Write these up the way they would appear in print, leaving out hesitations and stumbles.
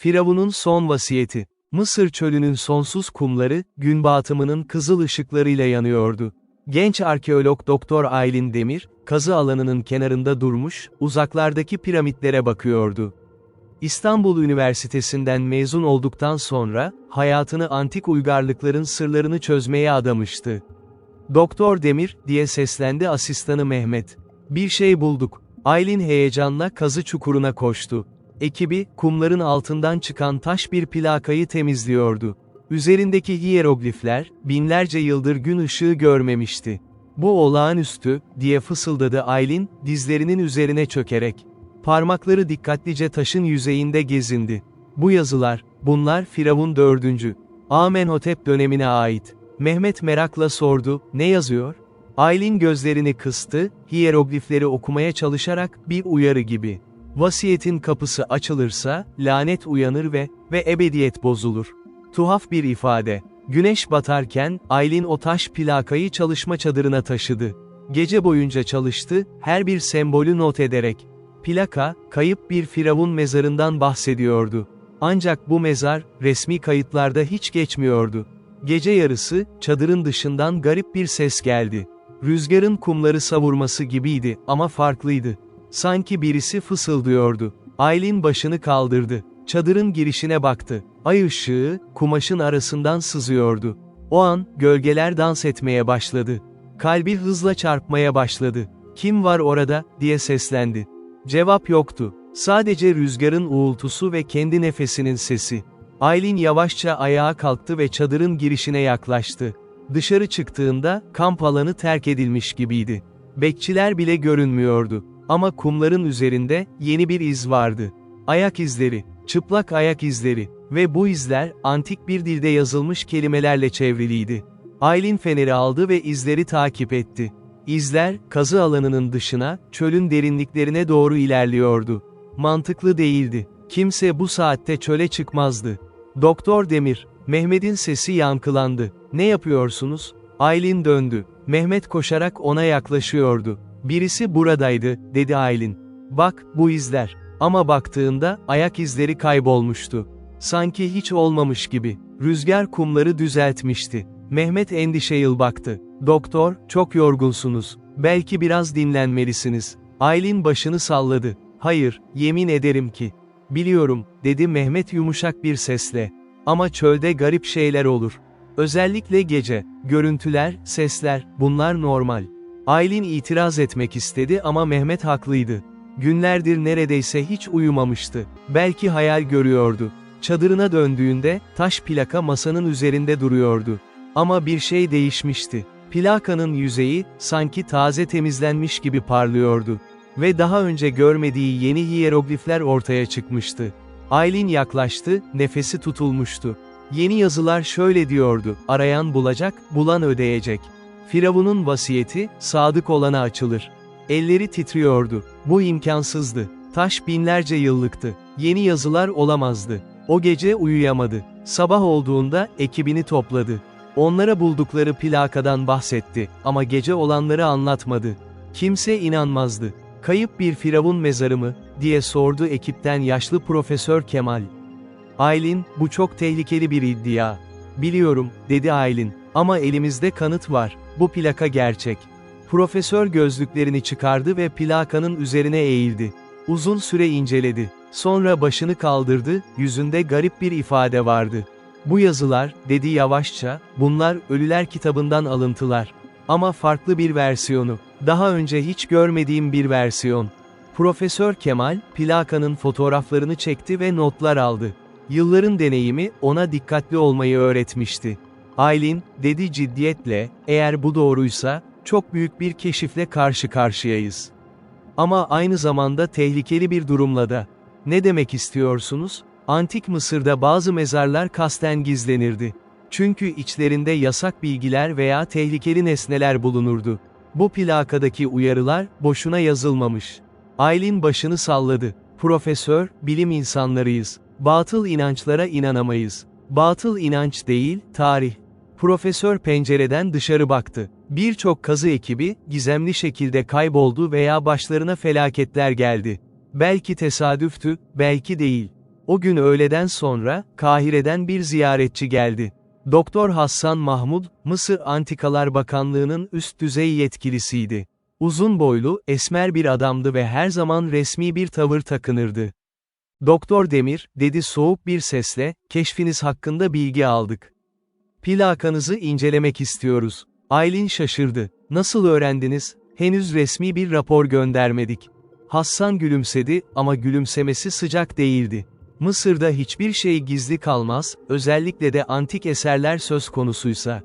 Firavun'un son vasiyeti. Mısır çölünün sonsuz kumları, gün batımının kızıl ışıklarıyla yanıyordu. Genç arkeolog Doktor Aylin Demir, kazı alanının kenarında durmuş, uzaklardaki piramitlere bakıyordu. İstanbul Üniversitesi'nden mezun olduktan sonra, hayatını antik uygarlıkların sırlarını çözmeye adamıştı. "Doktor Demir," diye seslendi asistanı Mehmet. "Bir şey bulduk." Aylin heyecanla kazı çukuruna koştu. Ekibi, kumların altından çıkan taş bir plakayı temizliyordu. Üzerindeki hiyeroglifler, binlerce yıldır gün ışığı görmemişti. "Bu olağanüstü," diye fısıldadı Aylin, dizlerinin üzerine çökerek. Parmakları dikkatlice taşın yüzeyinde gezindi. "Bu yazılar, bunlar Firavun 4. Amenhotep dönemine ait." Mehmet merakla sordu, "Ne yazıyor?" Aylin gözlerini kıstı, hiyeroglifleri okumaya çalışarak, bir uyarı gibi. "Vasiyetin kapısı açılırsa, lanet uyanır ve ebediyet bozulur." Tuhaf bir ifade. Güneş batarken, Aylin o taş plakayı çalışma çadırına taşıdı. Gece boyunca çalıştı, her bir sembolü not ederek. Plaka, kayıp bir firavun mezarından bahsediyordu. Ancak bu mezar, resmi kayıtlarda hiç geçmiyordu. Gece yarısı, çadırın dışından garip bir ses geldi. Rüzgarın kumları savurması gibiydi ama farklıydı. Sanki birisi fısıldıyordu. Aylin başını kaldırdı. Çadırın girişine baktı. Ay ışığı, kumaşın arasından sızıyordu. O an, gölgeler dans etmeye başladı. Kalbi hızla çarpmaya başladı. "Kim var orada?" diye seslendi. Cevap yoktu. Sadece rüzgarın uğultusu ve kendi nefesinin sesi. Aylin yavaşça ayağa kalktı ve çadırın girişine yaklaştı. Dışarı çıktığında, kamp alanı terk edilmiş gibiydi. Bekçiler bile görünmüyordu. Ama kumların üzerinde, yeni bir iz vardı. Ayak izleri, çıplak ayak izleri ve bu izler, antik bir dilde yazılmış kelimelerle çevriliydi. Aylin feneri aldı ve izleri takip etti. İzler, kazı alanının dışına, çölün derinliklerine doğru ilerliyordu. Mantıklı değildi. Kimse bu saatte çöle çıkmazdı. "Doktor Demir," Mehmet'in sesi yankılandı. "Ne yapıyorsunuz?" Aylin döndü. Mehmet koşarak ona yaklaşıyordu. "Birisi buradaydı," dedi Aylin. "Bak, bu izler." Ama baktığında, ayak izleri kaybolmuştu. Sanki hiç olmamış gibi. Rüzgar kumları düzeltmişti. Mehmet endişeyle baktı. "Doktor, çok yorgunsunuz. Belki biraz dinlenmelisiniz." Aylin başını salladı. "Hayır, yemin ederim ki." "Biliyorum," dedi Mehmet yumuşak bir sesle. "Ama çölde garip şeyler olur. Özellikle gece. Görüntüler, sesler, bunlar normal." Aylin itiraz etmek istedi ama Mehmet haklıydı. Günlerdir neredeyse hiç uyumamıştı. Belki hayal görüyordu. Çadırına döndüğünde, taş plaka masanın üzerinde duruyordu. Ama bir şey değişmişti. Plakanın yüzeyi, sanki taze temizlenmiş gibi parlıyordu. Ve daha önce görmediği yeni hiyeroglifler ortaya çıkmıştı. Aylin yaklaştı, nefesi tutulmuştu. Yeni yazılar şöyle diyordu: "Arayan bulacak, bulan ödeyecek. Firavun'un vasiyeti, sadık olana açılır." Elleri titriyordu. Bu imkansızdı. Taş binlerce yıllıktı. Yeni yazılar olamazdı. O gece uyuyamadı. Sabah olduğunda, ekibini topladı. Onlara buldukları plakadan bahsetti, ama gece olanları anlatmadı. Kimse inanmazdı. "Kayıp bir firavun mezarı mı?" diye sordu ekipten yaşlı Profesör Kemal. Aylin, "Bu çok tehlikeli bir iddia." "Biliyorum," dedi Aylin. "Ama elimizde kanıt var. Bu plaka gerçek." Profesör gözlüklerini çıkardı ve plakanın üzerine eğildi. Uzun süre inceledi. Sonra başını kaldırdı, yüzünde garip bir ifade vardı. "Bu yazılar," dedi yavaşça, "bunlar Ölüler kitabından alıntılar. Ama farklı bir versiyonu. Daha önce hiç görmediğim bir versiyon." Profesör Kemal, plakanın fotoğraflarını çekti ve notlar aldı. Yılların deneyimi, ona dikkatli olmayı öğretmişti. "Aylin," dedi ciddiyetle, "eğer bu doğruysa, çok büyük bir keşifle karşı karşıyayız. Ama aynı zamanda tehlikeli bir durumla da." "Ne demek istiyorsunuz?" "Antik Mısır'da bazı mezarlar kasten gizlenirdi. Çünkü içlerinde yasak bilgiler veya tehlikeli nesneler bulunurdu. Bu plakadaki uyarılar, boşuna yazılmamış." Aylin başını salladı. "Profesör, bilim insanlarıyız. Batıl inançlara inanamayız." "Batıl inanç değil, tarih." Profesör pencereden dışarı baktı. Birçok kazı ekibi, gizemli şekilde kayboldu veya başlarına felaketler geldi. Belki tesadüftü, belki değil. O gün öğleden sonra, Kahire'den bir ziyaretçi geldi. Doktor Hassan Mahmud, Mısır Antikalar Bakanlığı'nın üst düzey yetkilisiydi. Uzun boylu, esmer bir adamdı ve her zaman resmi bir tavır takınırdı. Doktor Demir, dedi soğuk bir sesle, keşfiniz hakkında bilgi aldık. Plakanızı incelemek istiyoruz. Aylin şaşırdı. Nasıl öğrendiniz? Henüz resmi bir rapor göndermedik. Hassan gülümsedi ama gülümsemesi sıcak değildi. Mısır'da hiçbir şey gizli kalmaz, özellikle de antik eserler söz konusuysa.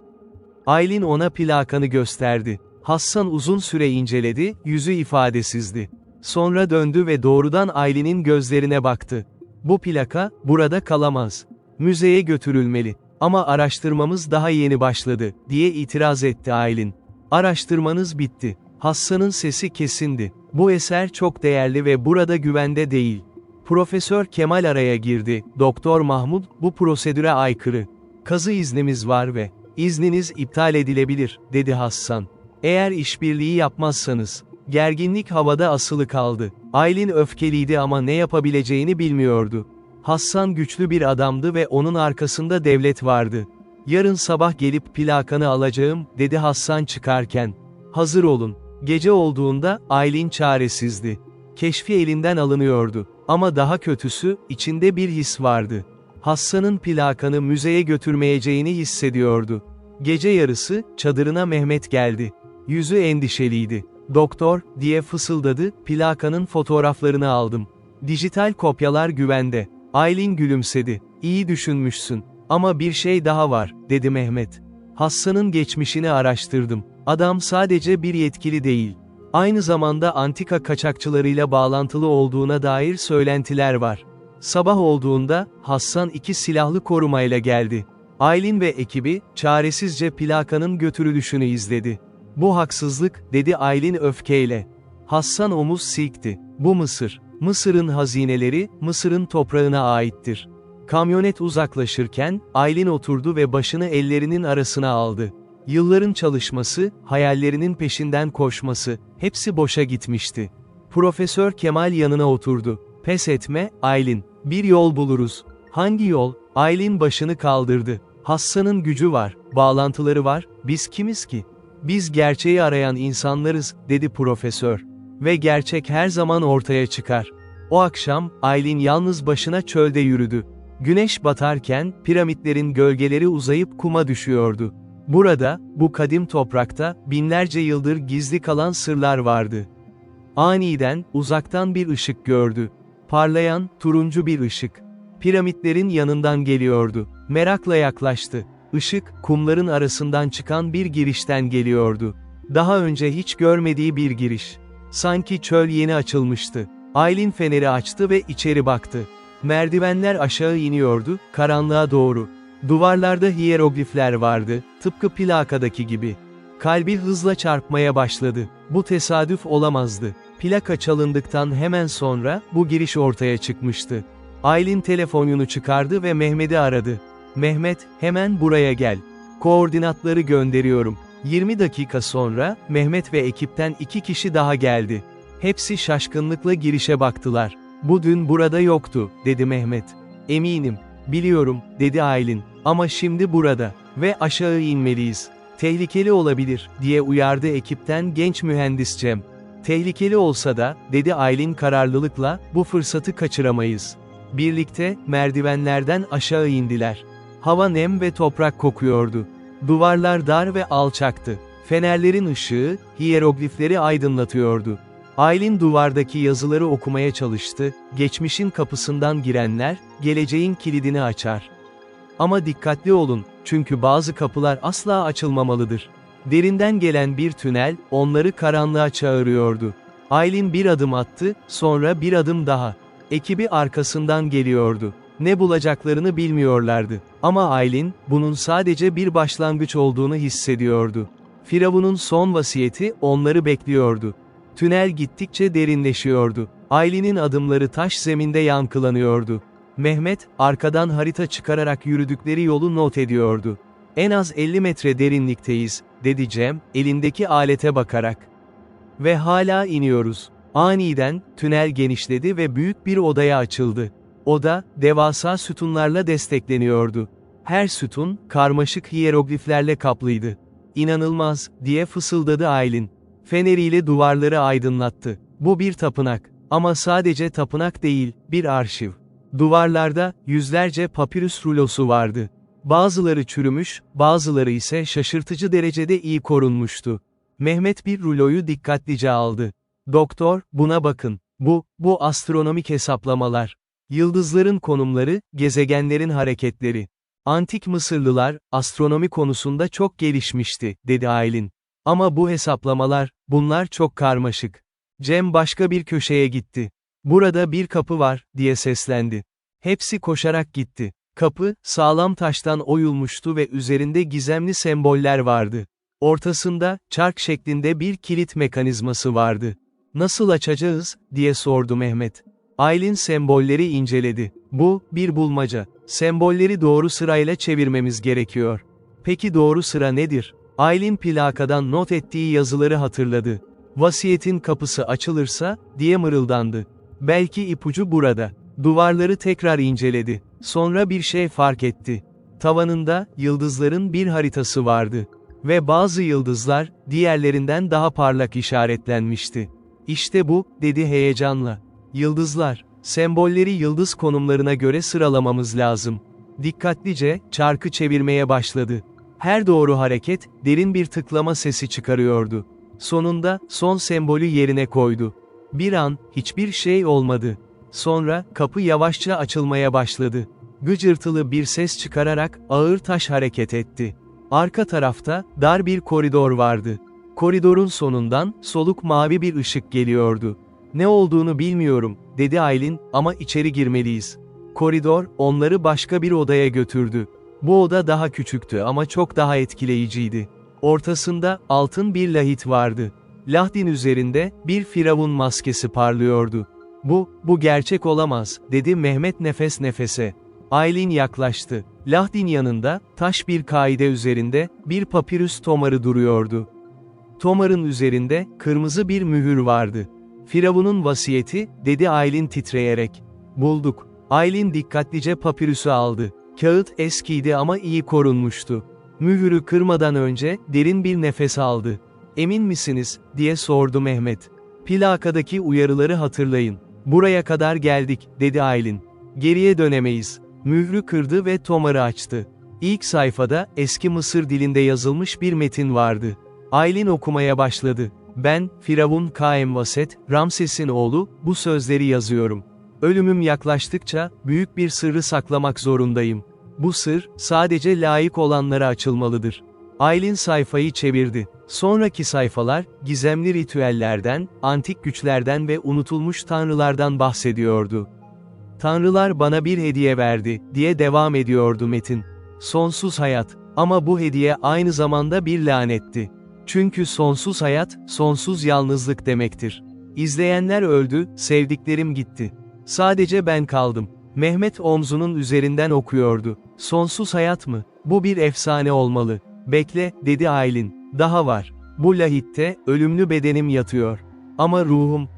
Aylin ona plakanı gösterdi. Hassan uzun süre inceledi, yüzü ifadesizdi. Sonra döndü ve doğrudan Aylin'in gözlerine baktı. Bu plaka, burada kalamaz. Müzeye götürülmeli. Ama araştırmamız daha yeni başladı, diye itiraz etti Aylin. Araştırmanız bitti. Hassan'ın sesi kesindi. Bu eser çok değerli ve burada güvende değil. Profesör Kemal araya girdi. Doktor Mahmud, bu prosedüre aykırı. Kazı iznimiz var ve izniniz iptal edilebilir, dedi Hassan. Eğer işbirliği yapmazsanız. Gerginlik havada asılı kaldı. Aylin öfkeliydi ama ne yapabileceğini bilmiyordu. Hassan güçlü bir adamdı ve onun arkasında devlet vardı. Yarın sabah gelip plakanı alacağım, dedi Hassan çıkarken. Hazır olun. Gece olduğunda, Aylin çaresizdi. Keşfi elinden alınıyordu. Ama daha kötüsü, içinde bir his vardı. Hassan'ın plakanı müzeye götürmeyeceğini hissediyordu. Gece yarısı, çadırına Mehmet geldi. Yüzü endişeliydi. Doktor, diye fısıldadı, plakanın fotoğraflarını aldım. Dijital kopyalar güvende. Aylin gülümsedi. İyi düşünmüşsün. Ama bir şey daha var, dedi Mehmet. Hassan'ın geçmişini araştırdım. Adam sadece bir yetkili değil. Aynı zamanda antika kaçakçılarıyla bağlantılı olduğuna dair söylentiler var. Sabah olduğunda, Hassan 2 silahlı korumayla geldi. Aylin ve ekibi, çaresizce plakanın götürülüşünü izledi. Bu haksızlık, dedi Aylin öfkeyle. Hassan omuz silkti. Bu Mısır. Mısır'ın hazineleri, Mısır'ın toprağına aittir. Kamyonet uzaklaşırken, Aylin oturdu ve başını ellerinin arasına aldı. Yılların çalışması, hayallerinin peşinden koşması, hepsi boşa gitmişti. Profesör Kemal yanına oturdu. Pes etme, Aylin. Bir yol buluruz. Hangi yol? Aylin başını kaldırdı. Hassan'ın gücü var, bağlantıları var, biz kimiz ki? Biz gerçeği arayan insanlarız, dedi profesör. Ve gerçek her zaman ortaya çıkar. O akşam, Aylin yalnız başına çölde yürüdü. Güneş batarken, piramitlerin gölgeleri uzayıp kuma düşüyordu. Burada, bu kadim toprakta, binlerce yıldır gizli kalan sırlar vardı. Aniden, uzaktan bir ışık gördü. Parlayan, turuncu bir ışık. Piramitlerin yanından geliyordu. Merakla yaklaştı. Işık, kumların arasından çıkan bir girişten geliyordu. Daha önce hiç görmediği bir giriş. Sanki çöl yeni açılmıştı. Aylin feneri açtı ve içeri baktı. Merdivenler aşağı iniyordu, karanlığa doğru. Duvarlarda hiyeroglifler vardı, tıpkı plakadaki gibi. Kalbi hızla çarpmaya başladı. Bu tesadüf olamazdı. Plaka çalındıktan hemen sonra, bu giriş ortaya çıkmıştı. Aylin telefonunu çıkardı ve Mehmet'i aradı. Mehmet, hemen buraya gel. Koordinatları gönderiyorum. 20 dakika sonra, Mehmet ve ekipten 2 kişi daha geldi. Hepsi şaşkınlıkla girişe baktılar. Bu dün burada yoktu, dedi Mehmet. Eminim. Biliyorum, dedi Aylin. Ama şimdi burada. Ve aşağı inmeliyiz. Tehlikeli olabilir, diye uyardı ekipten genç mühendis Cem. Tehlikeli olsa da, dedi Aylin kararlılıkla, bu fırsatı kaçıramayız. Birlikte, merdivenlerden aşağı indiler. Hava nem ve toprak kokuyordu. Duvarlar dar ve alçaktı. Fenerlerin ışığı, hiyeroglifleri aydınlatıyordu. Aylin duvardaki yazıları okumaya çalıştı, geçmişin kapısından girenler, geleceğin kilidini açar. Ama dikkatli olun, çünkü bazı kapılar asla açılmamalıdır. Derinden gelen bir tünel, onları karanlığa çağırıyordu. Aylin bir adım attı, sonra bir adım daha. Ekibi arkasından geliyordu. Ne bulacaklarını bilmiyorlardı. Ama Aylin, bunun sadece bir başlangıç olduğunu hissediyordu. Firavun'un son vasiyeti, onları bekliyordu. Tünel gittikçe derinleşiyordu. Aylin'in adımları taş zeminde yankılanıyordu. Mehmet, arkadan harita çıkararak yürüdükleri yolu not ediyordu. En az 50 metre derinlikteyiz, dedi Cem, elindeki alete bakarak. Ve hala iniyoruz. Aniden, tünel genişledi ve büyük bir odaya açıldı. Oda, devasa sütunlarla destekleniyordu. Her sütun, karmaşık hiyerogliflerle kaplıydı. "İnanılmaz," diye fısıldadı Aylin. Feneriyle duvarları aydınlattı. "Bu bir tapınak. Ama sadece tapınak değil, bir arşiv." Duvarlarda, yüzlerce papirüs rulosu vardı. Bazıları çürümüş, bazıları ise şaşırtıcı derecede iyi korunmuştu. Mehmet bir ruloyu dikkatlice aldı. "Doktor, buna bakın. Bu astronomik hesaplamalar. Yıldızların konumları, gezegenlerin hareketleri. Antik Mısırlılar, astronomi konusunda çok gelişmişti," dedi Aylin. "Ama bu hesaplamalar, bunlar çok karmaşık." Cem başka bir köşeye gitti. "Burada bir kapı var," diye seslendi. Hepsi koşarak gitti. Kapı, sağlam taştan oyulmuştu ve üzerinde gizemli semboller vardı. Ortasında, çark şeklinde bir kilit mekanizması vardı. "Nasıl açacağız?" diye sordu Mehmet. Aylin sembolleri inceledi. "Bu, bir bulmaca. Sembolleri doğru sırayla çevirmemiz gerekiyor." "Peki doğru sıra nedir?" Aylin plakadan not ettiği yazıları hatırladı. "Vasiyetin kapısı açılırsa," diye mırıldandı. "Belki ipucu burada." Duvarları tekrar inceledi. Sonra bir şey fark etti. Tavanında, yıldızların bir haritası vardı. Ve bazı yıldızlar, diğerlerinden daha parlak işaretlenmişti. "İşte bu," dedi heyecanla. "Yıldızlar. Sembolleri yıldız konumlarına göre sıralamamız lazım." Dikkatlice, çarkı çevirmeye başladı. Her doğru hareket, derin bir tıklama sesi çıkarıyordu. Sonunda, son sembolü yerine koydu. Bir an, hiçbir şey olmadı. Sonra, kapı yavaşça açılmaya başladı. Gıcırtılı bir ses çıkararak, ağır taş hareket etti. Arka tarafta, dar bir koridor vardı. Koridorun sonundan, soluk mavi bir ışık geliyordu. "Ne olduğunu bilmiyorum," dedi Aylin, "ama içeri girmeliyiz." Koridor, onları başka bir odaya götürdü. Bu oda daha küçüktü ama çok daha etkileyiciydi. Ortasında, altın bir lahit vardı. Lahdin üzerinde, bir firavun maskesi parlıyordu. Bu gerçek olamaz," dedi Mehmet nefes nefese. Aylin yaklaştı. Lahdin yanında, taş bir kaide üzerinde, bir papirüs tomarı duruyordu. Tomarın üzerinde, kırmızı bir mühür vardı. "Firavun'un vasiyeti," dedi Aylin titreyerek. "Bulduk." Aylin dikkatlice papirüsü aldı. Kağıt eskiydi ama iyi korunmuştu. Mühürü kırmadan önce, derin bir nefes aldı. "Emin misiniz?" diye sordu Mehmet. "Plakadaki uyarıları hatırlayın. Buraya kadar geldik," dedi Aylin. "Geriye dönemeyiz." Mührü kırdı ve tomarı açtı. İlk sayfada, eski Mısır dilinde yazılmış bir metin vardı. Aylin okumaya başladı. "Ben, Firavun Kaemvaset, Ramses'in oğlu, bu sözleri yazıyorum. Ölümüm yaklaştıkça, büyük bir sırrı saklamak zorundayım. Bu sır, sadece layık olanlara açılmalıdır." Aylin sayfayı çevirdi. Sonraki sayfalar, gizemli ritüellerden, antik güçlerden ve unutulmuş tanrılardan bahsediyordu. "Tanrılar bana bir hediye verdi," diye devam ediyordu metin. "Sonsuz hayat. Ama bu hediye aynı zamanda bir lanetti. Çünkü sonsuz hayat, sonsuz yalnızlık demektir. İzleyenler öldü, sevdiklerim gitti. Sadece ben kaldım." Mehmet omzunun üzerinden okuyordu. "Sonsuz hayat mı? Bu bir efsane olmalı." "Bekle," dedi Aylin. "Daha var. Bu lahitte, ölümlü bedenim yatıyor. Ama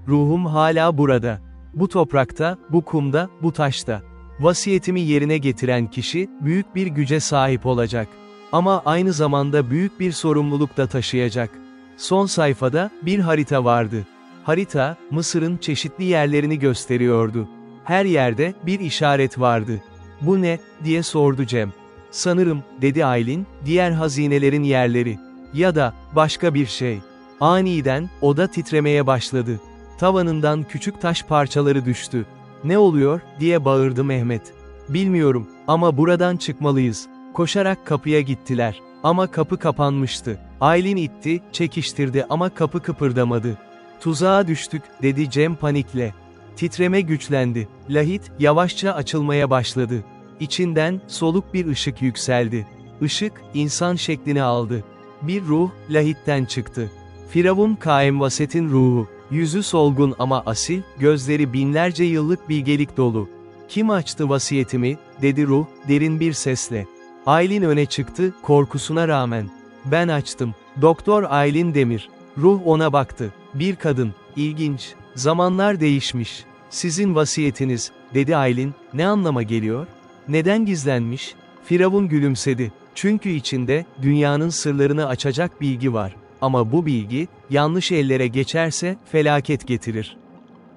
ruhum hala burada. Bu toprakta, bu kumda, bu taşta. Vasiyetimi yerine getiren kişi, büyük bir güce sahip olacak. Ama aynı zamanda büyük bir sorumluluk da taşıyacak." Son sayfada, bir harita vardı. Harita, Mısır'ın çeşitli yerlerini gösteriyordu. Her yerde, bir işaret vardı. "Bu ne?" diye sordu Cem. "Sanırım," dedi Aylin, "diğer hazinelerin yerleri. Ya da, başka bir şey." Aniden, oda titremeye başladı. Tavanından küçük taş parçaları düştü. "Ne oluyor?" diye bağırdı Mehmet. "Bilmiyorum, ama buradan çıkmalıyız." Koşarak kapıya gittiler. Ama kapı kapanmıştı. Aylin itti, çekiştirdi ama kapı kıpırdamadı. "Tuzağa düştük," dedi Cem panikle. Titreme güçlendi. Lahit, yavaşça açılmaya başladı. İçinden, soluk bir ışık yükseldi. Işık, insan şeklini aldı. Bir ruh, lahitten çıktı. Firavun Kaemvaset'in ruhu. Yüzü solgun ama asil, gözleri binlerce yıllık bilgelik dolu. "Kim açtı vasiyetimi?" dedi ruh, derin bir sesle. Aylin öne çıktı, korkusuna rağmen. "Ben açtım. Doktor Aylin Demir." Ruh ona baktı. "Bir kadın. İlginç. Zamanlar değişmiş. Sizin vasiyetiniz." dedi Aylin, ne anlama geliyor? Neden gizlenmiş? Firavun gülümsedi. Çünkü içinde, dünyanın sırlarını açacak bilgi var. Ama bu bilgi, yanlış ellere geçerse, felaket getirir.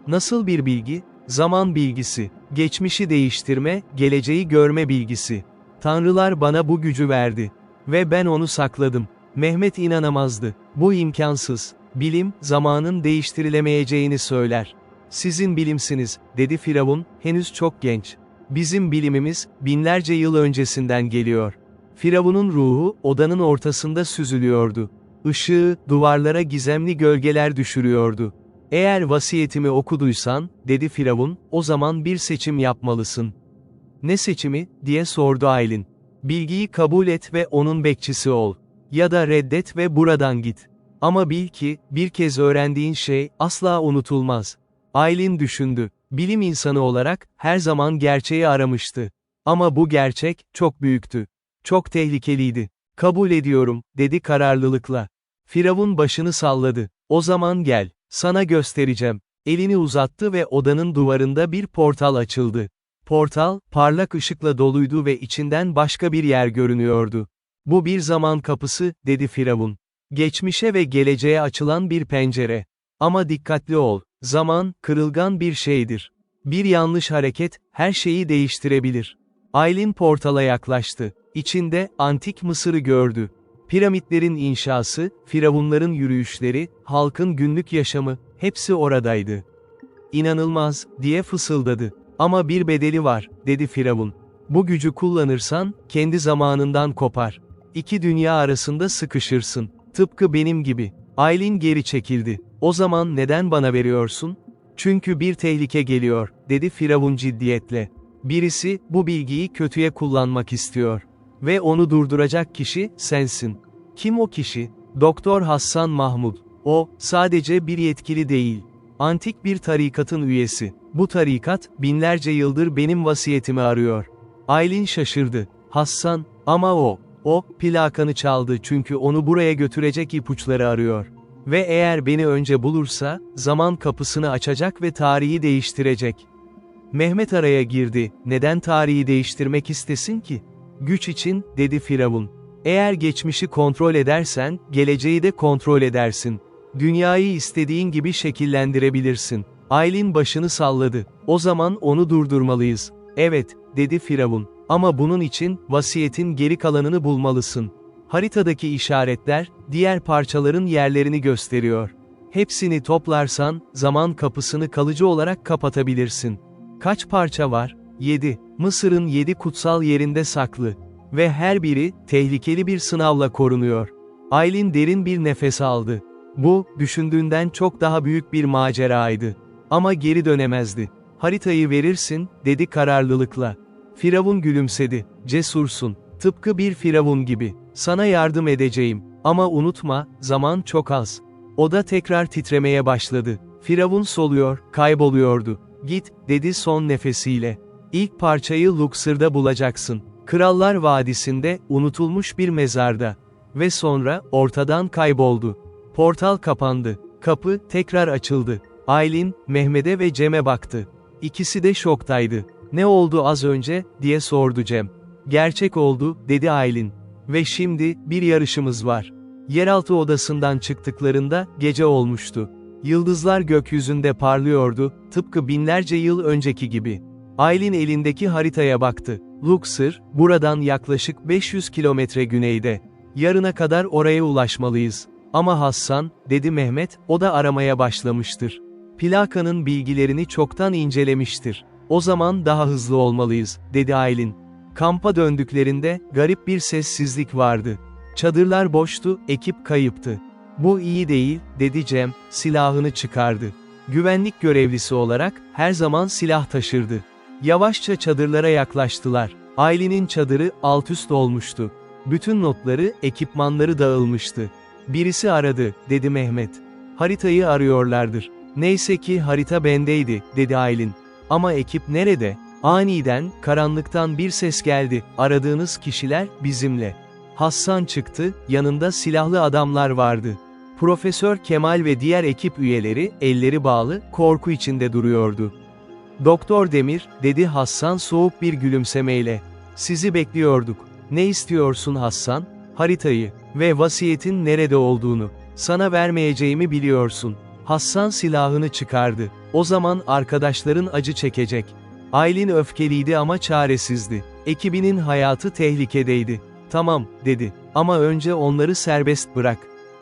Nasıl bir bilgi? Zaman bilgisi. Geçmişi değiştirme, geleceği görme bilgisi. Tanrılar bana bu gücü verdi. Ve ben onu sakladım. Mehmet inanamazdı. Bu imkansız. Bilim, zamanın değiştirilemeyeceğini söyler. Sizin bilimsiniz, dedi Firavun, henüz çok genç. Bizim bilimimiz, binlerce yıl öncesinden geliyor. Firavun'un ruhu, odanın ortasında süzülüyordu. Işığı, duvarlara gizemli gölgeler düşürüyordu. Eğer vasiyetimi okuduysan, dedi Firavun, o zaman bir seçim yapmalısın. Ne seçimi, diye sordu Aylin. Bilgiyi kabul et ve onun bekçisi ol. Ya da reddet ve buradan git. Ama bil ki, bir kez öğrendiğin şey, asla unutulmaz. Aylin düşündü. Bilim insanı olarak, her zaman gerçeği aramıştı. Ama bu gerçek, çok büyüktü. Çok tehlikeliydi. Kabul ediyorum, dedi kararlılıkla. Firavun başını salladı. O zaman gel, sana göstereceğim. Elini uzattı ve odanın duvarında bir portal açıldı. Portal, parlak ışıkla doluydu ve içinden başka bir yer görünüyordu. Bu bir zaman kapısı, dedi Firavun. Geçmişe ve geleceğe açılan bir pencere. Ama dikkatli ol, zaman, kırılgan bir şeydir. Bir yanlış hareket, her şeyi değiştirebilir. Aylin portala yaklaştı. İçinde, antik Mısır'ı gördü. Piramitlerin inşası, firavunların yürüyüşleri, halkın günlük yaşamı, hepsi oradaydı. İnanılmaz, diye fısıldadı. Ama bir bedeli var, dedi Firavun. Bu gücü kullanırsan, kendi zamanından kopar. İki dünya arasında sıkışırsın. Tıpkı benim gibi. Aylin geri çekildi. O zaman neden bana veriyorsun? Çünkü bir tehlike geliyor, dedi Firavun ciddiyetle. Birisi, bu bilgiyi kötüye kullanmak istiyor. Ve onu durduracak kişi, sensin. Kim o kişi? Doktor Hassan Mahmud. O, sadece bir yetkili değil. Antik bir tarikatın üyesi. Bu tarikat, binlerce yıldır benim vasiyetimi arıyor. Aylin şaşırdı. Hassan, ama o, plakanı çaldı çünkü onu buraya götürecek ipuçları arıyor. Ve eğer beni önce bulursa, zaman kapısını açacak ve tarihi değiştirecek. Mehmet araya girdi, neden tarihi değiştirmek istesin ki? Güç için, dedi Firavun. Eğer geçmişi kontrol edersen, geleceği de kontrol edersin. Dünyayı istediğin gibi şekillendirebilirsin. Aylin başını salladı. O zaman onu durdurmalıyız. Evet, dedi Firavun. Ama bunun için, vasiyetin geri kalanını bulmalısın. Haritadaki işaretler, diğer parçaların yerlerini gösteriyor. Hepsini toplarsan, zaman kapısını kalıcı olarak kapatabilirsin. Kaç parça var? 7. Mısır'ın 7 kutsal yerinde saklı. Ve her biri, tehlikeli bir sınavla korunuyor. Aylin derin bir nefes aldı. Bu, düşündüğünden çok daha büyük bir maceraydı. Ama geri dönemezdi. Haritayı verirsin, dedi kararlılıkla. Firavun gülümsedi. Cesursun. Tıpkı bir firavun gibi. Sana yardım edeceğim. Ama unutma, zaman çok az. Oda tekrar titremeye başladı. Firavun soluyor, kayboluyordu. Git, dedi son nefesiyle. İlk parçayı Luxor'da bulacaksın. Krallar Vadisi'nde, unutulmuş bir mezarda. Ve sonra, ortadan kayboldu. Portal kapandı. Kapı, tekrar açıldı. Aylin, Mehmet'e ve Cem'e baktı. İkisi de şoktaydı. Ne oldu az önce, diye sordu Cem. Gerçek oldu, dedi Aylin. Ve şimdi, bir yarışımız var. Yeraltı odasından çıktıklarında, gece olmuştu. Yıldızlar gökyüzünde parlıyordu, tıpkı binlerce yıl önceki gibi. Aylin elindeki haritaya baktı. Luxor, buradan yaklaşık 500 kilometre güneyde. Yarına kadar oraya ulaşmalıyız. Ama Hassan, dedi Mehmet, o da aramaya başlamıştır. Plakanın bilgilerini çoktan incelemiştir. O zaman daha hızlı olmalıyız, dedi Aylin. Kampa döndüklerinde, garip bir sessizlik vardı. Çadırlar boştu, ekip kayıptı. Bu iyi değil, dedi Cem, silahını çıkardı. Güvenlik görevlisi olarak, her zaman silah taşırdı. Yavaşça çadırlara yaklaştılar. Aylin'in çadırı, alt üst olmuştu. Bütün notları, ekipmanları dağılmıştı. Birisi aradı, dedi Mehmet. Haritayı arıyorlardır. Neyse ki harita bendeydi, dedi Aylin. Ama ekip nerede? Aniden, karanlıktan bir ses geldi, aradığınız kişiler, bizimle. Hassan çıktı, yanında silahlı adamlar vardı. Profesör Kemal ve diğer ekip üyeleri, elleri bağlı, korku içinde duruyordu. Doktor Demir, dedi Hasan soğuk bir gülümsemeyle. Sizi bekliyorduk. Ne istiyorsun Hasan? Haritayı ve vasiyetin nerede olduğunu. Sana vermeyeceğimi biliyorsun. Hasan silahını çıkardı. O zaman arkadaşların acı çekecek. Aylin öfkeliydi ama çaresizdi. Ekibinin hayatı tehlikedeydi. Tamam, dedi. Ama önce onları serbest bırak.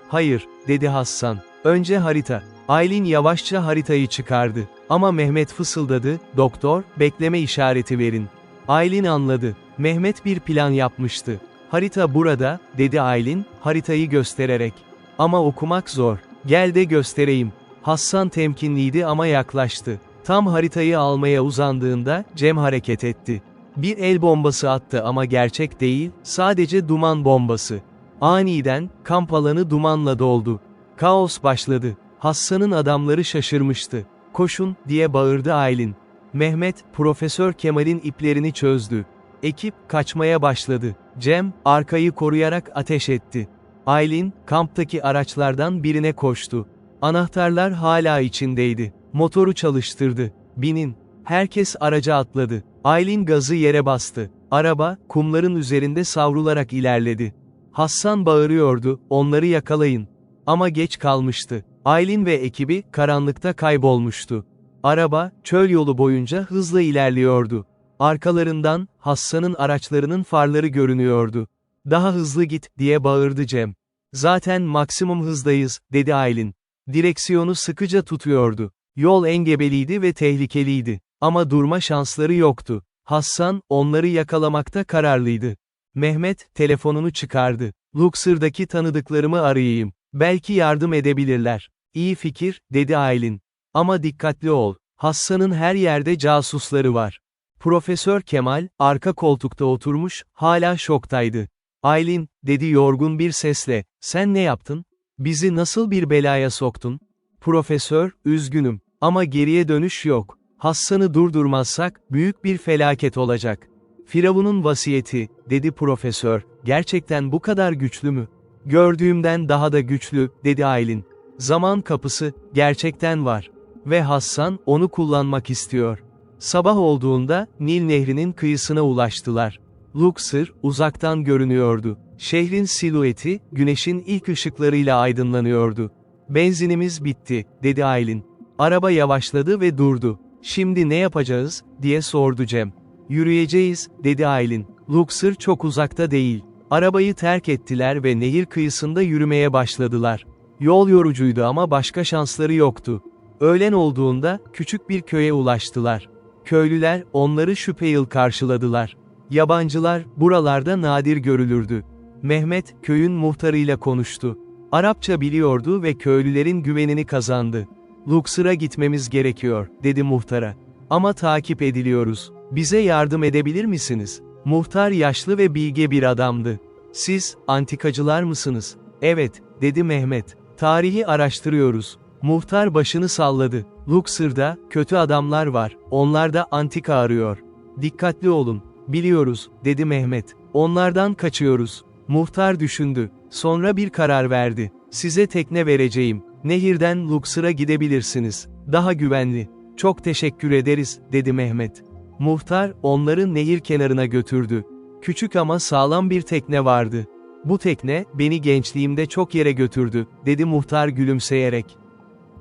Hayır, dedi Hasan. Önce harita. Aylin yavaşça haritayı çıkardı. Ama Mehmet fısıldadı, doktor, bekleme işareti verin. Aylin anladı. Mehmet bir plan yapmıştı. Harita burada, dedi Aylin, haritayı göstererek. Ama okumak zor. Gel de göstereyim. Hasan temkinliydi ama yaklaştı. Tam haritayı almaya uzandığında, Cem hareket etti. Bir el bombası attı ama gerçek değil, sadece duman bombası. Aniden, kamp alanı dumanla doldu. Kaos başladı. Hasan'ın adamları şaşırmıştı. Koşun, diye bağırdı Aylin. Mehmet, Profesör Kemal'in iplerini çözdü. Ekip, kaçmaya başladı. Cem, arkayı koruyarak ateş etti. Aylin, kamptaki araçlardan birine koştu. Anahtarlar hala içindeydi. Motoru çalıştırdı. Binin. Herkes araca atladı. Aylin gazı yere bastı. Araba, kumların üzerinde savrularak ilerledi. Hasan bağırıyordu, onları yakalayın. Ama geç kalmıştı. Aylin ve ekibi, karanlıkta kaybolmuştu. Araba, çöl yolu boyunca hızla ilerliyordu. Arkalarından, Hasan'ın araçlarının farları görünüyordu. Daha hızlı git, diye bağırdı Cem. Zaten maksimum hızdayız, dedi Aylin. Direksiyonu sıkıca tutuyordu. Yol engebeliydi ve tehlikeliydi. Ama durma şansları yoktu. Hasan, onları yakalamakta kararlıydı. Mehmet, telefonunu çıkardı. Luxor'daki tanıdıklarımı arayayım. Belki yardım edebilirler. İyi fikir, dedi Aylin. Ama dikkatli ol. Hasan'ın her yerde casusları var. Profesör Kemal, arka koltukta oturmuş, hala şoktaydı. Aylin, dedi yorgun bir sesle, sen ne yaptın? Bizi nasıl bir belaya soktun? Profesör, üzgünüm. Ama geriye dönüş yok. Hasan'ı durdurmazsak, büyük bir felaket olacak. Firavun'un vasiyeti, dedi profesör, gerçekten bu kadar güçlü mü? Gördüğümden daha da güçlü, dedi Aylin. Zaman kapısı, gerçekten var. Ve Hasan, onu kullanmak istiyor. Sabah olduğunda, Nil Nehri'nin kıyısına ulaştılar. Luxor, uzaktan görünüyordu. Şehrin silüeti, güneşin ilk ışıklarıyla aydınlanıyordu. Benzinimiz bitti, dedi Aylin. Araba yavaşladı ve durdu. Şimdi ne yapacağız, diye sordu Cem. Yürüyeceğiz, dedi Aylin. Luxor çok uzakta değil. Arabayı terk ettiler ve nehir kıyısında yürümeye başladılar. Yol yorucuydu ama başka şansları yoktu. Öğlen olduğunda, küçük bir köye ulaştılar. Köylüler, onları şüpheli karşıladılar. Yabancılar, buralarda nadir görülürdü. Mehmet, köyün muhtarıyla konuştu. Arapça biliyordu ve köylülerin güvenini kazandı. Luxor'a gitmemiz gerekiyor, dedi muhtara. Ama takip ediliyoruz. Bize yardım edebilir misiniz? Muhtar yaşlı ve bilge bir adamdı. Siz, antikacılar mısınız? Evet, dedi Mehmet. Tarihi araştırıyoruz. Muhtar başını salladı. Luxor'da, kötü adamlar var, onlar da antika arıyor. Dikkatli olun. Biliyoruz, dedi Mehmet. Onlardan kaçıyoruz. Muhtar düşündü. Sonra bir karar verdi. Size tekne vereceğim. Nehirden Luxor'a gidebilirsiniz. Daha güvenli. Çok teşekkür ederiz, dedi Mehmet. Muhtar, onları nehir kenarına götürdü. Küçük ama sağlam bir tekne vardı. Bu tekne, beni gençliğimde çok yere götürdü, dedi muhtar gülümseyerek.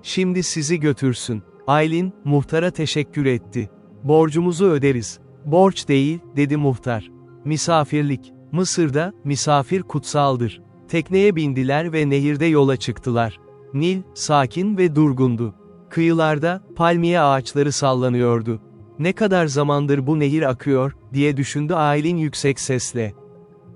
Şimdi sizi götürsün. Aylin, muhtara teşekkür etti. Borcumuzu öderiz. Borç değil, dedi muhtar. Misafirlik. Mısır'da, misafir kutsaldır. Tekneye bindiler ve nehirde yola çıktılar. Nil, sakin ve durgundu. Kıyılarda, palmiye ağaçları sallanıyordu. Ne kadar zamandır bu nehir akıyor, diye düşündü Aylin yüksek sesle.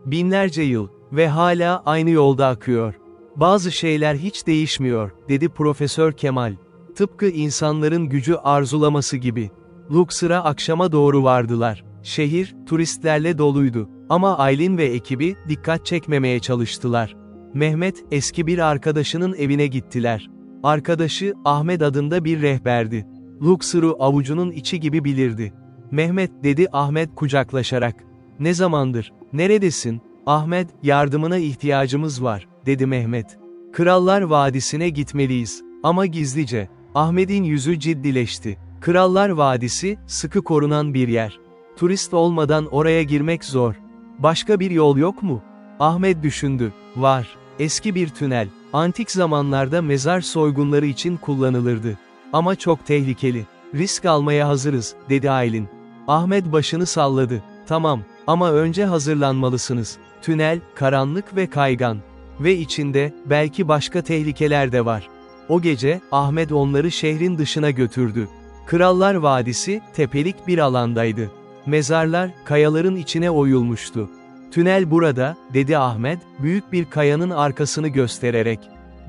Binlerce yıl ve hala aynı yolda akıyor. Bazı şeyler hiç değişmiyor, dedi Profesör Kemal. Tıpkı insanların gücü arzulaması gibi. Luxor'a akşama doğru vardılar. Şehir, turistlerle doluydu. Ama Aylin ve ekibi, dikkat çekmemeye çalıştılar. Mehmet, eski bir arkadaşının evine gittiler. Arkadaşı, Ahmet adında bir rehberdi. Luxor'u avucunun içi gibi bilirdi. Mehmet, dedi Ahmet kucaklaşarak. Ne zamandır, neredesin? Ahmet, yardımına ihtiyacımız var, dedi Mehmet. Krallar Vadisi'ne gitmeliyiz. Ama gizlice. Ahmet'in yüzü ciddileşti. Krallar Vadisi, sıkı korunan bir yer. Turist olmadan oraya girmek zor. Başka bir yol yok mu? Ahmet düşündü. Var. Eski bir tünel. Antik zamanlarda mezar soygunları için kullanılırdı. Ama çok tehlikeli. Risk almaya hazırız, dedi Aylin. Ahmet başını salladı. Tamam, ama önce hazırlanmalısınız. Tünel, karanlık ve kaygan. Ve içinde, belki başka tehlikeler de var. O gece, Ahmet onları şehrin dışına götürdü. Krallar Vadisi, tepelik bir alandaydı. Mezarlar, kayaların içine oyulmuştu. Tünel burada, dedi Ahmet, büyük bir kayanın arkasını göstererek.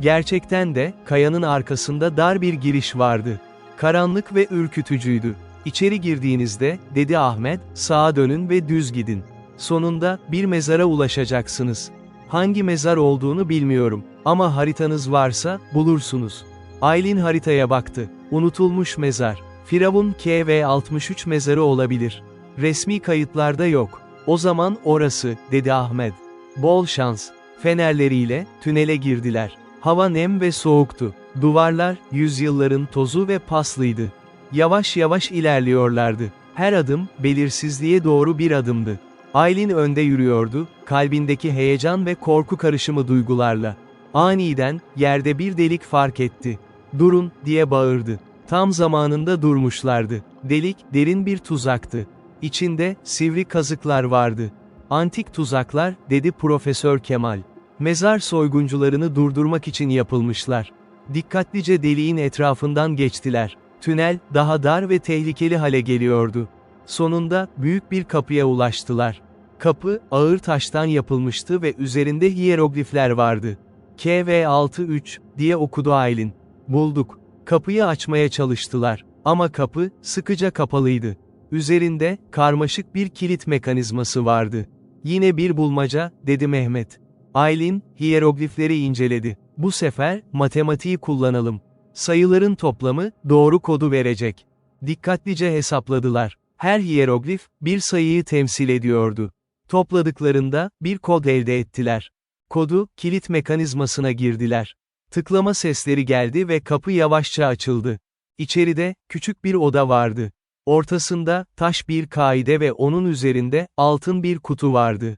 Gerçekten de, kayanın arkasında dar bir giriş vardı. Karanlık ve ürkütücüydü. İçeri girdiğinizde, dedi Ahmet, sağa dönün ve düz gidin. Sonunda, bir mezara ulaşacaksınız. Hangi mezar olduğunu bilmiyorum, ama haritanız varsa, bulursunuz. Aylin haritaya baktı. Unutulmuş mezar. Firavun KV63 mezarı olabilir. Resmi kayıtlarda yok. O zaman orası, dedi Ahmet. Bol şans. Fenerleriyle, tünele girdiler. Hava nem ve soğuktu. Duvarlar, yüzyılların tozu ve paslıydı. Yavaş yavaş ilerliyorlardı. Her adım, belirsizliğe doğru bir adımdı. Aylin önde yürüyordu, kalbindeki heyecan ve korku karışımı duygularla. Aniden, yerde bir delik fark etti. "Durun," diye bağırdı. Tam zamanında durmuşlardı. Delik, derin bir tuzaktı. İçinde, sivri kazıklar vardı. "Antik tuzaklar," dedi Profesör Kemal. "Mezar soyguncularını durdurmak için yapılmışlar." Dikkatlice deliğin etrafından geçtiler. Tünel, daha dar ve tehlikeli hale geliyordu. Sonunda, büyük bir kapıya ulaştılar. Kapı, ağır taştan yapılmıştı ve üzerinde hiyeroglifler vardı. "KV63," diye okudu Aylin. "Bulduk." Kapıyı açmaya çalıştılar. Ama kapı, sıkıca kapalıydı. Üzerinde, karmaşık bir kilit mekanizması vardı. "Yine bir bulmaca," dedi Mehmet. Aylin, hiyeroglifleri inceledi. "Bu sefer, matematiği kullanalım. Sayıların toplamı, doğru kodu verecek." Dikkatlice hesapladılar. Her hiyeroglif, bir sayıyı temsil ediyordu. Topladıklarında, bir kod elde ettiler. Kodu, kilit mekanizmasına girdiler. Tıklama sesleri geldi ve kapı yavaşça açıldı. İçeride, küçük bir oda vardı. Ortasında, taş bir kaide ve onun üzerinde, altın bir kutu vardı.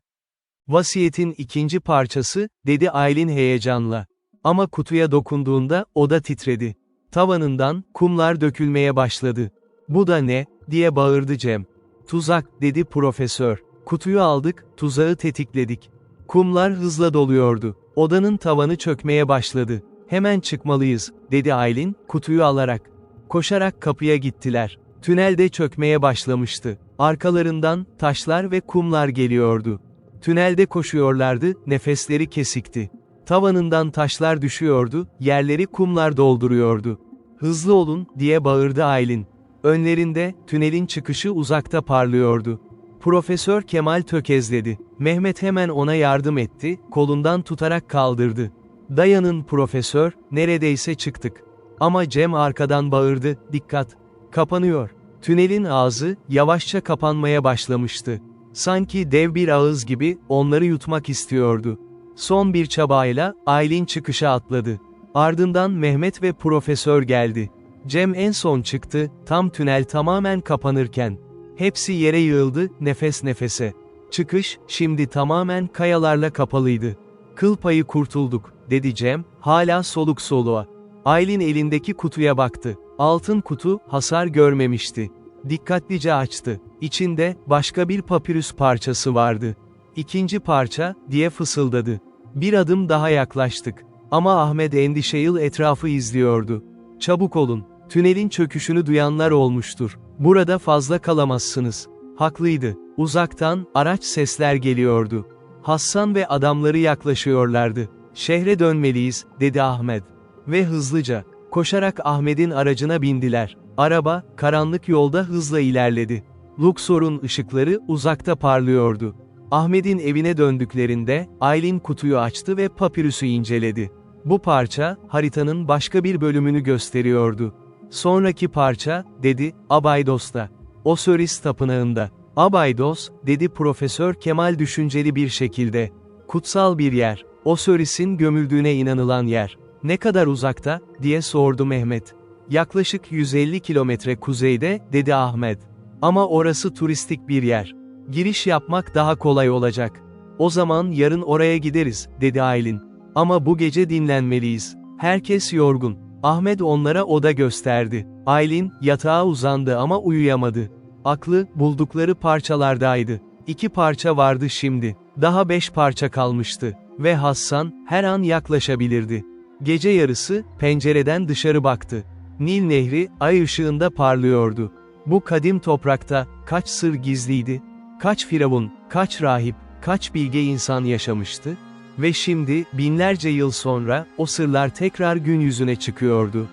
"Vasiyetin ikinci parçası," dedi Aylin heyecanla. Ama kutuya dokunduğunda, oda titredi. Tavanından, kumlar dökülmeye başladı. "Bu da ne?" diye bağırdı Cem. "Tuzak," dedi profesör. "Kutuyu aldık, tuzağı tetikledik." Kumlar hızla doluyordu. Odanın tavanı çökmeye başladı. "Hemen çıkmalıyız," dedi Aylin, kutuyu alarak. Koşarak kapıya gittiler. Tünel de çökmeye başlamıştı. Arkalarından, taşlar ve kumlar geliyordu. Tünelde koşuyorlardı, nefesleri kesikti. Tavanından taşlar düşüyordu, yerleri kumlar dolduruyordu. "Hızlı olun," diye bağırdı Aylin. Önlerinde, tünelin çıkışı uzakta parlıyordu. Profesör Kemal tökezledi. Mehmet hemen ona yardım etti, kolundan tutarak kaldırdı. "Dayanın profesör, neredeyse çıktık." Ama Cem arkadan bağırdı, "Dikkat! Kapanıyor." Tünelin ağzı, yavaşça kapanmaya başlamıştı. Sanki dev bir ağız gibi, onları yutmak istiyordu. Son bir çabayla, Aylin çıkışa atladı. Ardından Mehmet ve profesör geldi. Cem en son çıktı, tam tünel tamamen kapanırken. Hepsi yere yığıldı, nefes nefese. Çıkış, şimdi tamamen kayalarla kapalıydı. "Kıl payı kurtulduk," dedi Cem, hala soluk soluğa. Aylin elindeki kutuya baktı. Altın kutu, hasar görmemişti. Dikkatlice açtı. İçinde, başka bir papirüs parçası vardı. "İkinci parça," diye fısıldadı. "Bir adım daha yaklaştık." Ama Ahmet endişeyle etrafı izliyordu. "Çabuk olun. Tünelin çöküşünü duyanlar olmuştur. Burada fazla kalamazsınız." Haklıydı. Uzaktan, araç sesler geliyordu. Hassan ve adamları yaklaşıyorlardı. "Şehre dönmeliyiz," dedi Ahmet. Ve hızlıca, koşarak Ahmet'in aracına bindiler. Araba, karanlık yolda hızla ilerledi. Luxor'un ışıkları uzakta parlıyordu. Ahmet'in evine döndüklerinde, Aylin kutuyu açtı ve papirüsü inceledi. Bu parça, haritanın başka bir bölümünü gösteriyordu. "Sonraki parça," dedi, "Abaydos'ta. Osiris tapınağında." "Abaydos," dedi Profesör Kemal düşünceli bir şekilde. "Kutsal bir yer. Osiris'in gömüldüğüne inanılan yer." "Ne kadar uzakta?" diye sordu Mehmet. Yaklaşık 150 kilometre kuzeyde, dedi Ahmet. Ama orası turistik bir yer. Giriş yapmak daha kolay olacak. O zaman yarın oraya gideriz, dedi Aylin. Ama bu gece dinlenmeliyiz. Herkes yorgun. Ahmet onlara oda gösterdi. Aylin, yatağa uzandı ama uyuyamadı. Aklı, buldukları parçalardaydı. 2 parça vardı şimdi. Daha 5 parça kalmıştı. Ve Hasan, her an yaklaşabilirdi. Gece yarısı, pencereden dışarı baktı. Nil Nehri, ay ışığında parlıyordu. Bu kadim toprakta, kaç sır gizliydi? Kaç firavun, kaç rahip, kaç bilge insan yaşamıştı? Ve şimdi, binlerce yıl sonra, o sırlar tekrar gün yüzüne çıkıyordu.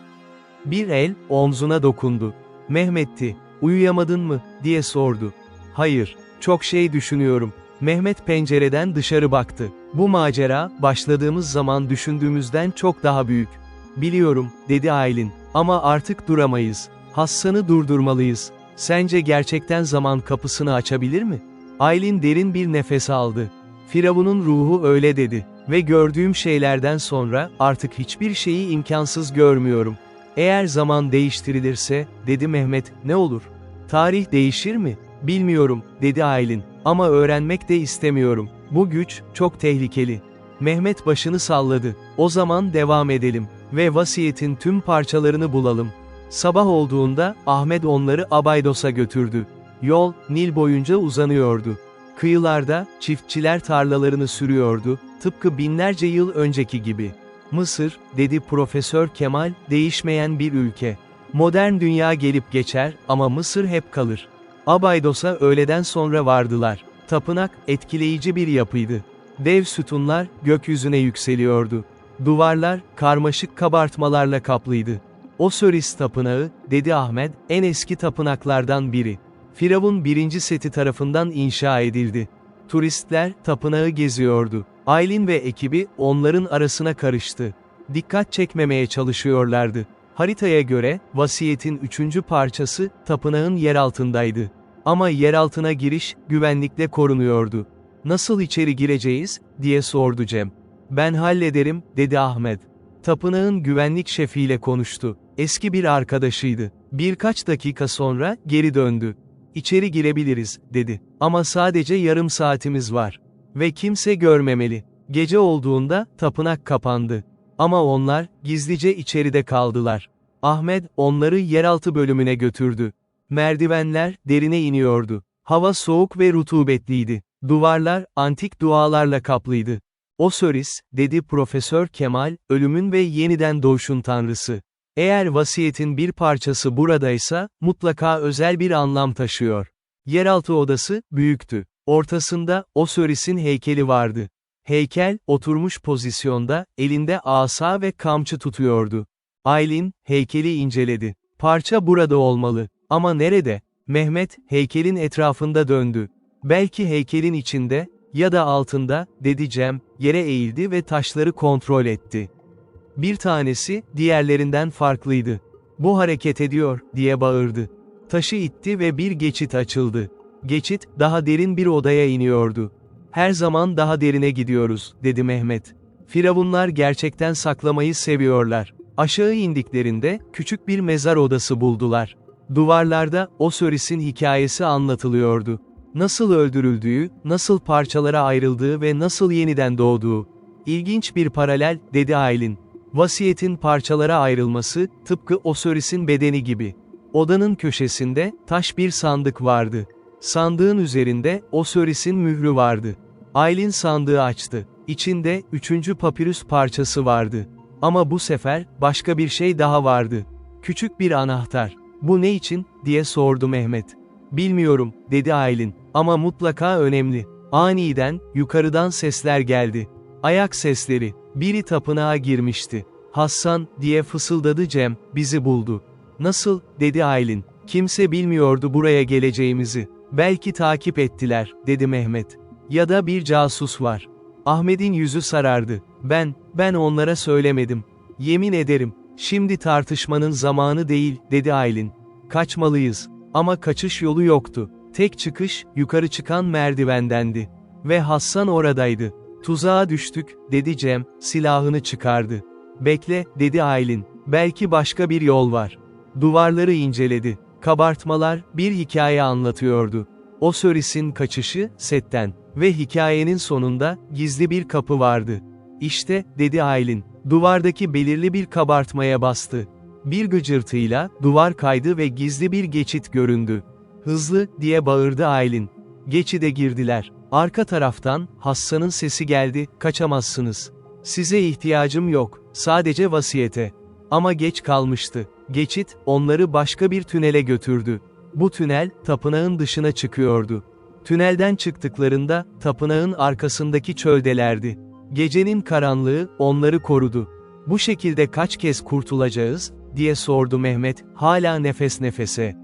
Bir el, omzuna dokundu. Mehmet'ti, uyuyamadın mı, diye sordu. Hayır, çok şey düşünüyorum. Mehmet pencereden dışarı baktı. Bu macera, başladığımız zaman düşündüğümüzden çok daha büyük. Biliyorum, dedi Aylin. Ama artık duramayız. Hassan'ı durdurmalıyız. Sence gerçekten zaman kapısını açabilir mi? Aylin derin bir nefes aldı. Firavun'un ruhu öyle dedi. Ve gördüğüm şeylerden sonra, artık hiçbir şeyi imkansız görmüyorum. Eğer zaman değiştirilirse, dedi Mehmet, ne olur? Tarih değişir mi? Bilmiyorum, dedi Aylin. Ama öğrenmek de istemiyorum. Bu güç, çok tehlikeli. Mehmet başını salladı. O zaman devam edelim. Ve vasiyetin tüm parçalarını bulalım. Sabah olduğunda, Ahmet onları Abaydos'a götürdü. Yol, Nil boyunca uzanıyordu. Kıyılarda, çiftçiler tarlalarını sürüyordu, tıpkı binlerce yıl önceki gibi. Mısır, dedi Profesör Kemal, değişmeyen bir ülke. Modern dünya gelip geçer, ama Mısır hep kalır. Abaydos'a öğleden sonra vardılar. Tapınak, etkileyici bir yapıydı. Dev sütunlar, gökyüzüne yükseliyordu. Duvarlar, karmaşık kabartmalarla kaplıydı. Osiris tapınağı, dedi Ahmet, en eski tapınaklardan biri. Firavun 1. Seti tarafından inşa edildi. Turistler, tapınağı geziyordu. Aylin ve ekibi, onların arasına karıştı. Dikkat çekmemeye çalışıyorlardı. Haritaya göre, vasiyetin 3. parçası, tapınağın yer altındaydı. Ama yer altına giriş, güvenlikle korunuyordu. Nasıl içeri gireceğiz, diye sordu Cem. Ben hallederim, dedi Ahmet. Tapınağın güvenlik şefiyle konuştu. Eski bir arkadaşıydı. Birkaç dakika sonra, geri döndü. İçeri girebiliriz, dedi. Ama sadece yarım saatimiz var. Ve kimse görmemeli. Gece olduğunda, tapınak kapandı. Ama onlar, gizlice içeride kaldılar. Ahmet, onları yeraltı bölümüne götürdü. Merdivenler, derine iniyordu. Hava soğuk ve rutubetliydi. Duvarlar, antik dualarla kaplıydı. Osiris, dedi Profesör Kemal, ölümün ve yeniden doğuşun tanrısı. Eğer vasiyetin bir parçası buradaysa, mutlaka özel bir anlam taşıyor. Yeraltı odası, büyüktü. Ortasında, Osiris'in heykeli vardı. Heykel, oturmuş pozisyonda, elinde asa ve kamçı tutuyordu. Aylin, heykeli inceledi. Parça burada olmalı. Ama nerede? Mehmet, heykelin etrafında döndü. Belki heykelin içinde, ya da altında, dedi Cem, yere eğildi ve taşları kontrol etti. Bir tanesi, diğerlerinden farklıydı. Bu hareket ediyor, diye bağırdı. Taşı itti ve bir geçit açıldı. Geçit, daha derin bir odaya iniyordu. Her zaman daha derine gidiyoruz, dedi Mehmet. Firavunlar gerçekten saklamayı seviyorlar. Aşağı indiklerinde, küçük bir mezar odası buldular. Duvarlarda, Osiris'in hikayesi anlatılıyordu. Nasıl öldürüldüğü, nasıl parçalara ayrıldığı ve nasıl yeniden doğduğu. İlginç bir paralel, dedi Aylin. Vasiyetin parçalara ayrılması, tıpkı Osiris'in bedeni gibi. Odanın köşesinde, taş bir sandık vardı. Sandığın üzerinde, Osiris'in mührü vardı. Aylin sandığı açtı. İçinde, 3. papirüs parçası vardı. Ama bu sefer, başka bir şey daha vardı. Küçük bir anahtar. Bu ne için, diye sordu Mehmet. Bilmiyorum, dedi Aylin. Ama mutlaka önemli. Aniden, yukarıdan sesler geldi. Ayak sesleri. Biri tapınağa girmişti. Hassan, diye fısıldadı Cem, bizi buldu. Nasıl, dedi Aylin. Kimse bilmiyordu buraya geleceğimizi. Belki takip ettiler, dedi Mehmet. Ya da bir casus var. Ahmet'in yüzü sarardı. Ben onlara söylemedim. Yemin ederim, şimdi tartışmanın zamanı değil, dedi Aylin. Kaçmalıyız. Ama kaçış yolu yoktu. Tek çıkış, yukarı çıkan merdivendendi. Ve Hassan oradaydı. Tuzağa düştük, dedi Cem, silahını çıkardı. Bekle, dedi Aylin. Belki başka bir yol var. Duvarları inceledi. Kabartmalar bir hikaye anlatıyordu. Osöris'in kaçışı, setten ve hikayenin sonunda gizli bir kapı vardı. İşte, dedi Aylin. Duvardaki belirli bir kabartmaya bastı. Bir gıcırtıyla duvar kaydı ve gizli bir geçit göründü. Hızlı, diye bağırdı Aylin. Geçide girdiler. Arka taraftan Hassan'ın sesi geldi, kaçamazsınız. Size ihtiyacım yok, sadece vasiyete. Ama geç kalmıştı. Geçit, onları başka bir tünele götürdü. Bu tünel, tapınağın dışına çıkıyordu. Tünelden çıktıklarında, tapınağın arkasındaki çöldelerdi. Gecenin karanlığı, onları korudu. Bu şekilde kaç kez kurtulacağız, diye sordu Mehmet, hala nefes nefese.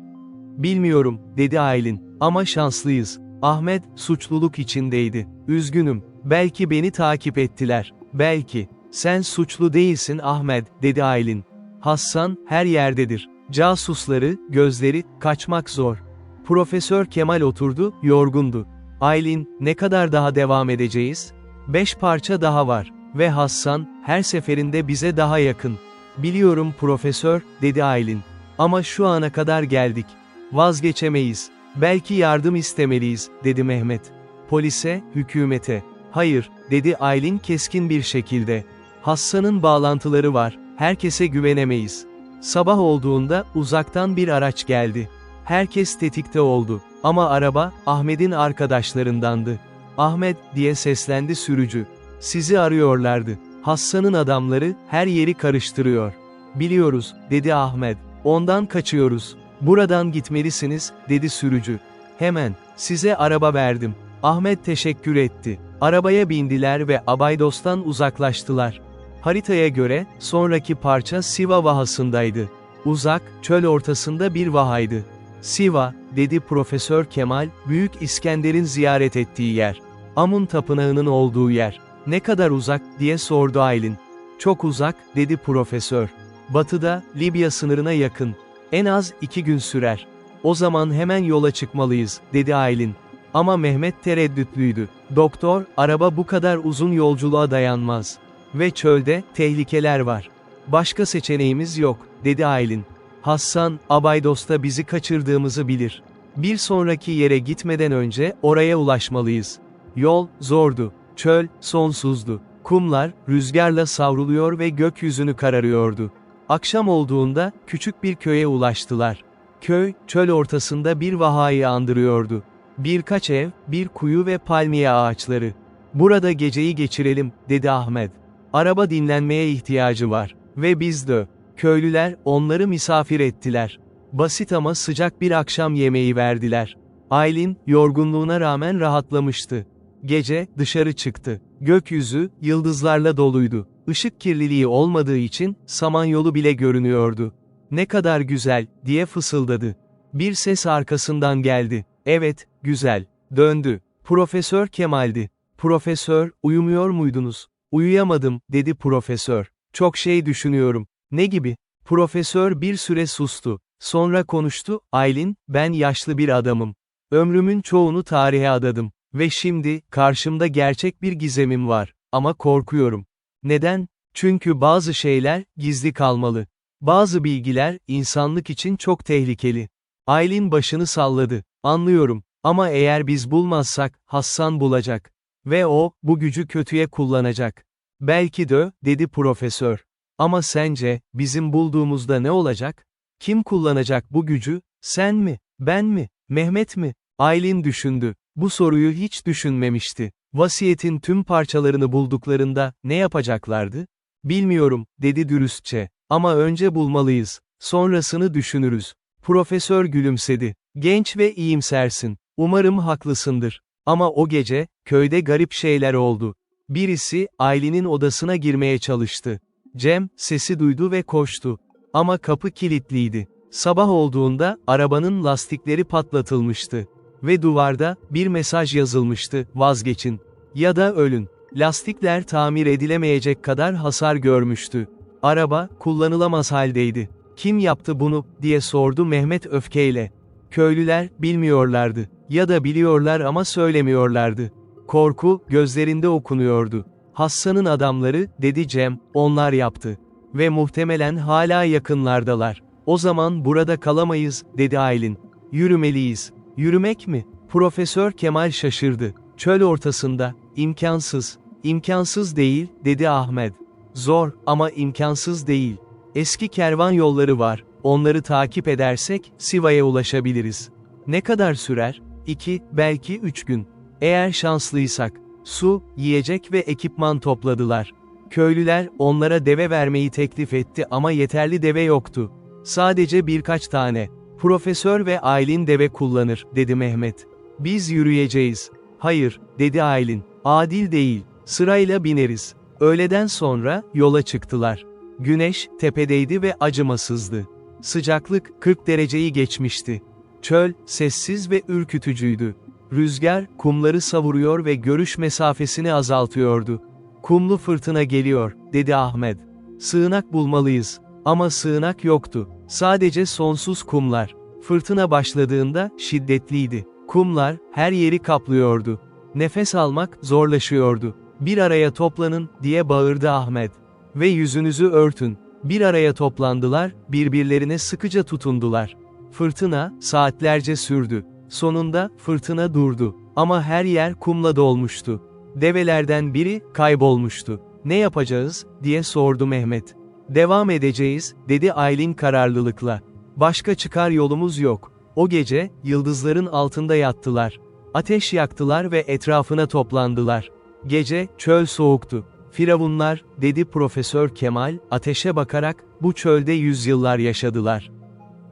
Bilmiyorum, dedi Aylin, ama şanslıyız. Ahmet, suçluluk içindeydi. Üzgünüm, belki beni takip ettiler. Belki. Sen suçlu değilsin Ahmet, dedi Aylin. Hassan, her yerdedir. Casusları, gözleri, kaçmak zor. Profesör Kemal oturdu, yorgundu. Aylin, ne kadar daha devam edeceğiz? 5 parça daha var. Ve Hassan, her seferinde bize daha yakın. Biliyorum profesör, dedi Aylin. Ama şu ana kadar geldik. Vazgeçemeyiz. Belki yardım istemeliyiz, dedi Mehmet. Polise, hükümete. Hayır, dedi Aylin keskin bir şekilde. Hassan'ın bağlantıları var, herkese güvenemeyiz. Sabah olduğunda, uzaktan bir araç geldi. Herkes tetikte oldu. Ama araba, Ahmet'in arkadaşlarındandı. Ahmet, diye seslendi sürücü. Sizi arıyorlardı. Hassan'ın adamları, her yeri karıştırıyor. Biliyoruz, dedi Ahmet. Ondan kaçıyoruz. Buradan gitmelisiniz, dedi sürücü. Hemen, size araba verdim. Ahmet teşekkür etti. Arabaya bindiler ve Abaydos'tan uzaklaştılar. Haritaya göre, sonraki parça Siva vahasındaydı. Uzak, çöl ortasında bir vahaydı. Siva, dedi Profesör Kemal, Büyük İskender'in ziyaret ettiği yer. Amun tapınağının olduğu yer. Ne kadar uzak, diye sordu Aylin. Çok uzak, dedi profesör. Batıda, Libya sınırına yakın. En az 2 gün sürer. O zaman hemen yola çıkmalıyız, dedi Aylin. Ama Mehmet tereddütlüydü. Doktor, araba bu kadar uzun yolculuğa dayanmaz. Ve çölde, tehlikeler var. Başka seçeneğimiz yok, dedi Aylin. Hassan, Abaydos'ta bizi kaçırdığımızı bilir. Bir sonraki yere gitmeden önce, oraya ulaşmalıyız. Yol, zordu. Çöl, sonsuzdu. Kumlar, rüzgarla savruluyor ve gökyüzünü kararıyordu. Akşam olduğunda, küçük bir köye ulaştılar. Köy, çöl ortasında bir vahayı andırıyordu. Birkaç ev, bir kuyu ve palmiye ağaçları. Burada geceyi geçirelim, dedi Ahmet. Araba dinlenmeye ihtiyacı var. Ve biz de. Köylüler, onları misafir ettiler. Basit ama sıcak bir akşam yemeği verdiler. Aylin, yorgunluğuna rağmen rahatlamıştı. Gece, dışarı çıktı. Gökyüzü, yıldızlarla doluydu. Işık kirliliği olmadığı için, Samanyolu bile görünüyordu. Ne kadar güzel, diye fısıldadı. Bir ses arkasından geldi. Evet, güzel. Döndü. Profesör Kemal'di. Profesör, uyumuyor muydunuz? Uyuyamadım, dedi profesör. Çok şey düşünüyorum. Ne gibi? Profesör bir süre sustu. Sonra konuştu, Aylin, ben yaşlı bir adamım. Ömrümün çoğunu tarihe adadım. Ve şimdi, karşımda gerçek bir gizemim var. Ama korkuyorum. Neden? Çünkü bazı şeyler, gizli kalmalı. Bazı bilgiler, insanlık için çok tehlikeli. Aylin başını salladı. Anlıyorum. Ama eğer biz bulmazsak, Hassan bulacak. Ve o, bu gücü kötüye kullanacak. Belki de, dedi profesör. Ama sence, bizim bulduğumuzda ne olacak? Kim kullanacak bu gücü? Sen mi? Ben mi? Mehmet mi? Aylin düşündü. Bu soruyu hiç düşünmemişti. Vasiyetin tüm parçalarını bulduklarında, ne yapacaklardı? Bilmiyorum, dedi dürüstçe. Ama önce bulmalıyız. Sonrasını düşünürüz. Profesör gülümsedi. Genç ve iyimsersin. Umarım haklısındır. Ama o gece, köyde garip şeyler oldu. Birisi, Aylin'in odasına girmeye çalıştı. Cem, sesi duydu ve koştu. Ama kapı kilitliydi. Sabah olduğunda, arabanın lastikleri patlatılmıştı. Ve duvarda, bir mesaj yazılmıştı, vazgeçin. Ya da ölün. Lastikler tamir edilemeyecek kadar hasar görmüştü. Araba, kullanılamaz haldeydi. Kim yaptı bunu, diye sordu Mehmet öfkeyle. Köylüler, bilmiyorlardı. Ya da biliyorlar ama söylemiyorlardı. Korku, gözlerinde okunuyordu. Hassan'ın adamları, dedi Cem, onlar yaptı. Ve muhtemelen hala yakınlardalar. O zaman burada kalamayız, dedi Aylin. Yürümeliyiz. Yürümek mi? Profesör Kemal şaşırdı. Çöl ortasında, imkansız. İmkansız değil, dedi Ahmet. Zor, ama imkansız değil. Eski kervan yolları var, onları takip edersek, Siva'ya ulaşabiliriz. Ne kadar sürer? 2, belki 3 gün. Eğer şanslıysak. Su, yiyecek ve ekipman topladılar. Köylüler, onlara deve vermeyi teklif etti ama yeterli deve yoktu. Sadece birkaç tane. Profesör ve Aylin deve kullanır, dedi Mehmet. Biz yürüyeceğiz. Hayır, dedi Aylin. Adil değil. Sırayla bineriz. Öğleden sonra, yola çıktılar. Güneş, tepedeydi ve acımasızdı. Sıcaklık, 40 dereceyi geçmişti. Çöl, sessiz ve ürkütücüydü. Rüzgar, kumları savuruyor ve görüş mesafesini azaltıyordu. Kumlu fırtına geliyor, dedi Ahmet. Sığınak bulmalıyız. Ama sığınak yoktu. Sadece sonsuz kumlar. Fırtına başladığında, şiddetliydi. Kumlar, her yeri kaplıyordu. Nefes almak, zorlaşıyordu. Bir araya toplanın, diye bağırdı Ahmet. Ve yüzünüzü örtün. Bir araya toplandılar, birbirlerine sıkıca tutundular. Fırtına, saatlerce sürdü. Sonunda, fırtına durdu. Ama her yer kumla dolmuştu. Develerden biri, kaybolmuştu. Ne yapacağız, diye sordu Mehmet. Devam edeceğiz, dedi Aylin kararlılıkla. Başka çıkar yolumuz yok. O gece, yıldızların altında yattılar. Ateş yaktılar ve etrafına toplandılar. Gece, çöl soğuktu. Firavunlar, dedi Profesör Kemal, ateşe bakarak, bu çölde yüzyıllar yaşadılar.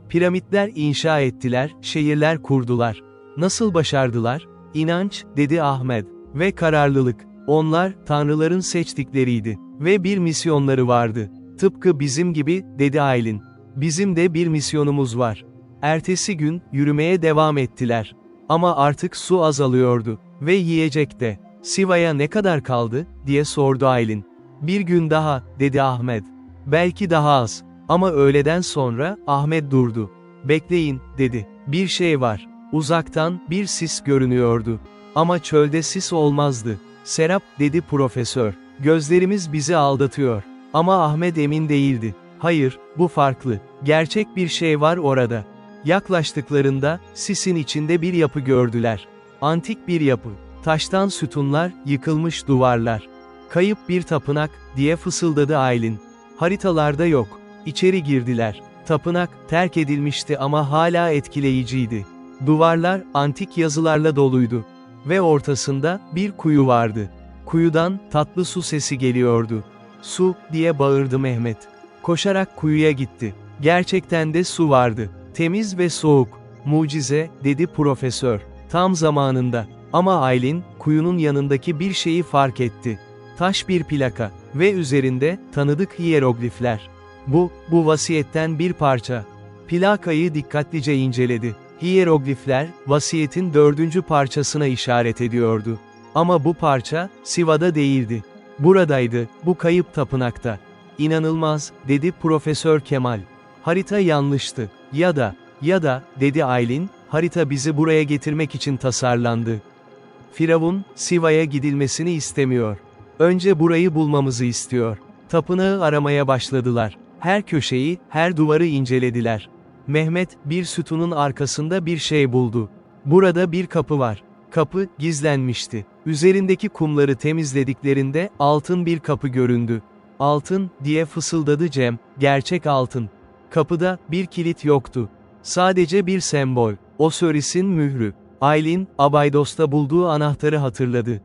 Piramitler inşa ettiler, şehirler kurdular. Nasıl başardılar? İnanç, dedi Ahmet. Ve kararlılık. Onlar, tanrıların seçtikleriydi. Ve bir misyonları vardı. Tıpkı bizim gibi, dedi Aylin. Bizim de bir misyonumuz var. Ertesi gün, yürümeye devam ettiler. Ama artık su azalıyordu. Ve yiyecek de. Siva'ya ne kadar kaldı, diye sordu Aylin. Bir gün daha, dedi Ahmet. Belki daha az. Ama öğleden sonra, Ahmet durdu. Bekleyin, dedi. Bir şey var. Uzaktan, bir sis görünüyordu. Ama çölde sis olmazdı. Serap, dedi profesör. Gözlerimiz bizi aldatıyor. Ama Ahmet emin değildi. Hayır, bu farklı. Gerçek bir şey var orada. Yaklaştıklarında, sisin içinde bir yapı gördüler. Antik bir yapı. Taştan sütunlar, yıkılmış duvarlar. Kayıp bir tapınak, diye fısıldadı Aylin. Haritalarda yok. İçeri girdiler. Tapınak, terk edilmişti ama hala etkileyiciydi. Duvarlar, antik yazılarla doluydu. Ve ortasında, bir kuyu vardı. Kuyudan, tatlı su sesi geliyordu. Su, diye bağırdı Mehmet. Koşarak kuyuya gitti. Gerçekten de su vardı. Temiz ve soğuk. Mucize, dedi profesör. Tam zamanında. Ama Aylin, kuyunun yanındaki bir şeyi fark etti. Taş bir plaka. Ve üzerinde, tanıdık hiyeroglifler. Bu vasiyetten bir parça. Plakayı dikkatlice inceledi. Hiyeroglifler, vasiyetin 4. parçasına işaret ediyordu. Ama bu parça, Siva'da değildi. Buradaydı, bu kayıp tapınakta. İnanılmaz, dedi Profesör Kemal. Harita yanlıştı. Ya da, dedi Aylin, harita bizi buraya getirmek için tasarlandı. Firavun, Siva'ya gidilmesini istemiyor. Önce burayı bulmamızı istiyor. Tapınağı aramaya başladılar. Her köşeyi, her duvarı incelediler. Mehmet, bir sütunun arkasında bir şey buldu. Burada bir kapı var. Kapı, gizlenmişti. Üzerindeki kumları temizlediklerinde, altın bir kapı göründü. Altın, diye fısıldadı Cem, gerçek altın. Kapıda, bir kilit yoktu. Sadece bir sembol, Osiris'in mührü. Aylin, Abaydos'ta bulduğu anahtarı hatırladı.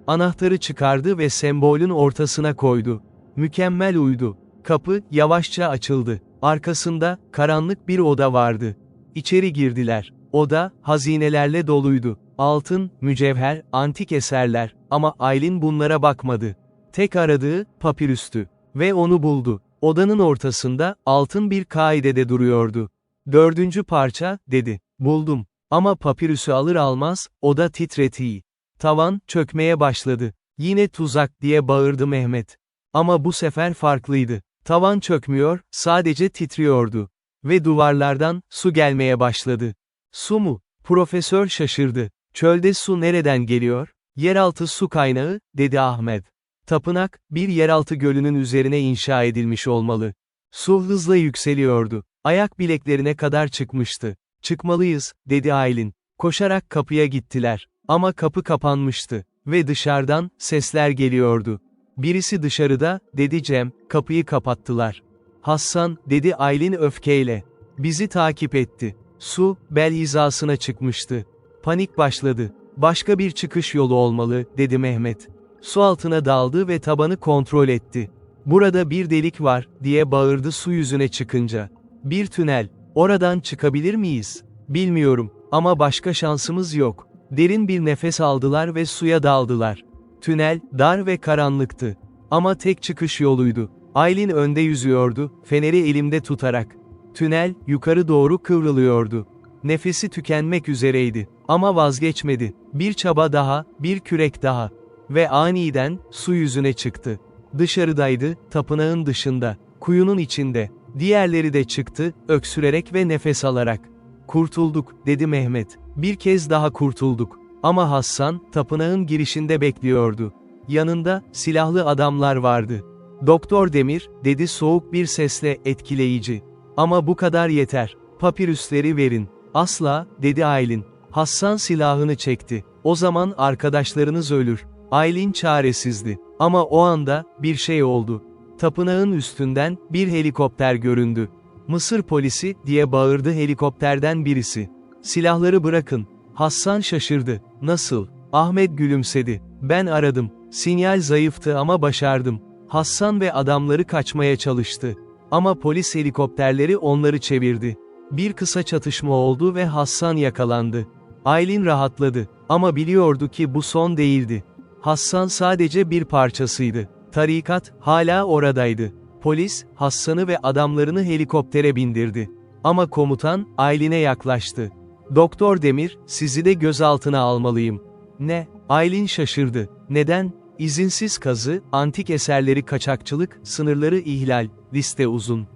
Anahtarı çıkardı ve sembolün ortasına koydu. Mükemmel uydu. Kapı, yavaşça açıldı. Arkasında, karanlık bir oda vardı. İçeri girdiler. Oda, hazinelerle doluydu. Altın, mücevher, antik eserler, ama Aylin bunlara bakmadı. Tek aradığı, papirüstü. Ve onu buldu. Odanın ortasında, altın bir kaidede duruyordu. 4. parça, dedi. Buldum. Ama papirüsü alır almaz, oda titretiği. Tavan, çökmeye başladı. Yine tuzak, diye bağırdı Mehmet. Ama bu sefer farklıydı. Tavan çökmüyor, sadece titriyordu. Ve duvarlardan, su gelmeye başladı. Su mu? Profesör şaşırdı. Çölde su nereden geliyor? Yeraltı su kaynağı, dedi Ahmet. Tapınak, bir yeraltı gölünün üzerine inşa edilmiş olmalı. Su hızla yükseliyordu. Ayak bileklerine kadar çıkmıştı. Çıkmalıyız, dedi Aylin. Koşarak kapıya gittiler. Ama kapı kapanmıştı. Ve dışarıdan, sesler geliyordu. Birisi dışarıda, dedi Cem, kapıyı kapattılar. Hassan, dedi Aylin öfkeyle. Bizi takip etti. Su, bel hizasına çıkmıştı. Panik başladı. Başka bir çıkış yolu olmalı, dedi Mehmet. Su altına daldı ve tabanı kontrol etti. Burada bir delik var, diye bağırdı su yüzüne çıkınca. Bir tünel. Oradan çıkabilir miyiz? Bilmiyorum, ama başka şansımız yok. Derin bir nefes aldılar ve suya daldılar. Tünel, dar ve karanlıktı. Ama tek çıkış yoluydu. Aylin önde yüzüyordu, feneri elimde tutarak. Tünel, yukarı doğru kıvrılıyordu. Nefesi tükenmek üzereydi. Ama vazgeçmedi. Bir çaba daha, bir kürek daha. Ve aniden, su yüzüne çıktı. Dışarıdaydı, tapınağın dışında, kuyunun içinde. Diğerleri de çıktı, öksürerek ve nefes alarak. Kurtulduk, dedi Mehmet. Bir kez daha kurtulduk. Ama Hassan, tapınağın girişinde bekliyordu. Yanında, silahlı adamlar vardı. Doktor Demir, dedi soğuk bir sesle, etkileyici. Ama bu kadar yeter. Papirüsleri verin. Asla, dedi Aylin. Hassan silahını çekti. O zaman arkadaşlarınız ölür. Aylin çaresizdi. Ama o anda, bir şey oldu. Tapınağın üstünden, bir helikopter göründü. Mısır polisi, diye bağırdı helikopterden birisi. Silahları bırakın. Hassan şaşırdı. Nasıl? Ahmet gülümsedi. Ben aradım. Sinyal zayıftı ama başardım. Hassan ve adamları kaçmaya çalıştı. Ama polis helikopterleri onları çevirdi. Bir kısa çatışma oldu ve Hassan yakalandı. Aylin rahatladı. Ama biliyordu ki bu son değildi. Hassan sadece bir parçasıydı. Tarikat, hala oradaydı. Polis, Hassan'ı ve adamlarını helikoptere bindirdi. Ama komutan, Aylin'e yaklaştı. Doktor Demir, sizi de gözaltına almalıyım. Ne? Aylin şaşırdı. Neden? İzinsiz kazı, antik eserleri kaçakçılık, sınırları ihlal, liste uzun.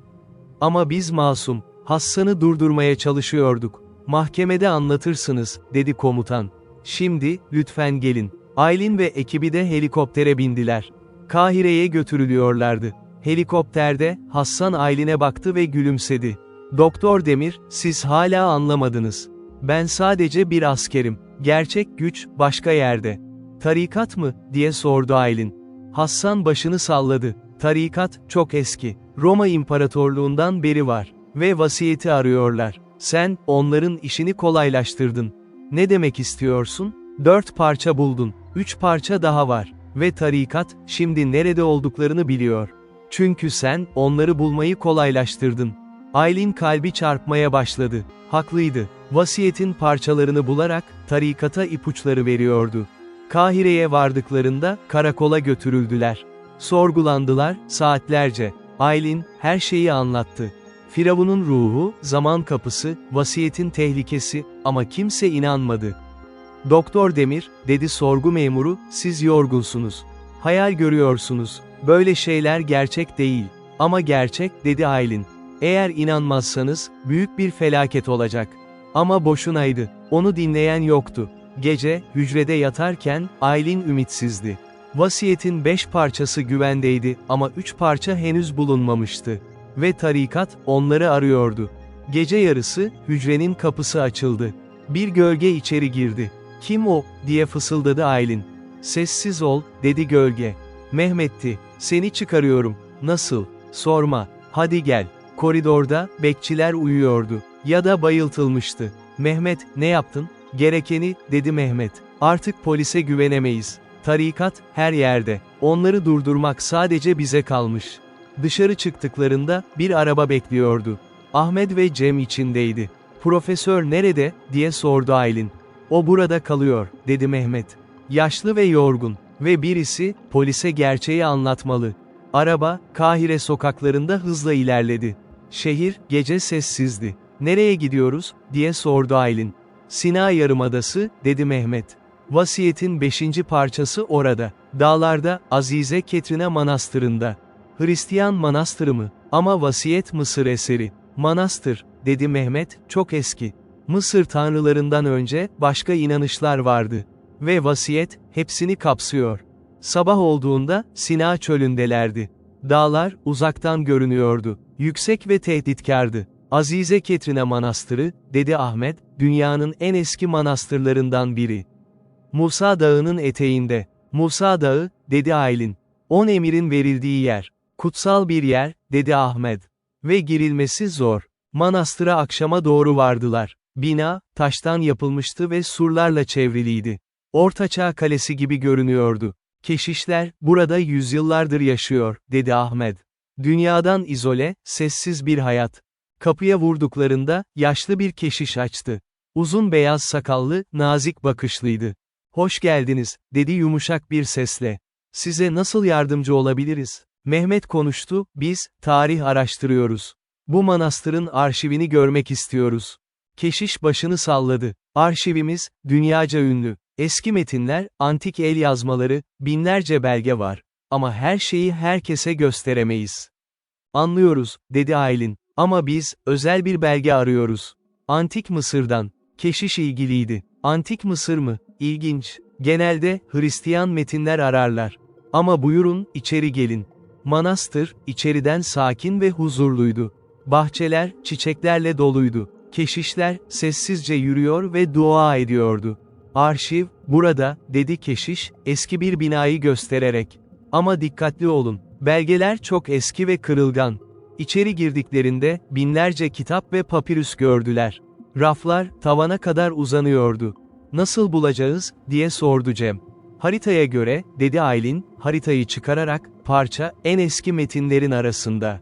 Ama biz masum, Hassan'ı durdurmaya çalışıyorduk. Mahkemede anlatırsınız, dedi komutan. Şimdi, lütfen gelin. Aylin ve ekibi de helikoptere bindiler. Kahire'ye götürülüyorlardı. Helikopterde, Hassan Aylin'e baktı ve gülümsedi. Doktor Demir, siz hala anlamadınız. Ben sadece bir askerim. Gerçek güç, başka yerde. Tarikat mı, diye sordu Aylin. Hassan başını salladı. Tarikat, çok eski. Roma İmparatorluğundan beri var. Ve vasiyeti arıyorlar. Sen, onların işini kolaylaştırdın. Ne demek istiyorsun? 4 parça buldun. 3 parça daha var. Ve tarikat, şimdi nerede olduklarını biliyor. Çünkü sen, onları bulmayı kolaylaştırdın. Aylin kalbi çarpmaya başladı. Haklıydı. Vasiyetin parçalarını bularak, tarikata ipuçları veriyordu. Kahire'ye vardıklarında, karakola götürüldüler. Sorgulandılar, saatlerce. Aylin, her şeyi anlattı. Firavun'un ruhu, zaman kapısı, vasiyetin tehlikesi, ama kimse inanmadı. Doktor Demir, dedi sorgu memuru, siz yorgunsunuz. Hayal görüyorsunuz. Böyle şeyler gerçek değil. Ama gerçek, dedi Aylin. Eğer inanmazsanız, büyük bir felaket olacak. Ama boşunaydı. Onu dinleyen yoktu. Gece, hücrede yatarken, Aylin ümitsizdi. Vasiyetin 5 parçası güvendeydi ama 3 parça henüz bulunmamıştı. Ve tarikat, onları arıyordu. Gece yarısı, hücrenin kapısı açıldı. Bir gölge içeri girdi. Kim o, diye fısıldadı Aylin. Sessiz ol, dedi gölge. Mehmet'ti, seni çıkarıyorum. Nasıl? Sorma. Hadi gel. Koridorda, bekçiler uyuyordu. Ya da bayıltılmıştı. Mehmet, ne yaptın? Gerekeni, dedi Mehmet. Artık polise güvenemeyiz. Tarikat, her yerde. Onları durdurmak sadece bize kalmış. Dışarı çıktıklarında, bir araba bekliyordu. Ahmet ve Cem içindeydi. Profesör nerede, diye sordu Aylin. O burada kalıyor, dedi Mehmet. Yaşlı ve yorgun. Ve birisi, polise gerçeği anlatmalı. Araba, Kahire sokaklarında hızla ilerledi. Şehir, gece sessizdi. Nereye gidiyoruz, diye sordu Aylin. Sina Yarımadası, dedi Mehmet. Vasiyetin 5. parçası orada. Dağlarda, Azize Ketrine Manastırı'nda. Hristiyan manastırı mı? Ama vasiyet Mısır eseri. Manastır, dedi Mehmet, çok eski. Mısır tanrılarından önce, başka inanışlar vardı. Ve vasiyet, hepsini kapsıyor. Sabah olduğunda, Sina çölündelerdi. Dağlar, uzaktan görünüyordu. Yüksek ve tehditkardı. Azize Ketrine Manastırı, dedi Ahmet, dünyanın en eski manastırlarından biri. Musa Dağı'nın eteğinde. Musa Dağı, dedi Aylin. 10 emirin verildiği yer. Kutsal bir yer, dedi Ahmet. Ve girilmesi zor. Manastıra akşama doğru vardılar. Bina, taştan yapılmıştı ve surlarla çevriliydi. Ortaçağ kalesi gibi görünüyordu. Keşişler, burada yüzyıllardır yaşıyor, dedi Ahmet. Dünyadan izole, sessiz bir hayat. Kapıya vurduklarında, yaşlı bir keşiş açtı. Uzun beyaz sakallı, nazik bakışlıydı. Hoş geldiniz, dedi yumuşak bir sesle. Size nasıl yardımcı olabiliriz? Mehmet konuştu, biz, tarih araştırıyoruz. Bu manastırın arşivini görmek istiyoruz. Keşiş başını salladı. Arşivimiz, dünyaca ünlü. Eski metinler, antik el yazmaları, binlerce belge var. Ama her şeyi herkese gösteremeyiz. Anlıyoruz, dedi Aylin. Ama biz, özel bir belge arıyoruz. Antik Mısır'dan. Keşiş ilgiliydi. Antik Mısır mı? İlginç. Genelde, Hristiyan metinler ararlar. Ama buyurun, içeri gelin. Manastır, içeriden sakin ve huzurluydu. Bahçeler, çiçeklerle doluydu. Keşişler, sessizce yürüyor ve dua ediyordu. Arşiv, burada, dedi keşiş, eski bir binayı göstererek. Ama dikkatli olun, belgeler çok eski ve kırılgan. İçeri girdiklerinde, binlerce kitap ve papirüs gördüler. Raflar, tavana kadar uzanıyordu. Nasıl bulacağız, diye sordu Cem. Haritaya göre, dedi Aylin, haritayı çıkararak, parça, en eski metinlerin arasında.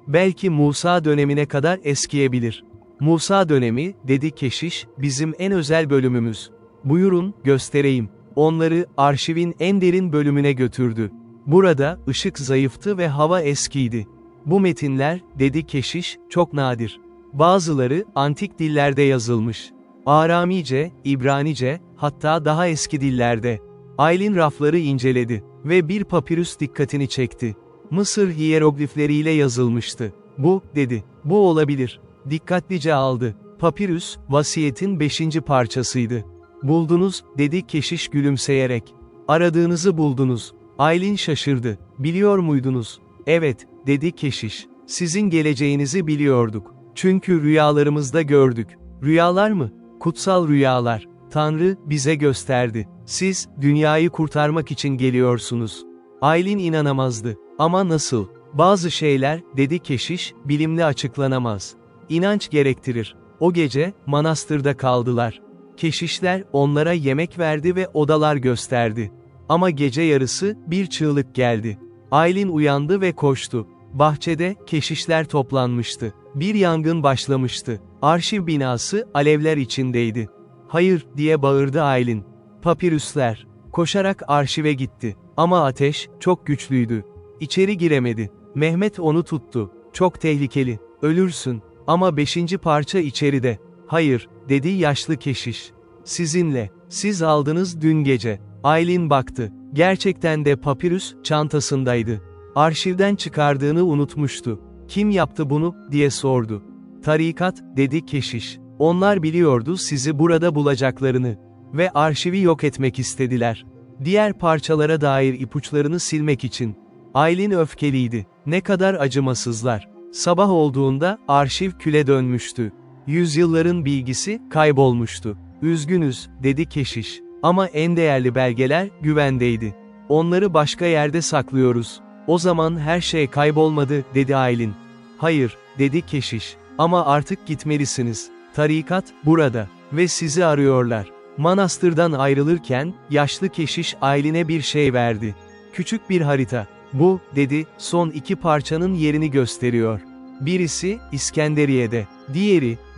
Belki Musa dönemine kadar eskiyebilir. Musa dönemi, dedi keşiş, bizim en özel bölümümüz. Buyurun, göstereyim. Onları, arşivin en derin bölümüne götürdü. Burada, ışık zayıftı ve hava eskiydi. Bu metinler, dedi keşiş, çok nadir. Bazıları, antik dillerde yazılmış. Aramice, İbranice, hatta daha eski dillerde. Aylin rafları inceledi ve bir papirüs dikkatini çekti. Mısır hiyeroglifleriyle yazılmıştı. Bu, dedi, bu olabilir. Dikkatlice aldı. Papirüs, vasiyetin 5. parçasıydı. Buldunuz, dedi keşiş gülümseyerek. Aradığınızı buldunuz. Aylin şaşırdı. Biliyor muydunuz? Evet, dedi keşiş. Sizin geleceğinizi biliyorduk. Çünkü rüyalarımızda gördük. Rüyalar mı? Kutsal rüyalar. Tanrı, bize gösterdi. Siz, dünyayı kurtarmak için geliyorsunuz. Aylin inanamazdı. Ama nasıl? Bazı şeyler, dedi keşiş, bilimle açıklanamaz. İnanç gerektirir. O gece, manastırda kaldılar. Keşişler, onlara yemek verdi ve odalar gösterdi. Ama gece yarısı, bir çığlık geldi. Aylin uyandı ve koştu. Bahçede, keşişler toplanmıştı. Bir yangın başlamıştı. Arşiv binası, alevler içindeydi. Hayır, diye bağırdı Aylin. Papirüsler. Koşarak arşive gitti. Ama ateş, çok güçlüydü. İçeri giremedi. Mehmet onu tuttu. Çok tehlikeli. Ölürsün. Ama 5. parça içeride. Hayır, dedi yaşlı keşiş. Sizinle. Siz aldınız dün gece. Aylin baktı. Gerçekten de papirüs, çantasındaydı. Arşivden çıkardığını unutmuştu. Kim yaptı bunu, diye sordu. Tarikat, dedi keşiş. Onlar biliyordu sizi burada bulacaklarını. Ve arşivi yok etmek istediler. Diğer parçalara dair ipuçlarını silmek için. Aylin öfkeliydi. Ne kadar acımasızlar. Sabah olduğunda, arşiv küle dönmüştü. Yüzyılların bilgisi, kaybolmuştu. Üzgünüz, dedi keşiş. Ama en değerli belgeler, güvendeydi. Onları başka yerde saklıyoruz. O zaman her şey kaybolmadı, dedi Aylin. Hayır, dedi keşiş. Ama artık gitmelisiniz. Tarikat, burada. Ve sizi arıyorlar. Manastırdan ayrılırken, yaşlı keşiş Aylin'e bir şey verdi. Küçük bir harita. Bu, dedi, son 2 parçanın yerini gösteriyor. Birisi, İskenderiye'de.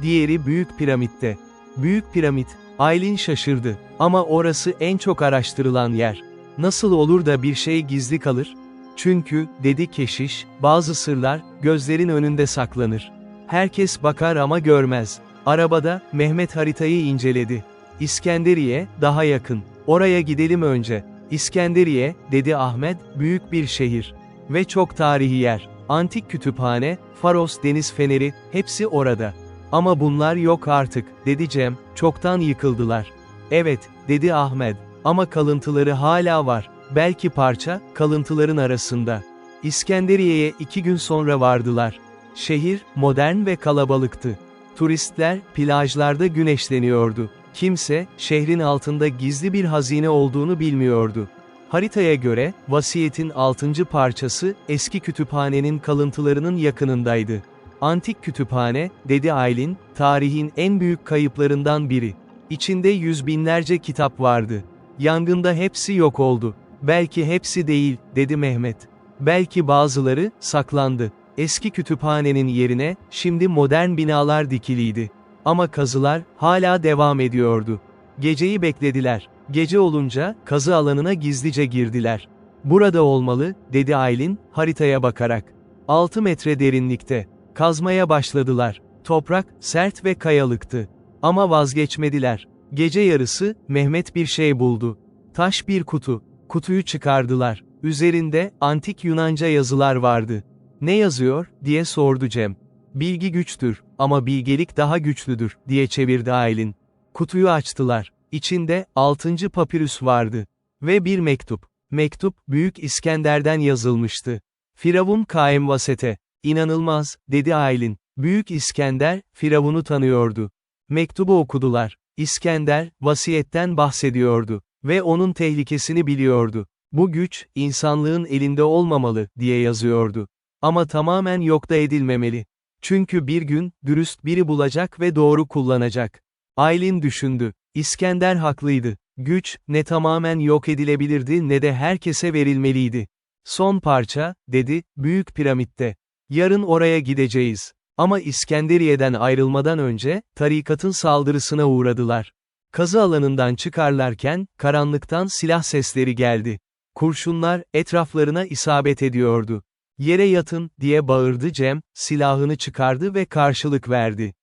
Diğeri Büyük Piramit'te. Büyük Piramit. Aylin şaşırdı. Ama orası en çok araştırılan yer. Nasıl olur da bir şey gizli kalır? Çünkü, dedi keşiş, bazı sırlar, gözlerin önünde saklanır. Herkes bakar ama görmez. Arabada, Mehmet haritayı inceledi. İskenderiye, daha yakın. Oraya gidelim önce. İskenderiye, dedi Ahmet, büyük bir şehir. Ve çok tarihi yer. Antik kütüphane, Faros deniz feneri, hepsi orada. Ama bunlar yok artık, dedi Cem, çoktan yıkıldılar. Evet, dedi Ahmet. Ama kalıntıları hala var. Belki parça, kalıntıların arasında. İskenderiye'ye 2 gün sonra vardılar. Şehir, modern ve kalabalıktı. Turistler, plajlarda güneşleniyordu. Kimse, şehrin altında gizli bir hazine olduğunu bilmiyordu. Haritaya göre, vasiyetin 6. parçası, eski kütüphanenin kalıntılarının yakınındaydı. Antik kütüphane, dedi Aylin, tarihin en büyük kayıplarından biri. İçinde yüz binlerce kitap vardı. Yangında hepsi yok oldu. Belki hepsi değil, dedi Mehmet. Belki bazıları, saklandı. Eski kütüphanenin yerine, şimdi modern binalar dikiliydi. Ama kazılar, hala devam ediyordu. Geceyi beklediler. Gece olunca, kazı alanına gizlice girdiler. Burada olmalı, dedi Aylin, haritaya bakarak. 6 metre derinlikte. Kazmaya başladılar. Toprak, sert ve kayalıktı. Ama vazgeçmediler. Gece yarısı, Mehmet bir şey buldu. Taş bir kutu. Kutuyu çıkardılar. Üzerinde, antik Yunanca yazılar vardı. Ne yazıyor, diye sordu Cem. Bilgi güçtür, ama bilgelik daha güçlüdür, diye çevirdi Aylin. Kutuyu açtılar. İçinde, 6. papirüs vardı. Ve bir mektup. Mektup, Büyük İskender'den yazılmıştı. Firavun Kaim Vasete. İnanılmaz, dedi Aylin. Büyük İskender, Firavun'u tanıyordu. Mektubu okudular. İskender, vasiyetten bahsediyordu. Ve onun tehlikesini biliyordu. Bu güç, insanlığın elinde olmamalı, diye yazıyordu. Ama tamamen yok da edilmemeli. Çünkü bir gün, dürüst biri bulacak ve doğru kullanacak. Aylin düşündü. İskender haklıydı. Güç, ne tamamen yok edilebilirdi ne de herkese verilmeliydi. Son parça, dedi, Büyük Piramit'te. Yarın oraya gideceğiz. Ama İskenderiye'den ayrılmadan önce, tarikatın saldırısına uğradılar. Kazı alanından çıkarlarken, karanlıktan silah sesleri geldi. Kurşunlar, etraflarına isabet ediyordu. Yere yatın, diye bağırdı Cem, silahını çıkardı ve karşılık verdi.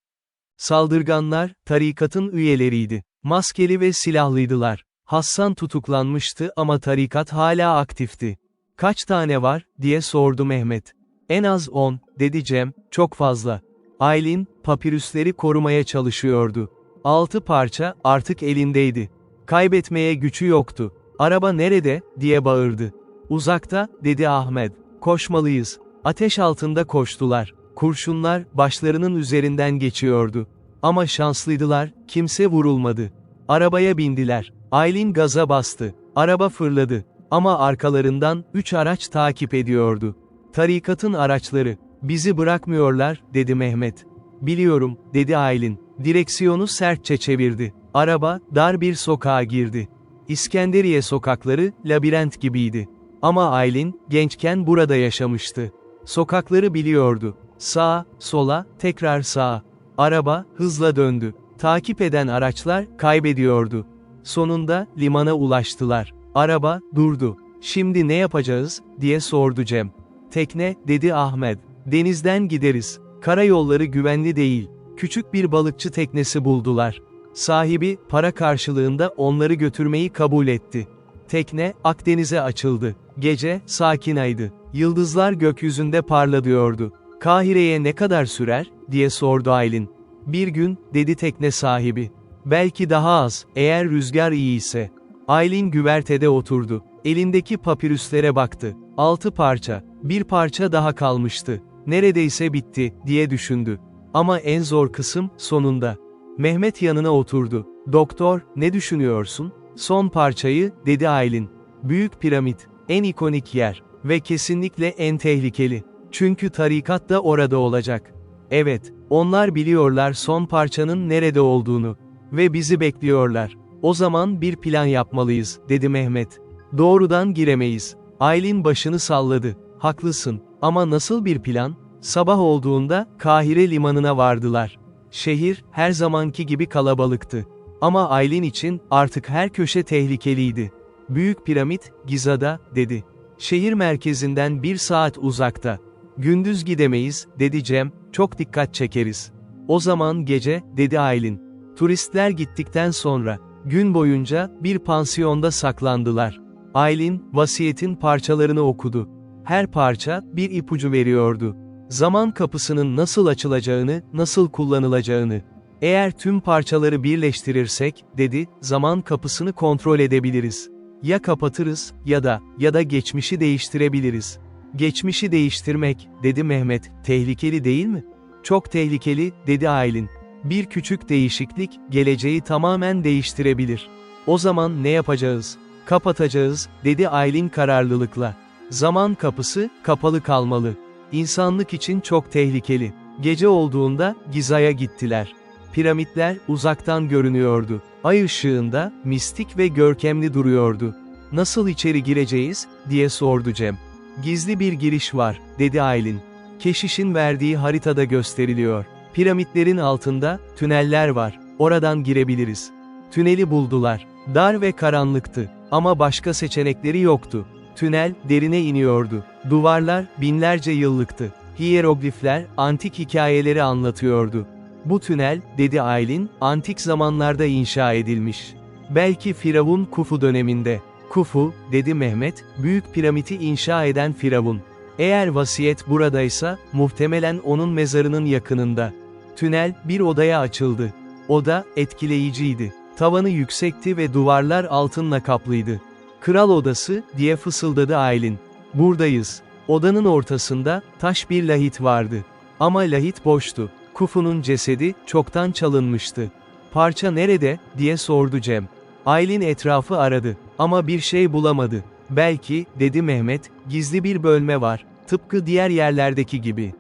Saldırganlar, tarikatın üyeleriydi. Maskeli ve silahlıydılar. Hassan tutuklanmıştı ama tarikat hala aktifti. Kaç tane var, diye sordu Mehmet. En az 10, dedi Cem, çok fazla. Aylin, papirüsleri korumaya çalışıyordu. 6 parça, artık elindeydi. Kaybetmeye gücü yoktu. Araba nerede, diye bağırdı. Uzakta, dedi Ahmet. Koşmalıyız. Ateş altında koştular. Kurşunlar, başlarının üzerinden geçiyordu. Ama şanslıydılar, kimse vurulmadı. Arabaya bindiler. Aylin gaza bastı. Araba fırladı. Ama arkalarından, 3 araç takip ediyordu. Tarikatın araçları. Bizi bırakmıyorlar, dedi Mehmet. Biliyorum, dedi Aylin. Direksiyonu sertçe çevirdi. Araba, dar bir sokağa girdi. İskenderiye sokakları, labirent gibiydi. Ama Aylin, gençken burada yaşamıştı. Sokakları biliyordu. Sağa, sola, tekrar sağa. Araba, hızla döndü. Takip eden araçlar, kaybediyordu. Sonunda, limana ulaştılar. Araba, durdu. Şimdi ne yapacağız, diye sordu Cem. Tekne, dedi Ahmet. Denizden gideriz. Karayolları güvenli değil. Küçük bir balıkçı teknesi buldular. Sahibi, para karşılığında onları götürmeyi kabul etti. Tekne, Akdeniz'e açıldı. Gece, sakinaydı. Yıldızlar gökyüzünde parladıyordu. Kahire'ye ne kadar sürer, diye sordu Aylin. Bir gün, dedi tekne sahibi. Belki daha az, eğer rüzgar iyiyse. Aylin güvertede oturdu. Elindeki papirüslere baktı. 6 parça. Bir parça daha kalmıştı. Neredeyse bitti, diye düşündü. Ama en zor kısım, sonunda. Mehmet yanına oturdu. Doktor, ne düşünüyorsun? Son parçayı, dedi Aylin. Büyük Piramit. En ikonik yer. Ve kesinlikle en tehlikeli. Çünkü tarikat da orada olacak. Evet, onlar biliyorlar son parçanın nerede olduğunu. Ve bizi bekliyorlar. O zaman bir plan yapmalıyız, dedi Mehmet. Doğrudan giremeyiz. Aylin başını salladı. Haklısın. Ama nasıl bir plan? Sabah olduğunda, Kahire limanına vardılar. Şehir, her zamanki gibi kalabalıktı. Ama Aylin için, artık her köşe tehlikeliydi. Büyük Piramit, Giza'da, dedi. Şehir merkezinden 1 saat uzakta. Gündüz gidemeyiz, dedi Cem, çok dikkat çekeriz. O zaman gece, dedi Aylin. Turistler gittikten sonra, gün boyunca, bir pansiyonda saklandılar. Aylin, vasiyetin parçalarını okudu. Her parça, bir ipucu veriyordu. Zaman kapısının nasıl açılacağını, nasıl kullanılacağını. Eğer tüm parçaları birleştirirsek, dedi, zaman kapısını kontrol edebiliriz. Ya kapatırız, ya da geçmişi değiştirebiliriz. Geçmişi değiştirmek, dedi Mehmet, tehlikeli değil mi? Çok tehlikeli, dedi Aylin. Bir küçük değişiklik, geleceği tamamen değiştirebilir. O zaman ne yapacağız? Kapatacağız, dedi Aylin kararlılıkla. Zaman kapısı, kapalı kalmalı. İnsanlık için çok tehlikeli. Gece olduğunda, Giza'ya gittiler. Piramitler, uzaktan görünüyordu. Ay ışığında, mistik ve görkemli duruyordu. Nasıl içeri gireceğiz, diye sordu Cem. Gizli bir giriş var, dedi Aylin. Keşişin verdiği haritada gösteriliyor. Piramitlerin altında, tüneller var, oradan girebiliriz. Tüneli buldular. Dar ve karanlıktı. Ama başka seçenekleri yoktu. Tünel, derine iniyordu. Duvarlar, binlerce yıllıktı. Hiyeroglifler, antik hikayeleri anlatıyordu. Bu tünel, dedi Aylin, antik zamanlarda inşa edilmiş. Belki Firavun Kufu döneminde. Kufu, dedi Mehmet, büyük piramidi inşa eden Firavun. Eğer vasiyet buradaysa, muhtemelen onun mezarının yakınında. Tünel, bir odaya açıldı. Oda, etkileyiciydi. Tavanı yüksekti ve duvarlar altınla kaplıydı. Kral odası, diye fısıldadı Aylin. Buradayız. Odanın ortasında, taş bir lahit vardı. Ama lahit boştu. Kufu'nun cesedi, çoktan çalınmıştı. Parça nerede, diye sordu Cem. Aylin etrafı aradı. Ama bir şey bulamadı. Belki, dedi Mehmet, gizli bir bölme var. Tıpkı diğer yerlerdeki gibi.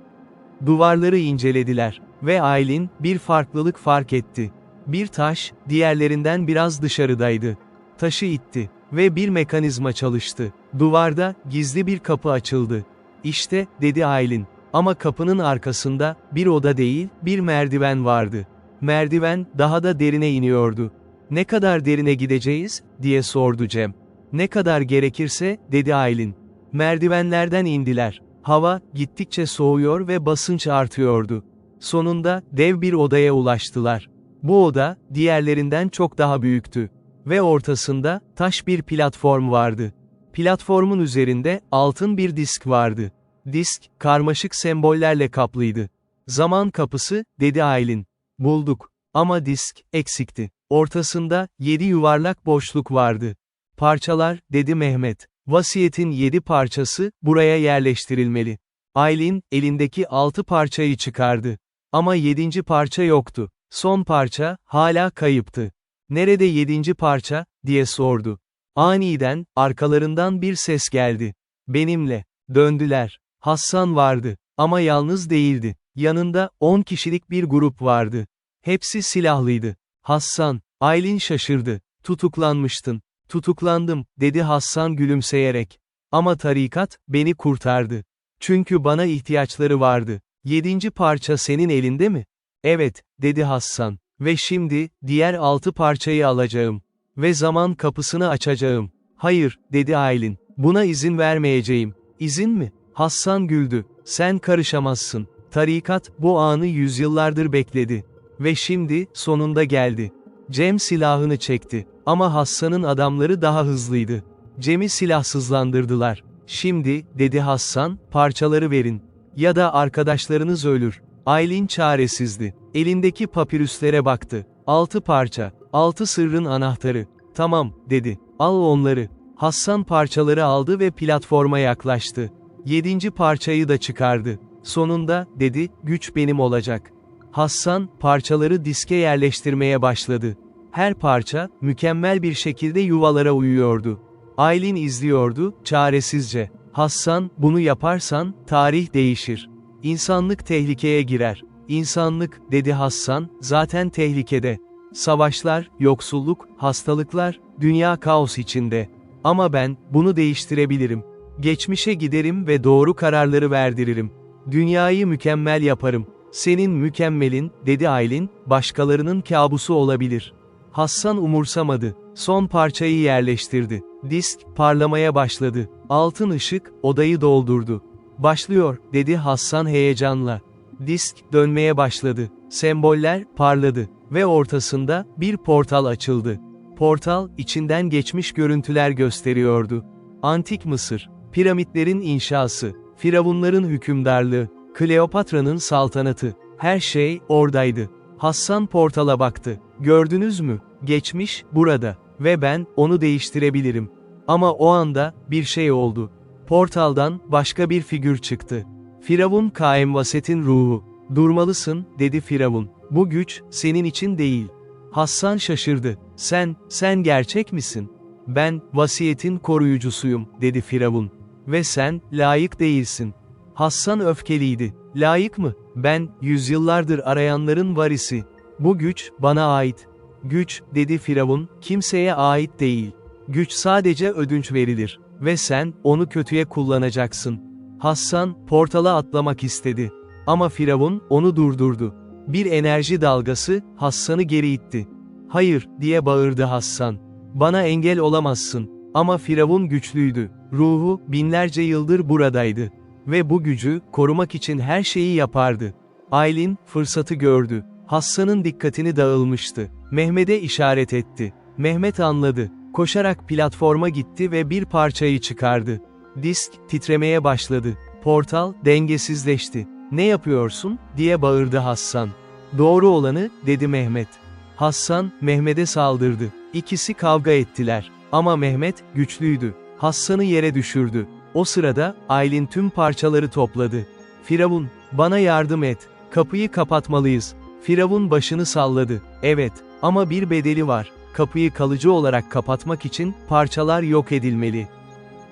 Duvarları incelediler. Ve Aylin, bir farklılık fark etti. Bir taş, diğerlerinden biraz dışarıdaydı. Taşı itti. Ve bir mekanizma çalıştı. Duvarda, gizli bir kapı açıldı. İşte, dedi Aylin. Ama kapının arkasında, bir oda değil, bir merdiven vardı. Merdiven, daha da derine iniyordu. Ne kadar derine gideceğiz, diye sordu Cem. Ne kadar gerekirse, dedi Aylin. Merdivenlerden indiler. Hava, gittikçe soğuyor ve basınç artıyordu. Sonunda, dev bir odaya ulaştılar. Bu oda, diğerlerinden çok daha büyüktü. Ve ortasında, taş bir platform vardı. Platformun üzerinde, altın bir disk vardı. Disk, karmaşık sembollerle kaplıydı. Zaman kapısı, dedi Aylin. Bulduk. Ama disk, eksikti. Ortasında, 7 yuvarlak boşluk vardı. Parçalar, dedi Mehmet. Vasiyetin 7 parçası, buraya yerleştirilmeli. Aylin, elindeki 6 parçayı çıkardı. Ama 7. parça yoktu. Son parça, hala kayıptı. Nerede 7. parça, diye sordu. Aniden, arkalarından bir ses geldi. Benimle. Döndüler. Hassan vardı. Ama yalnız değildi. Yanında, 10 kişilik bir grup vardı. Hepsi silahlıydı. Hassan, Aylin şaşırdı. Tutuklanmıştın. Tutuklandım, dedi Hassan gülümseyerek. Ama tarikat, beni kurtardı. Çünkü bana ihtiyaçları vardı. 7. parça senin elinde mi? Evet, dedi Hassan. Ve şimdi, diğer 6 parçayı alacağım. Ve zaman kapısını açacağım. Hayır, dedi Aylin. Buna izin vermeyeceğim. İzin mi? Hassan güldü. Sen karışamazsın. Tarikat, bu anı yüzyıllardır bekledi. Ve şimdi, sonunda geldi. Cem silahını çekti. Ama Hassan'ın adamları daha hızlıydı. Cem'i silahsızlandırdılar. Şimdi, dedi Hassan, parçaları verin. Ya da arkadaşlarınız ölür. Aylin çaresizdi. Elindeki papirüslere baktı. 6 parça. 6 sırrın anahtarı. Tamam, dedi. Al onları. Hassan parçaları aldı ve platforma yaklaştı. 7. parçayı da çıkardı. Sonunda, dedi, güç benim olacak. Hassan, parçaları diske yerleştirmeye başladı. Her parça, mükemmel bir şekilde yuvalara uyuyordu. Aylin izliyordu, çaresizce. Hassan, bunu yaparsan, tarih değişir. İnsanlık tehlikeye girer. İnsanlık, dedi Hassan, zaten tehlikede. Savaşlar, yoksulluk, hastalıklar, dünya kaos içinde. Ama ben, bunu değiştirebilirim. Geçmişe giderim ve doğru kararları verdiririm. Dünyayı mükemmel yaparım. Senin mükemmelin, dedi Aylin, başkalarının kabusu olabilir. Hassan umursamadı. Son parçayı yerleştirdi. Disk, parlamaya başladı. Altın ışık, odayı doldurdu. Başlıyor, dedi Hassan heyecanla. Disk, dönmeye başladı. Semboller, parladı. Ve ortasında, bir portal açıldı. Portal, içinden geçmiş görüntüler gösteriyordu. Antik Mısır, piramitlerin inşası, firavunların hükümdarlığı, Kleopatra'nın saltanatı, her şey, oradaydı. Hassan portala baktı. Gördünüz mü? Geçmiş, burada. Ve ben, onu değiştirebilirim. Ama o anda, bir şey oldu. Portaldan başka bir figür çıktı. Firavun Kaemvaset'in ruhu. Durmalısın, dedi Firavun. Bu güç, senin için değil. Hassan şaşırdı. Sen gerçek misin? Ben, vasiyetin koruyucusuyum, dedi Firavun. Ve sen, layık değilsin. Hassan öfkeliydi. Layık mı? Ben, yüzyıllardır arayanların varisi. Bu güç, bana ait. Güç, dedi Firavun, kimseye ait değil. Güç sadece ödünç verilir. Ve sen, onu kötüye kullanacaksın. Hassan, portala atlamak istedi. Ama Firavun, onu durdurdu. Bir enerji dalgası, Hassan'ı geri itti. Hayır, diye bağırdı Hassan. Bana engel olamazsın. Ama Firavun güçlüydü. Ruhu, binlerce yıldır buradaydı. Ve bu gücü, korumak için her şeyi yapardı. Aylin, fırsatı gördü. Hassan'ın dikkatini dağılmıştı. Mehmet'e işaret etti. Mehmet anladı. Koşarak platforma gitti ve bir parçayı çıkardı. Disk, titremeye başladı. Portal, dengesizleşti. Ne yapıyorsun, diye bağırdı Hassan. Doğru olanı, dedi Mehmet. Hassan, Mehmet'e saldırdı. İkisi kavga ettiler. Ama Mehmet, güçlüydü. Hassan'ı yere düşürdü. O sırada, Aylin tüm parçaları topladı. Firavun, bana yardım et. Kapıyı kapatmalıyız. Firavun başını salladı. Evet, ama bir bedeli var. Kapıyı kalıcı olarak kapatmak için, parçalar yok edilmeli.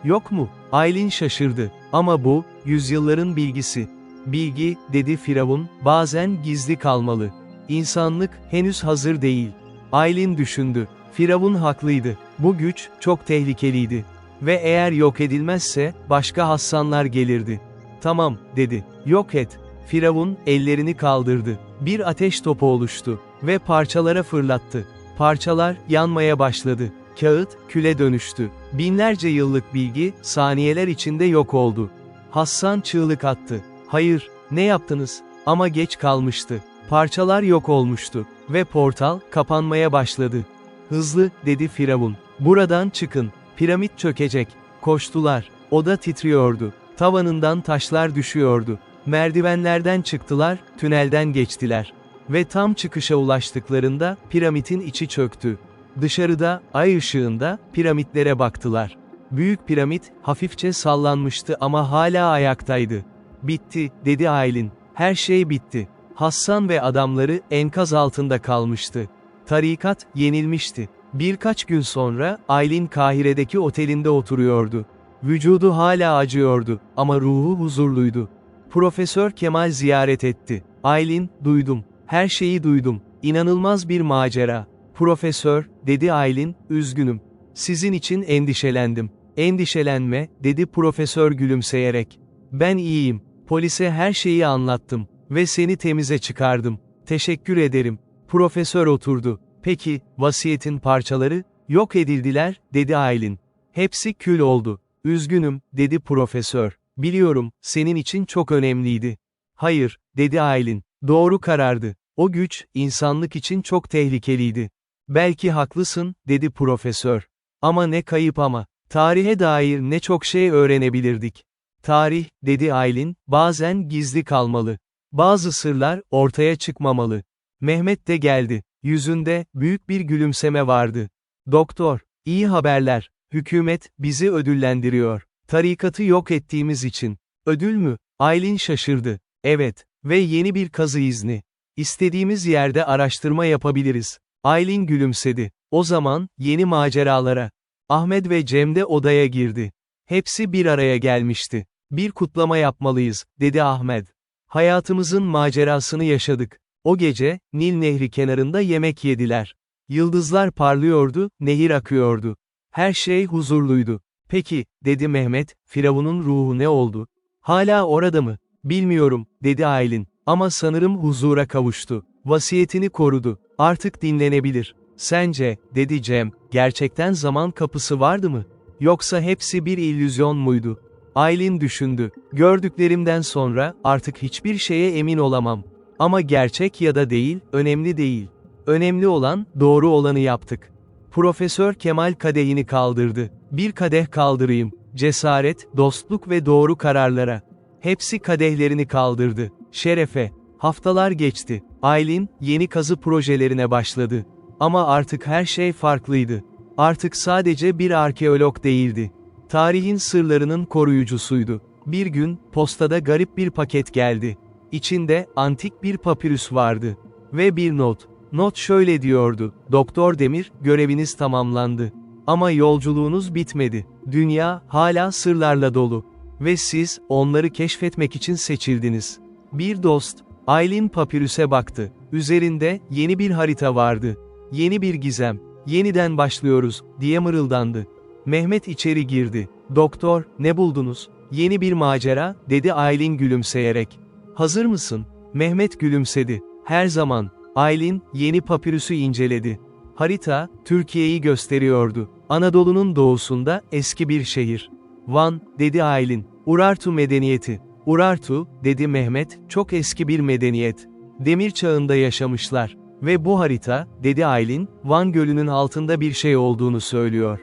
Yok mu? Aylin şaşırdı. Ama bu, yüzyılların bilgisi. Bilgi, dedi Firavun, bazen gizli kalmalı. İnsanlık, henüz hazır değil. Aylin düşündü. Firavun haklıydı. Bu güç, çok tehlikeliydi. Ve eğer yok edilmezse, başka Hassanlar gelirdi. Tamam, dedi. Yok et. Firavun, ellerini kaldırdı. Bir ateş topu oluştu. Ve parçalara fırlattı. Parçalar, yanmaya başladı. Kağıt, küle dönüştü. Binlerce yıllık bilgi, saniyeler içinde yok oldu. Hassan çığlık attı. Hayır, ne yaptınız? Ama geç kalmıştı. Parçalar yok olmuştu. Ve portal, kapanmaya başladı. Hızlı, dedi Firavun. Buradan çıkın. Piramit çökecek. Koştular. Oda titriyordu. Tavanından taşlar düşüyordu. Merdivenlerden çıktılar, tünelden geçtiler. Ve tam çıkışa ulaştıklarında, piramidin içi çöktü. Dışarıda, ay ışığında, piramitlere baktılar. Büyük piramit, hafifçe sallanmıştı ama hala ayaktaydı. Bitti, dedi Aylin. Her şey bitti. Hassan ve adamları, enkaz altında kalmıştı. Tarikat, yenilmişti. Birkaç gün sonra, Aylin Kahire'deki otelinde oturuyordu. Vücudu hala acıyordu, ama ruhu huzurluydu. Profesör Kemal ziyaret etti. Aylin, duydum. Her şeyi duydum. İnanılmaz bir macera. Profesör, dedi Aylin, üzgünüm. Sizin için endişelendim. Endişelenme, dedi profesör gülümseyerek. Ben iyiyim. Polise her şeyi anlattım. Ve seni temize çıkardım. Teşekkür ederim. Profesör oturdu. Peki, vasiyetin parçaları? Yok edildiler, dedi Aylin. Hepsi kül oldu. Üzgünüm, dedi profesör. Biliyorum, senin için çok önemliydi. Hayır, dedi Aylin. Doğru karardı. O güç, insanlık için çok tehlikeliydi. Belki haklısın, dedi profesör. Ama ne kayıp ama. Tarihe dair ne çok şey öğrenebilirdik. Tarih, dedi Aylin, bazen gizli kalmalı. Bazı sırlar, ortaya çıkmamalı. Mehmet de geldi. Yüzünde, büyük bir gülümseme vardı. Doktor, iyi haberler. Hükümet, bizi ödüllendiriyor. Tarikatı yok ettiğimiz için. Ödül mü? Aylin şaşırdı. Evet. Ve yeni bir kazı izni. İstediğimiz yerde araştırma yapabiliriz. Aylin gülümsedi. O zaman, yeni maceralara. Ahmet ve Cem de odaya girdi. Hepsi bir araya gelmişti. Bir kutlama yapmalıyız, dedi Ahmet. Hayatımızın macerasını yaşadık. O gece, Nil Nehri kenarında yemek yediler. Yıldızlar parlıyordu, nehir akıyordu. Her şey huzurluydu. Peki, dedi Mehmet, Firavun'un ruhu ne oldu? Hala orada mı? Bilmiyorum, dedi Aylin. Ama sanırım huzura kavuştu. Vasiyetini korudu. Artık dinlenebilir. Sence, dedi Cem, gerçekten zaman kapısı vardı mı? Yoksa hepsi bir illüzyon muydu? Aylin düşündü. Gördüklerimden sonra, artık hiçbir şeye emin olamam. Ama gerçek ya da değil, önemli değil. Önemli olan, doğru olanı yaptık. Profesör Kemal kadehini kaldırdı. Bir kadeh kaldırayım. Cesaret, dostluk ve doğru kararlara. Hepsi kadehlerini kaldırdı. Şerefe. Haftalar geçti. Aylin, yeni kazı projelerine başladı. Ama artık her şey farklıydı. Artık sadece bir arkeolog değildi. Tarihin sırlarının koruyucusuydu. Bir gün, postada garip bir paket geldi. İçinde, antik bir papirüs vardı. Ve bir not. Not şöyle diyordu: Doktor Demir, göreviniz tamamlandı. Ama yolculuğunuz bitmedi. Dünya, hala sırlarla dolu. Ve siz, onları keşfetmek için seçildiniz. Bir dost, Aylin papirüse baktı. Üzerinde, yeni bir harita vardı. Yeni bir gizem. Yeniden başlıyoruz, diye mırıldandı. Mehmet içeri girdi. Doktor, ne buldunuz? Yeni bir macera, dedi Aylin gülümseyerek. Hazır mısın? Mehmet gülümsedi. Her zaman. Aylin, yeni papirüsü inceledi. Harita, Türkiye'yi gösteriyordu. Anadolu'nun doğusunda, eski bir şehir. Van, dedi Aylin. Urartu medeniyeti. Urartu, dedi Mehmet, çok eski bir medeniyet. Demir çağında yaşamışlar. Ve bu harita, dedi Aylin, Van Gölü'nün altında bir şey olduğunu söylüyor.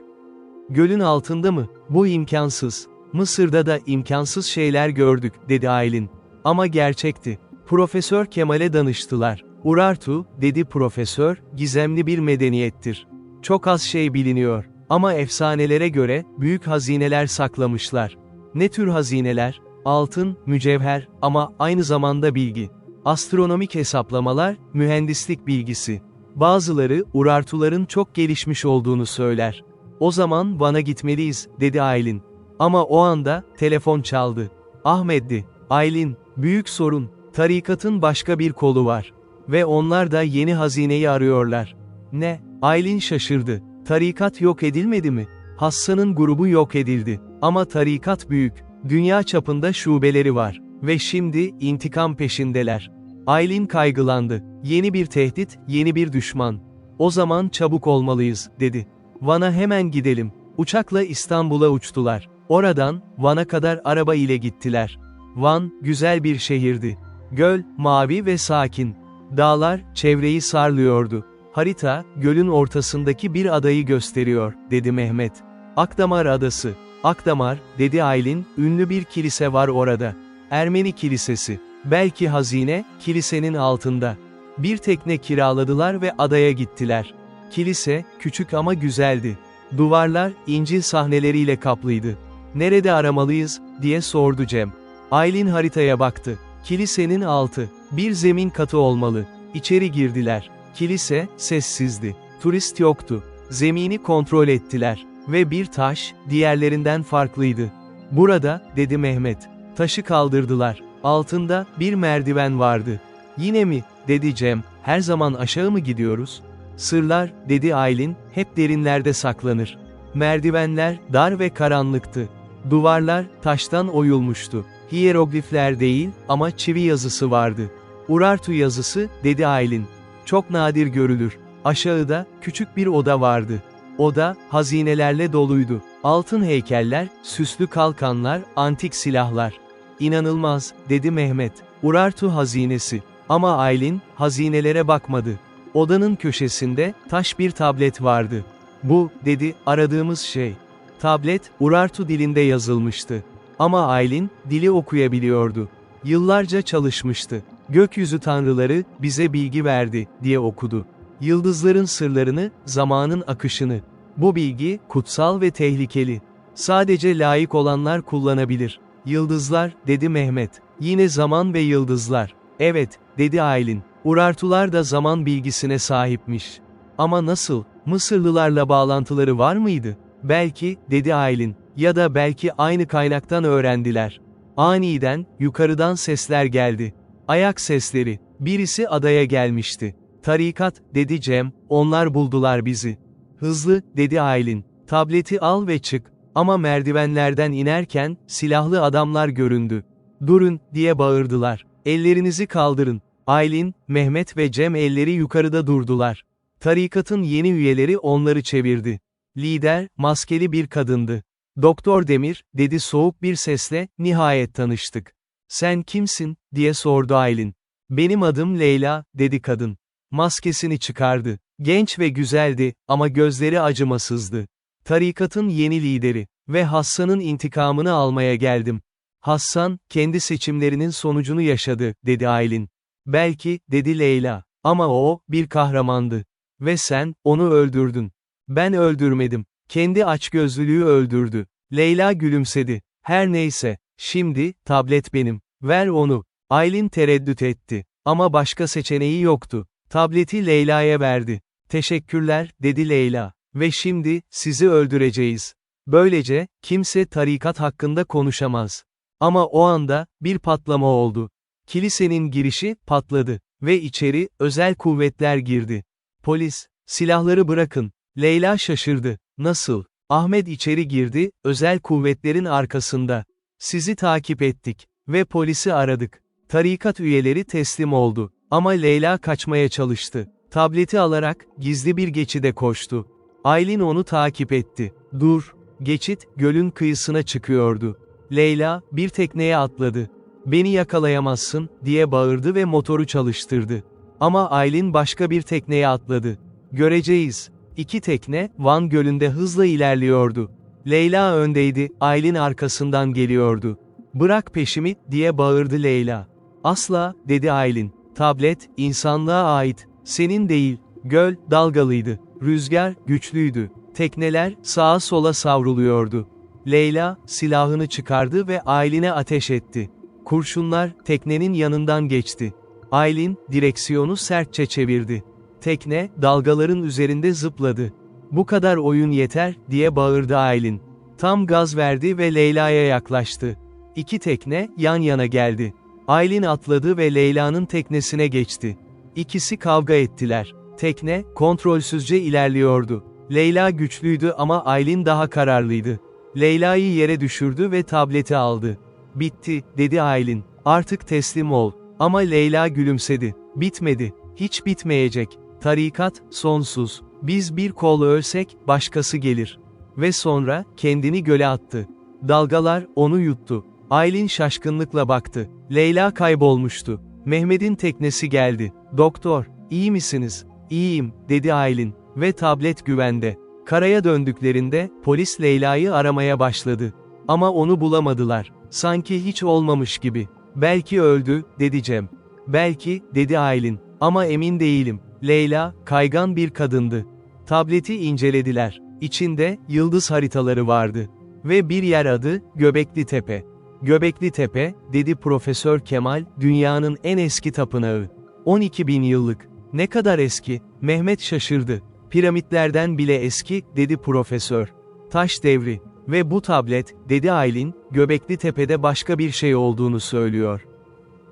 Gölün altında mı? Bu imkansız. Mısır'da da imkansız şeyler gördük, dedi Aylin. Ama gerçekti. Profesör Kemal'e danıştılar. Urartu, dedi profesör, gizemli bir medeniyettir. Çok az şey biliniyor. Ama efsanelere göre, büyük hazineler saklamışlar. Ne tür hazineler? Altın, mücevher, ama aynı zamanda bilgi. Astronomik hesaplamalar, mühendislik bilgisi. Bazıları, Urartuların çok gelişmiş olduğunu söyler. O zaman Van'a gitmeliyiz, dedi Aylin. Ama o anda, telefon çaldı. Ahmet'di. Aylin, büyük sorun. Tarikatın başka bir kolu var. Ve onlar da yeni hazineyi arıyorlar. Ne? Aylin şaşırdı. Tarikat yok edilmedi mi? Hassan'ın grubu yok edildi. Ama tarikat büyük. Dünya çapında şubeleri var. Ve şimdi, intikam peşindeler. Aylin kaygılandı. Yeni bir tehdit, yeni bir düşman. O zaman çabuk olmalıyız, dedi. Van'a hemen gidelim. Uçakla İstanbul'a uçtular. Oradan, Van'a kadar araba ile gittiler. Van, güzel bir şehirdi. Göl, mavi ve sakin. Dağlar, çevreyi sarlıyordu. Harita, gölün ortasındaki bir adayı gösteriyor, dedi Mehmet. Akdamar Adası. Akdamar, dedi Aylin, ünlü bir kilise var orada. Ermeni kilisesi. Belki hazine, kilisenin altında. Bir tekne kiraladılar ve adaya gittiler. Kilise, küçük ama güzeldi. Duvarlar, İncil sahneleriyle kaplıydı. Nerede aramalıyız, diye sordu Cem. Aylin haritaya baktı. Kilisenin altı. Bir zemin katı olmalı. İçeri girdiler. Kilise, sessizdi. Turist yoktu. Zemini kontrol ettiler. Ve bir taş, diğerlerinden farklıydı. Burada, dedi Mehmet. Taşı kaldırdılar. Altında, bir merdiven vardı. Yine mi, dedi Cem, her zaman aşağı mı gidiyoruz? Sırlar, dedi Aylin, hep derinlerde saklanır. Merdivenler, dar ve karanlıktı. Duvarlar, taştan oyulmuştu. Hiyeroglifler değil, ama çivi yazısı vardı. Urartu yazısı, dedi Aylin. Çok nadir görülür. Aşağıda, küçük bir oda vardı. Oda, hazinelerle doluydu. Altın heykeller, süslü kalkanlar, antik silahlar. İnanılmaz, dedi Mehmet. Urartu hazinesi. Ama Aylin, hazinelere bakmadı. Odanın köşesinde, taş bir tablet vardı. Bu, dedi, aradığımız şey. Tablet, Urartu dilinde yazılmıştı. Ama Aylin, dili okuyabiliyordu. Yıllarca çalışmıştı. Gökyüzü tanrıları, bize bilgi verdi, diye okudu. Yıldızların sırlarını, zamanın akışını. Bu bilgi, kutsal ve tehlikeli. Sadece layık olanlar kullanabilir. Yıldızlar, dedi Mehmet. Yine zaman ve yıldızlar. Evet, dedi Aylin. Urartular da zaman bilgisine sahipmiş. Ama nasıl? Mısırlılarla bağlantıları var mıydı? Belki, dedi Aylin. Ya da belki aynı kaynaktan öğrendiler. Aniden, yukarıdan sesler geldi. Ayak sesleri. Birisi adaya gelmişti. Tarikat, dedi Cem, onlar buldular bizi. Hızlı, dedi Aylin. Tableti al ve çık. Ama merdivenlerden inerken, silahlı adamlar göründü. Durun, diye bağırdılar. Ellerinizi kaldırın. Aylin, Mehmet ve Cem elleri yukarıda durdular. Tarikatın yeni üyeleri onları çevirdi. Lider, maskeli bir kadındı. Doktor Demir, dedi soğuk bir sesle, nihayet tanıştık. Sen kimsin, diye sordu Aylin. Benim adım Leyla, dedi kadın. Maskesini çıkardı. Genç ve güzeldi, ama gözleri acımasızdı. Tarikatın yeni lideri ve Hassan'ın intikamını almaya geldim. Hassan, kendi seçimlerinin sonucunu yaşadı, dedi Aylin. Belki, dedi Leyla. Ama o, bir kahramandı. Ve sen, onu öldürdün. Ben öldürmedim. Kendi açgözlülüğü öldürdü. Leyla gülümsedi. Her neyse, şimdi, tablet benim. Ver onu. Aylin tereddüt etti. Ama başka seçeneği yoktu. Tableti Leyla'ya verdi. Teşekkürler, dedi Leyla. Ve şimdi, sizi öldüreceğiz. Böylece, kimse tarikat hakkında konuşamaz. Ama o anda, bir patlama oldu. Kilisenin girişi, patladı. Ve içeri, özel kuvvetler girdi. Polis, silahları bırakın. Leyla şaşırdı. Nasıl? Ahmet içeri girdi, özel kuvvetlerin arkasında. Sizi takip ettik. Ve polisi aradık. Tarikat üyeleri teslim oldu. Ama Leyla kaçmaya çalıştı. Tableti alarak, gizli bir geçide koştu. Aylin onu takip etti. Dur. Geçit, gölün kıyısına çıkıyordu. Leyla, bir tekneye atladı. Beni yakalayamazsın, diye bağırdı ve motoru çalıştırdı. Ama Aylin başka bir tekneye atladı. Göreceğiz. İki tekne, Van Gölü'nde hızla ilerliyordu. Leyla öndeydi, Aylin arkasından geliyordu. Bırak peşimi, diye bağırdı Leyla. Asla, dedi Aylin. Tablet, insanlığa ait, senin değil. Göl, dalgalıydı. Rüzgar, güçlüydü. Tekneler, sağa sola savruluyordu. Leyla, silahını çıkardı ve Aylin'e ateş etti. Kurşunlar, teknenin yanından geçti. Aylin, direksiyonu sertçe çevirdi. Tekne, dalgaların üzerinde zıpladı. Bu kadar oyun yeter, diye bağırdı Aylin. Tam gaz verdi ve Leyla'ya yaklaştı. İki tekne, yan yana geldi. Aylin atladı ve Leyla'nın teknesine geçti. İkisi kavga ettiler. Tekne, kontrolsüzce ilerliyordu. Leyla güçlüydü ama Aylin daha kararlıydı. Leyla'yı yere düşürdü ve tableti aldı. Bitti, dedi Aylin. Artık teslim ol. Ama Leyla gülümsedi. Bitmedi. Hiç bitmeyecek. Tarikat, sonsuz. Biz bir kol ölsek, başkası gelir. Ve sonra, kendini göle attı. Dalgalar, onu yuttu. Aylin şaşkınlıkla baktı. Leyla kaybolmuştu. Mehmet'in teknesi geldi. Doktor, iyi misiniz? İyiyim, dedi Aylin. Ve tablet güvende. Karaya döndüklerinde, polis Leyla'yı aramaya başladı. Ama onu bulamadılar. Sanki hiç olmamış gibi. Belki öldü, dedi Cem. Belki, dedi Aylin. Ama emin değilim. Leyla, kaygan bir kadındı. Tableti incelediler. İçinde, yıldız haritaları vardı. Ve bir yer adı, Göbekli Tepe. Göbekli Tepe, dedi Profesör Kemal, dünyanın en eski tapınağı. 12.000 yıllık. Ne kadar eski? Mehmet şaşırdı. Piramitlerden bile eski, dedi profesör. Taş devri. Ve bu tablet, dedi Aylin, Göbekli Tepe'de başka bir şey olduğunu söylüyor.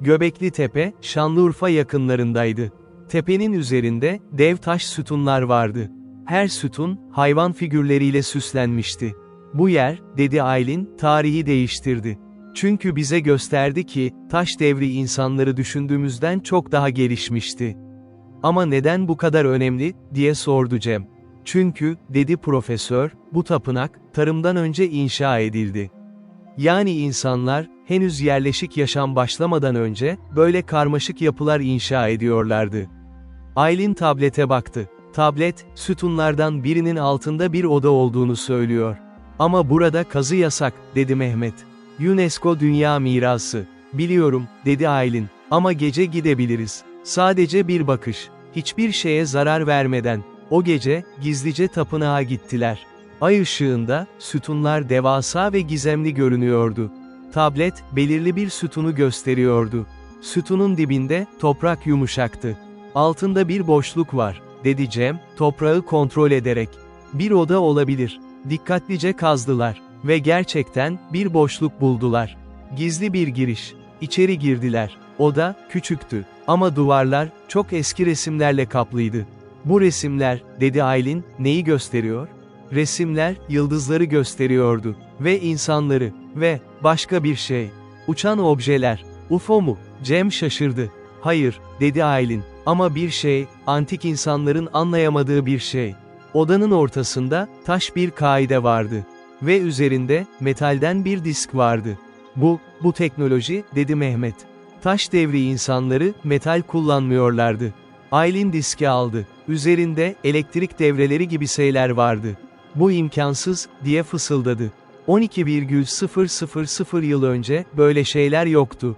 Göbekli Tepe, Şanlıurfa yakınlarındaydı. Tepenin üzerinde, dev taş sütunlar vardı. Her sütun, hayvan figürleriyle süslenmişti. Bu yer, dedi Aylin, tarihi değiştirdi. Çünkü bize gösterdi ki, taş devri insanları düşündüğümüzden çok daha gelişmişti. Ama neden bu kadar önemli, diye sordu Cem. Çünkü, dedi profesör, bu tapınak, tarımdan önce inşa edildi. Yani insanlar, henüz yerleşik yaşam başlamadan önce, böyle karmaşık yapılar inşa ediyorlardı. Aylin tablete baktı. Tablet, sütunlardan birinin altında bir oda olduğunu söylüyor. Ama burada kazı yasak, dedi Mehmet. UNESCO Dünya Mirası. Biliyorum, dedi Aylin. Ama gece gidebiliriz. Sadece bir bakış. Hiçbir şeye zarar vermeden. O gece, gizlice tapınağa gittiler. Ay ışığında, sütunlar devasa ve gizemli görünüyordu. Tablet, belirli bir sütunu gösteriyordu. Sütunun dibinde, toprak yumuşaktı. Altında bir boşluk var, dedi Cem, toprağı kontrol ederek. Bir oda olabilir. Dikkatlice kazdılar. Ve gerçekten, bir boşluk buldular. Gizli bir giriş. İçeri girdiler. Oda, küçüktü. Ama duvarlar, çok eski resimlerle kaplıydı. Bu resimler, dedi Aylin, neyi gösteriyor? Resimler, yıldızları gösteriyordu. Ve insanları. Ve, başka bir şey. Uçan objeler. UFO mu? Cem şaşırdı. Hayır, dedi Aylin. Ama bir şey, antik insanların anlayamadığı bir şey. Odanın ortasında, taş bir kaide vardı. Ve üzerinde, metalden bir disk vardı. Bu teknoloji, dedi Mehmet. Taş devri insanları, metal kullanmıyorlardı. Aylin diski aldı. Üzerinde, elektrik devreleri gibi şeyler vardı. Bu imkansız, diye fısıldadı. 12,000 yıl önce, böyle şeyler yoktu.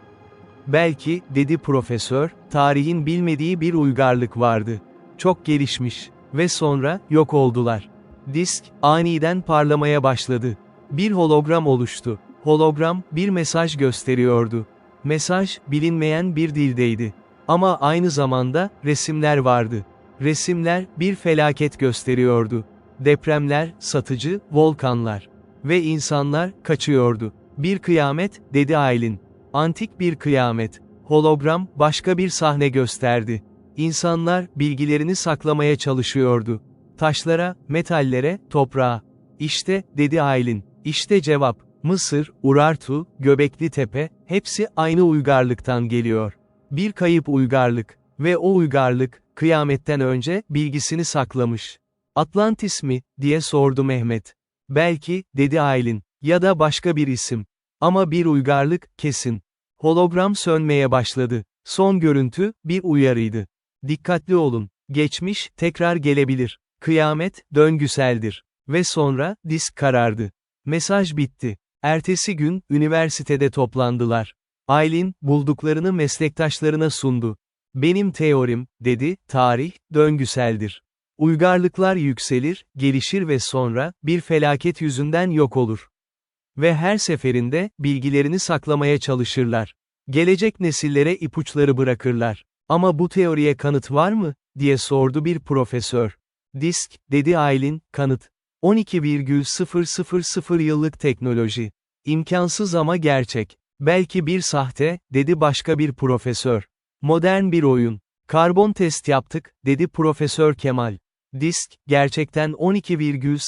Belki, dedi profesör, tarihin bilmediği bir uygarlık vardı. Çok gelişmiş. Ve sonra, yok oldular. Disk, aniden parlamaya başladı. Bir hologram oluştu. Hologram, bir mesaj gösteriyordu. Mesaj, bilinmeyen bir dildeydi. Ama aynı zamanda, resimler vardı. Resimler, bir felaket gösteriyordu. Depremler, satıcı, volkanlar. Ve insanlar, kaçıyordu. Bir kıyamet, dedi Aylin. Antik bir kıyamet. Hologram, başka bir sahne gösterdi. İnsanlar, bilgilerini saklamaya çalışıyordu. Taşlara, metallere, toprağa. İşte, dedi Aylin. İşte cevap. Mısır, Urartu, Göbekli Tepe, hepsi aynı uygarlıktan geliyor. Bir kayıp uygarlık. Ve o uygarlık, kıyametten önce, bilgisini saklamış. Atlantis mi, diye sordu Mehmet. Belki, dedi Aylin. Ya da başka bir isim. Ama bir uygarlık, kesin. Hologram sönmeye başladı. Son görüntü, bir uyarıydı. Dikkatli olun. Geçmiş, tekrar gelebilir. Kıyamet, döngüseldir. Ve sonra, disk karardı. Mesaj bitti. Ertesi gün, üniversitede toplandılar. Aylin, bulduklarını meslektaşlarına sundu. Benim teorim, dedi, tarih, döngüseldir. Uygarlıklar yükselir, gelişir ve sonra, bir felaket yüzünden yok olur. Ve her seferinde, bilgilerini saklamaya çalışırlar. Gelecek nesillere ipuçları bırakırlar. Ama bu teoriye kanıt var mı, diye sordu bir profesör. Disk, dedi Aylin, kanıt. 12,000 yıllık teknoloji. İmkansız ama gerçek. Belki bir sahte, dedi başka bir profesör. Modern bir oyun. Karbon test yaptık, dedi Profesör Kemal. Disk, gerçekten 12,000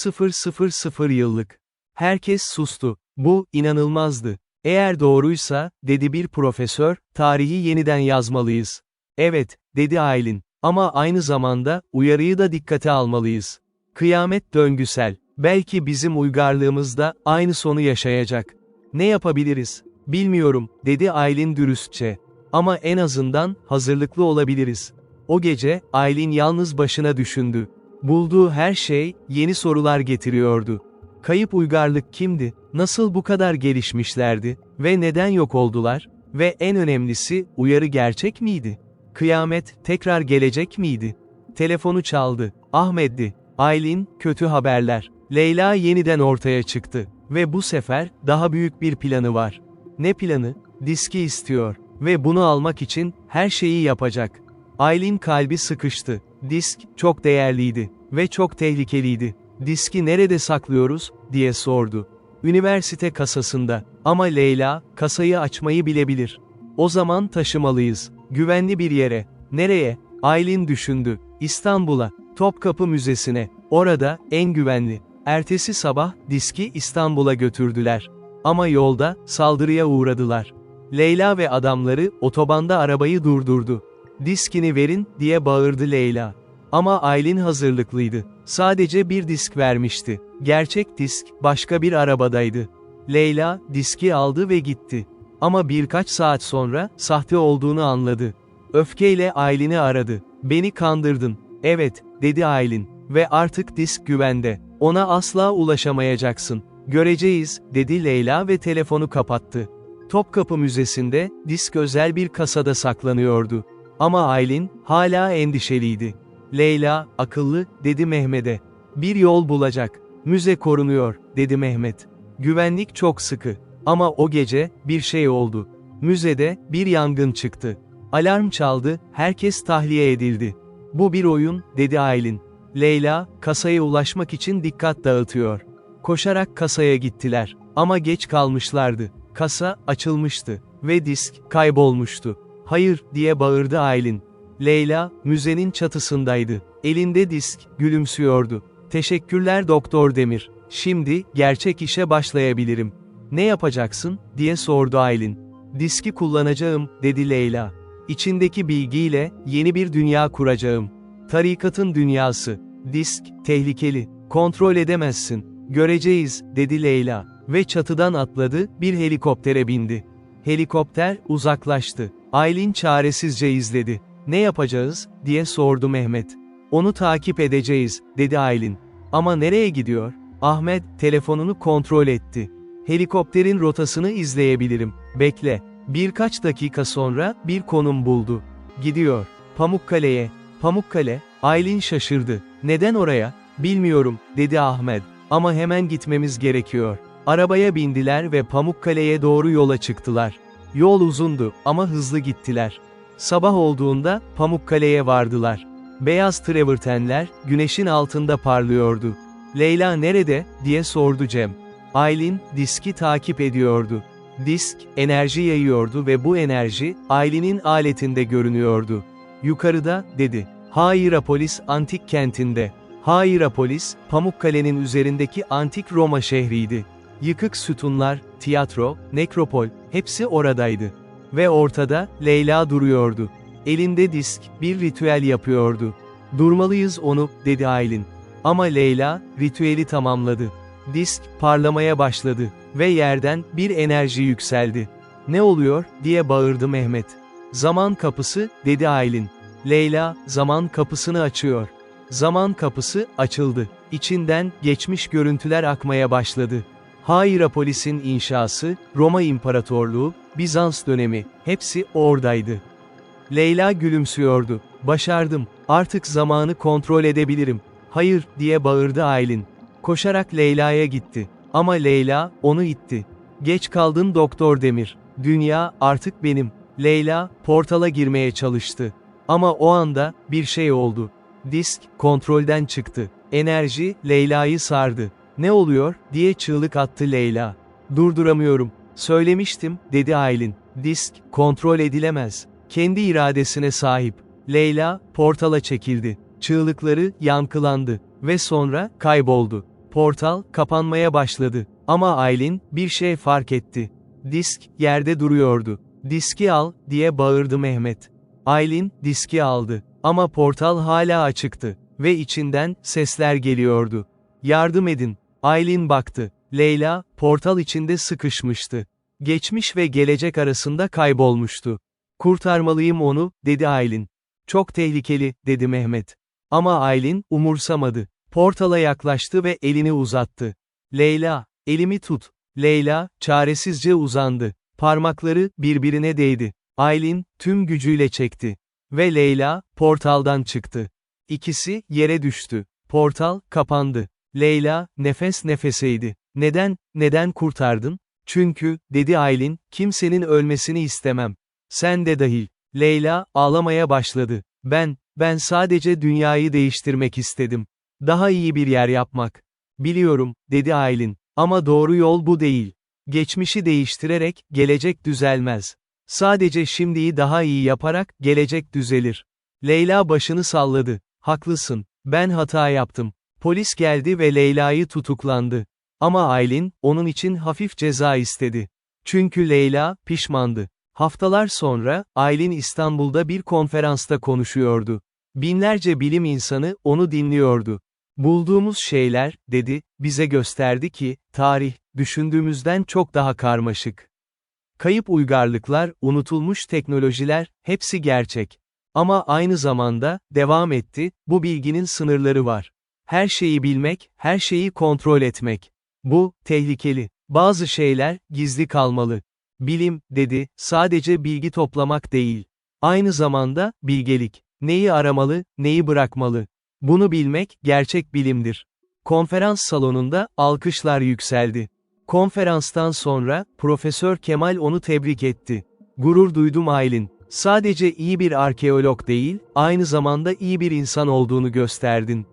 yıllık. Herkes sustu. Bu, inanılmazdı. Eğer doğruysa, dedi bir profesör, tarihi yeniden yazmalıyız. Evet, dedi Aylin. Ama aynı zamanda, uyarıyı da dikkate almalıyız. Kıyamet döngüsel. Belki bizim uygarlığımız da, aynı sonu yaşayacak. Ne yapabiliriz? Bilmiyorum, dedi Aylin dürüstçe. Ama en azından, hazırlıklı olabiliriz. O gece, Aylin yalnız başına düşündü. Bulduğu her şey, yeni sorular getiriyordu. Kayıp uygarlık kimdi? Nasıl bu kadar gelişmişlerdi? Ve neden yok oldular? Ve en önemlisi, uyarı gerçek miydi? Kıyamet, tekrar gelecek miydi? Telefonu çaldı. Ahmet'di. Aylin, kötü haberler. Leyla yeniden ortaya çıktı. Ve bu sefer, daha büyük bir planı var. Ne planı? Diski istiyor. Ve bunu almak için, her şeyi yapacak. Aylin kalbi sıkıştı. Disk, çok değerliydi. Ve çok tehlikeliydi. Diski nerede saklıyoruz, diye sordu. Üniversite kasasında. Ama Leyla, kasayı açmayı bilebilir. O zaman taşımalıyız. Güvenli bir yere. Nereye? Aylin düşündü. İstanbul'a. Topkapı Müzesi'ne. Orada, en güvenli. Ertesi sabah, diski İstanbul'a götürdüler. Ama yolda, saldırıya uğradılar. Leyla ve adamları, otobanda arabayı durdurdu. Diskini verin, diye bağırdı Leyla. Ama Aylin hazırlıklıydı. Sadece bir disk vermişti. Gerçek disk, başka bir arabadaydı. Leyla, diski aldı ve gitti. Ama birkaç saat sonra, sahte olduğunu anladı. Öfkeyle Aylin'i aradı. Beni kandırdın. Evet, dedi Aylin. Ve artık disk güvende. Ona asla ulaşamayacaksın. Göreceğiz, dedi Leyla ve telefonu kapattı. Topkapı Müzesi'nde, disk özel bir kasada saklanıyordu. Ama Aylin, hala endişeliydi. Leyla, akıllı, dedi Mehmet'e. Bir yol bulacak. Müze korunuyor, dedi Mehmet. Güvenlik çok sıkı. Ama o gece, bir şey oldu. Müzede, bir yangın çıktı. Alarm çaldı, herkes tahliye edildi. Bu bir oyun, dedi Aylin. Leyla, kasaya ulaşmak için dikkat dağıtıyor. Koşarak kasaya gittiler. Ama geç kalmışlardı. Kasa, açılmıştı. Ve disk, kaybolmuştu. Hayır, diye bağırdı Aylin. Leyla, müzenin çatısındaydı. Elinde disk, gülümsüyordu. Teşekkürler Doktor Demir. Şimdi, gerçek işe başlayabilirim. Ne yapacaksın, diye sordu Aylin. Diski kullanacağım, dedi Leyla. İçindeki bilgiyle, yeni bir dünya kuracağım. Tarikatın dünyası. Disk, tehlikeli. Kontrol edemezsin. Göreceğiz, dedi Leyla. Ve çatıdan atladı, bir helikoptere bindi. Helikopter, uzaklaştı. Aylin çaresizce izledi. Ne yapacağız, diye sordu Mehmet. Onu takip edeceğiz, dedi Aylin. Ama nereye gidiyor? Ahmet, telefonunu kontrol etti. Helikopterin rotasını izleyebilirim. Bekle. Birkaç dakika sonra, bir konum buldu. Gidiyor. Pamukkale'ye. Pamukkale, Aylin şaşırdı. Neden oraya? Bilmiyorum, dedi Ahmet. Ama hemen gitmemiz gerekiyor. Arabaya bindiler ve Pamukkale'ye doğru yola çıktılar. Yol uzundu ama hızlı gittiler. Sabah olduğunda Pamukkale'ye vardılar. Beyaz travertenler güneşin altında parlıyordu. "Leyla nerede?" diye sordu Cem. Aylin, diski takip ediyordu. Disk, enerji yayıyordu ve bu enerji, Aylin'in aletinde görünüyordu. "Yukarıda," dedi. Hierapolis antik kentinde. Hierapolis, Pamukkale'nin üzerindeki antik Roma şehriydi. Yıkık sütunlar, tiyatro, nekropol, hepsi oradaydı. Ve ortada, Leyla duruyordu. Elinde disk, bir ritüel yapıyordu. "Durmalıyız onu," dedi Aylin. Ama Leyla, ritüeli tamamladı. Disk, parlamaya başladı. Ve yerden, bir enerji yükseldi. "Ne oluyor?" diye bağırdı Mehmet. "Zaman kapısı," dedi Aylin. Leyla, zaman kapısını açıyor. Zaman kapısı, açıldı. İçinden, geçmiş görüntüler akmaya başladı. Hierapolis'in inşası, Roma İmparatorluğu, Bizans dönemi, hepsi oradaydı. Leyla gülümsüyordu. "Başardım, artık zamanı kontrol edebilirim." "Hayır," diye bağırdı Aylin. Koşarak Leyla'ya gitti. Ama Leyla, onu itti. "Geç kaldın Doktor Demir. Dünya, artık benim." Leyla, portala girmeye çalıştı. Ama o anda, bir şey oldu. Disk, kontrolden çıktı. Enerji, Leyla'yı sardı. "Ne oluyor?" diye çığlık attı Leyla. "Durduramıyorum. Söylemiştim," dedi Aylin. "Disk, kontrol edilemez. Kendi iradesine sahip." Leyla, portala çekildi. Çığlıkları, yankılandı. Ve sonra, kayboldu. Portal, kapanmaya başladı. Ama Aylin, bir şey fark etti. Disk, yerde duruyordu. "Diski al," diye bağırdı Mehmet. Aylin, diski aldı. Ama portal hala açıktı. Ve içinden, sesler geliyordu. "Yardım edin." Aylin baktı. Leyla, portal içinde sıkışmıştı. Geçmiş ve gelecek arasında kaybolmuştu. "Kurtarmalıyım onu," dedi Aylin. "Çok tehlikeli," dedi Mehmet. Ama Aylin, umursamadı. Portala yaklaştı ve elini uzattı. "Leyla, elimi tut." Leyla, çaresizce uzandı. Parmakları, birbirine değdi. Aylin, tüm gücüyle çekti. Ve Leyla, portaldan çıktı. İkisi, yere düştü. Portal, kapandı. Leyla, nefes nefeseydi. Neden kurtardın?" "Çünkü," dedi Aylin, "kimsenin ölmesini istemem. Sen de dahil." Leyla, ağlamaya başladı. Ben sadece dünyayı değiştirmek istedim. Daha iyi bir yer yapmak." "Biliyorum," dedi Aylin. "Ama doğru yol bu değil. Geçmişi değiştirerek, gelecek düzelmez. Sadece şimdiyi daha iyi yaparak, gelecek düzelir." Leyla başını salladı. "Haklısın. Ben hata yaptım." Polis geldi ve Leyla'yı tutuklandı. Ama Aylin, onun için hafif ceza istedi. Çünkü Leyla, pişmandı. Haftalar sonra, Aylin İstanbul'da bir konferansta konuşuyordu. Binlerce bilim insanı, onu dinliyordu. "Bulduğumuz şeyler," dedi, "bize gösterdi ki, tarih, düşündüğümüzden çok daha karmaşık. Kayıp uygarlıklar, unutulmuş teknolojiler, hepsi gerçek. Ama aynı zamanda," devam etti, "bu bilginin sınırları var. Her şeyi bilmek, her şeyi kontrol etmek. Bu, tehlikeli. Bazı şeyler, gizli kalmalı. Bilim," dedi, "sadece bilgi toplamak değil. Aynı zamanda, bilgelik. Neyi aramalı, neyi bırakmalı. Bunu bilmek, gerçek bilimdir." Konferans salonunda, alkışlar yükseldi. Konferanstan sonra, Profesör Kemal onu tebrik etti. "Gurur duydum Aylin. Sadece iyi bir arkeolog değil, aynı zamanda iyi bir insan olduğunu gösterdin."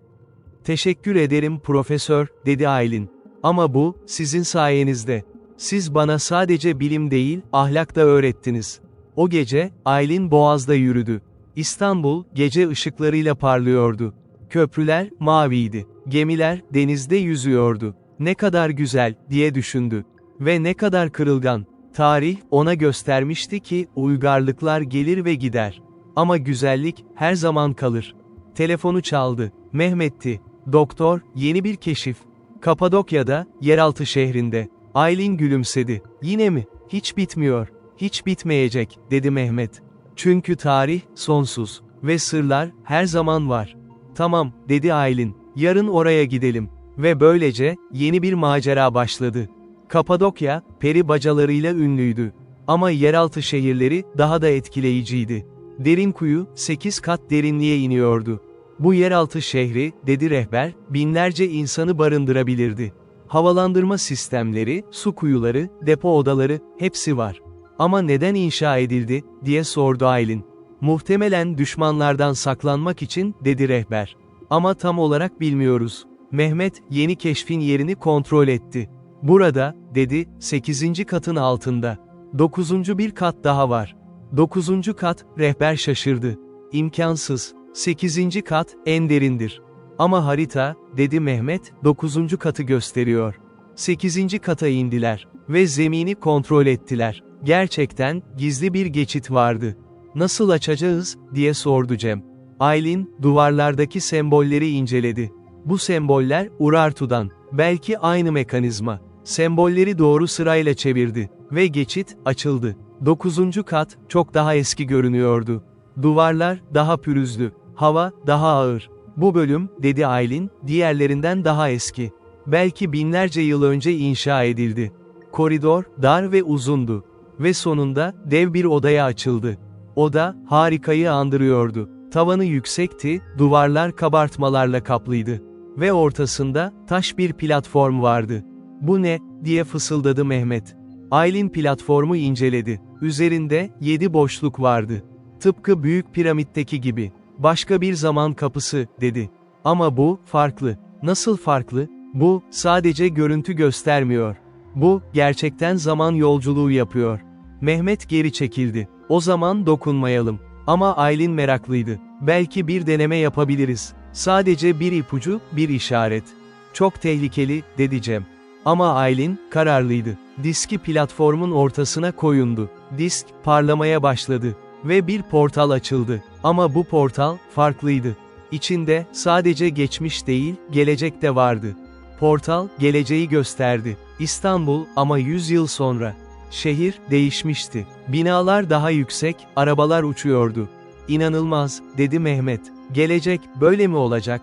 "Teşekkür ederim Profesör," dedi Aylin. "Ama bu, sizin sayenizde. Siz bana sadece bilim değil, ahlak da öğrettiniz." O gece, Aylin Boğaz'da yürüdü. İstanbul, gece ışıklarıyla parlıyordu. Köprüler, maviydi. Gemiler, denizde yüzüyordu. "Ne kadar güzel," diye düşündü. Ve ne kadar kırılgan. Tarih, ona göstermişti ki, uygarlıklar gelir ve gider. Ama güzellik, her zaman kalır. Telefonu çaldı. Mehmet'ti. "Doktor, yeni bir keşif. Kapadokya'da, yeraltı şehrinde." Aylin gülümsedi. "Yine mi? Hiç bitmiyor. Hiç bitmeyecek," dedi Mehmet. "Çünkü tarih, sonsuz. Ve sırlar, her zaman var." "Tamam," dedi Aylin. "Yarın oraya gidelim." Ve böylece, yeni bir macera başladı. Kapadokya, peri bacalarıyla ünlüydü. Ama yeraltı şehirleri, daha da etkileyiciydi. Derin kuyu, 8 kat derinliğe iniyordu. "Bu yeraltı şehri," dedi rehber, "binlerce insanı barındırabilirdi." Havalandırma sistemleri, su kuyuları, depo odaları, hepsi var. Ama neden inşa edildi, diye sordu Aylin. Muhtemelen düşmanlardan saklanmak için, dedi rehber. Ama tam olarak bilmiyoruz. Mehmet, yeni keşfin yerini kontrol etti. Burada, dedi, 8. katın altında. 9. bir kat daha var. 9. kat, rehber şaşırdı. İmkansız. 8. kat, en derindir. Ama harita, dedi Mehmet, 9. katı gösteriyor. 8. kata indiler ve zemini kontrol ettiler. Gerçekten, gizli bir geçit vardı. Nasıl açacağız, diye sordu Cem. Aylin, duvarlardaki sembolleri inceledi. Bu semboller, Urartu'dan. Belki aynı mekanizma. Sembolleri doğru sırayla çevirdi. Ve geçit, açıldı. 9. kat, çok daha eski görünüyordu. Duvarlar, daha pürüzlü. Hava, daha ağır. Bu bölüm, dedi Aylin, diğerlerinden daha eski. Belki binlerce yıl önce inşa edildi. Koridor, dar ve uzundu. Ve sonunda, dev bir odaya açıldı. Oda, harikayı andırıyordu. Tavanı yüksekti, duvarlar kabartmalarla kaplıydı. Ve ortasında, taş bir platform vardı. Bu ne, diye fısıldadı Mehmet. Aylin platformu inceledi. Üzerinde, 7 boşluk vardı. Tıpkı büyük piramitteki gibi. Başka bir zaman kapısı, dedi. Ama bu, farklı. Nasıl farklı? Bu, sadece görüntü göstermiyor. Bu, gerçekten zaman yolculuğu yapıyor. Mehmet geri çekildi. O zaman dokunmayalım. Ama Aylin meraklıydı. Belki bir deneme yapabiliriz. Sadece bir ipucu, bir işaret. Çok tehlikeli, dedi Cem. Ama Aylin, kararlıydı. Diski platformun ortasına koyundu. Disk, parlamaya başladı. Ve bir portal açıldı. Ama bu portal, farklıydı. İçinde, sadece geçmiş değil, gelecek de vardı. Portal, geleceği gösterdi. İstanbul, ama 100 yıl sonra. Şehir, değişmişti. Binalar daha yüksek, arabalar uçuyordu. İnanılmaz, dedi Mehmet. Gelecek, böyle mi olacak?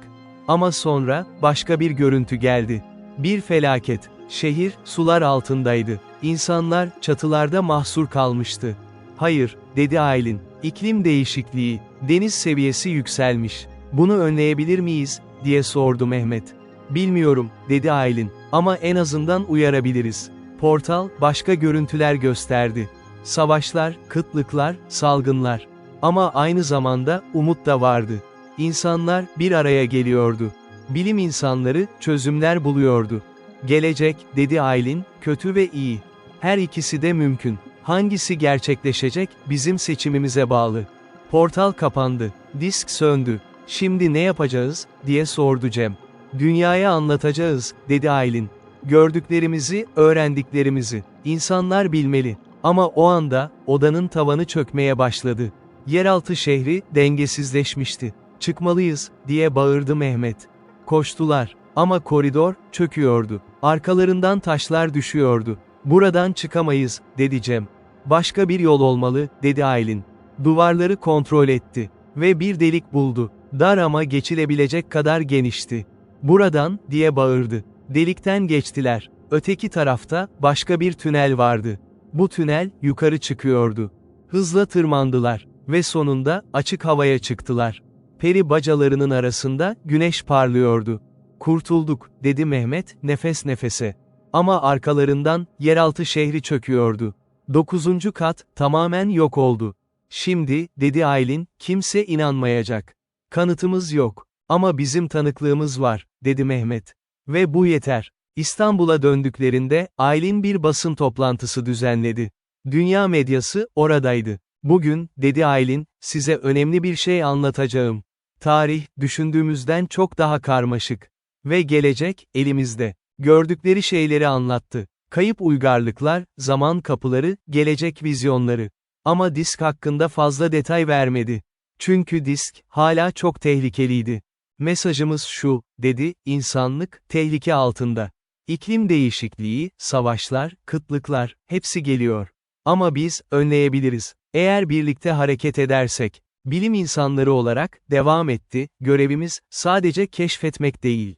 Ama sonra, başka bir görüntü geldi. Bir felaket. Şehir, sular altındaydı. İnsanlar, çatılarda mahsur kalmıştı. Hayır, dedi Aylin. İklim değişikliği, deniz seviyesi yükselmiş. Bunu önleyebilir miyiz, diye sordu Mehmet. Bilmiyorum, dedi Aylin. Ama en azından uyarabiliriz. Portal, başka görüntüler gösterdi. Savaşlar, kıtlıklar, salgınlar. Ama aynı zamanda, umut da vardı. İnsanlar, bir araya geliyordu. Bilim insanları, çözümler buluyordu. Gelecek, dedi Aylin, kötü ve iyi. Her ikisi de mümkün. Hangisi gerçekleşecek, bizim seçimimize bağlı. Portal kapandı. Disk söndü. Şimdi ne yapacağız, diye sordu Cem. Dünyaya anlatacağız, dedi Aylin. Gördüklerimizi, öğrendiklerimizi. İnsanlar bilmeli. Ama o anda, odanın tavanı çökmeye başladı. Yeraltı şehri, dengesizleşmişti. Çıkmalıyız, diye bağırdı Mehmet. Koştular. Ama koridor, çöküyordu. Arkalarından taşlar düşüyordu. Buradan çıkamayız, dedi Cem. Başka bir yol olmalı, dedi Aylin. Duvarları kontrol etti. Ve bir delik buldu. Dar ama geçilebilecek kadar genişti. Buradan, diye bağırdı. Delikten geçtiler. Öteki tarafta, başka bir tünel vardı. Bu tünel, yukarı çıkıyordu. Hızla tırmandılar. Ve sonunda, açık havaya çıktılar. Peri bacalarının arasında, güneş parlıyordu. Kurtulduk, dedi Mehmet, nefes nefese. Ama arkalarından, yeraltı şehri çöküyordu. 9. kat, tamamen yok oldu. Şimdi, dedi Aylin, kimse inanmayacak. Kanıtımız yok. Ama bizim tanıklığımız var, dedi Mehmet. Ve bu yeter. İstanbul'a döndüklerinde, Aylin bir basın toplantısı düzenledi. Dünya medyası, oradaydı. Bugün, dedi Aylin, size önemli bir şey anlatacağım. Tarih, düşündüğümüzden çok daha karmaşık. Ve gelecek, elimizde. Gördükleri şeyleri anlattı. Kayıp uygarlıklar, zaman kapıları, gelecek vizyonları. Ama disk hakkında fazla detay vermedi. Çünkü disk, hala çok tehlikeliydi. Mesajımız şu, dedi, insanlık, tehlike altında. İklim değişikliği, savaşlar, kıtlıklar, hepsi geliyor. Ama biz, önleyebiliriz. Eğer birlikte hareket edersek. Bilim insanları olarak, devam etti, görevimiz, sadece keşfetmek değil.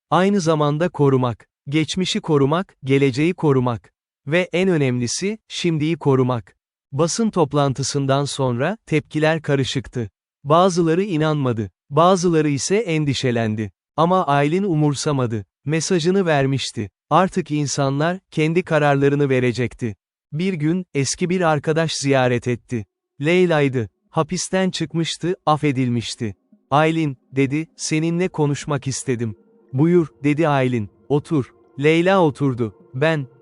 Aynı zamanda korumak. Geçmişi korumak, geleceği korumak. Ve en önemlisi, şimdiyi korumak. Basın toplantısından sonra, tepkiler karışıktı. Bazıları inanmadı. Bazıları ise endişelendi. Ama Aylin umursamadı. Mesajını vermişti. Artık insanlar, kendi kararlarını verecekti. Bir gün, eski bir arkadaş ziyaret etti. Leyla'ydı. Hapisten çıkmıştı, affedilmişti. Aylin, dedi, seninle konuşmak istedim. Buyur, dedi Aylin, otur. Leyla oturdu.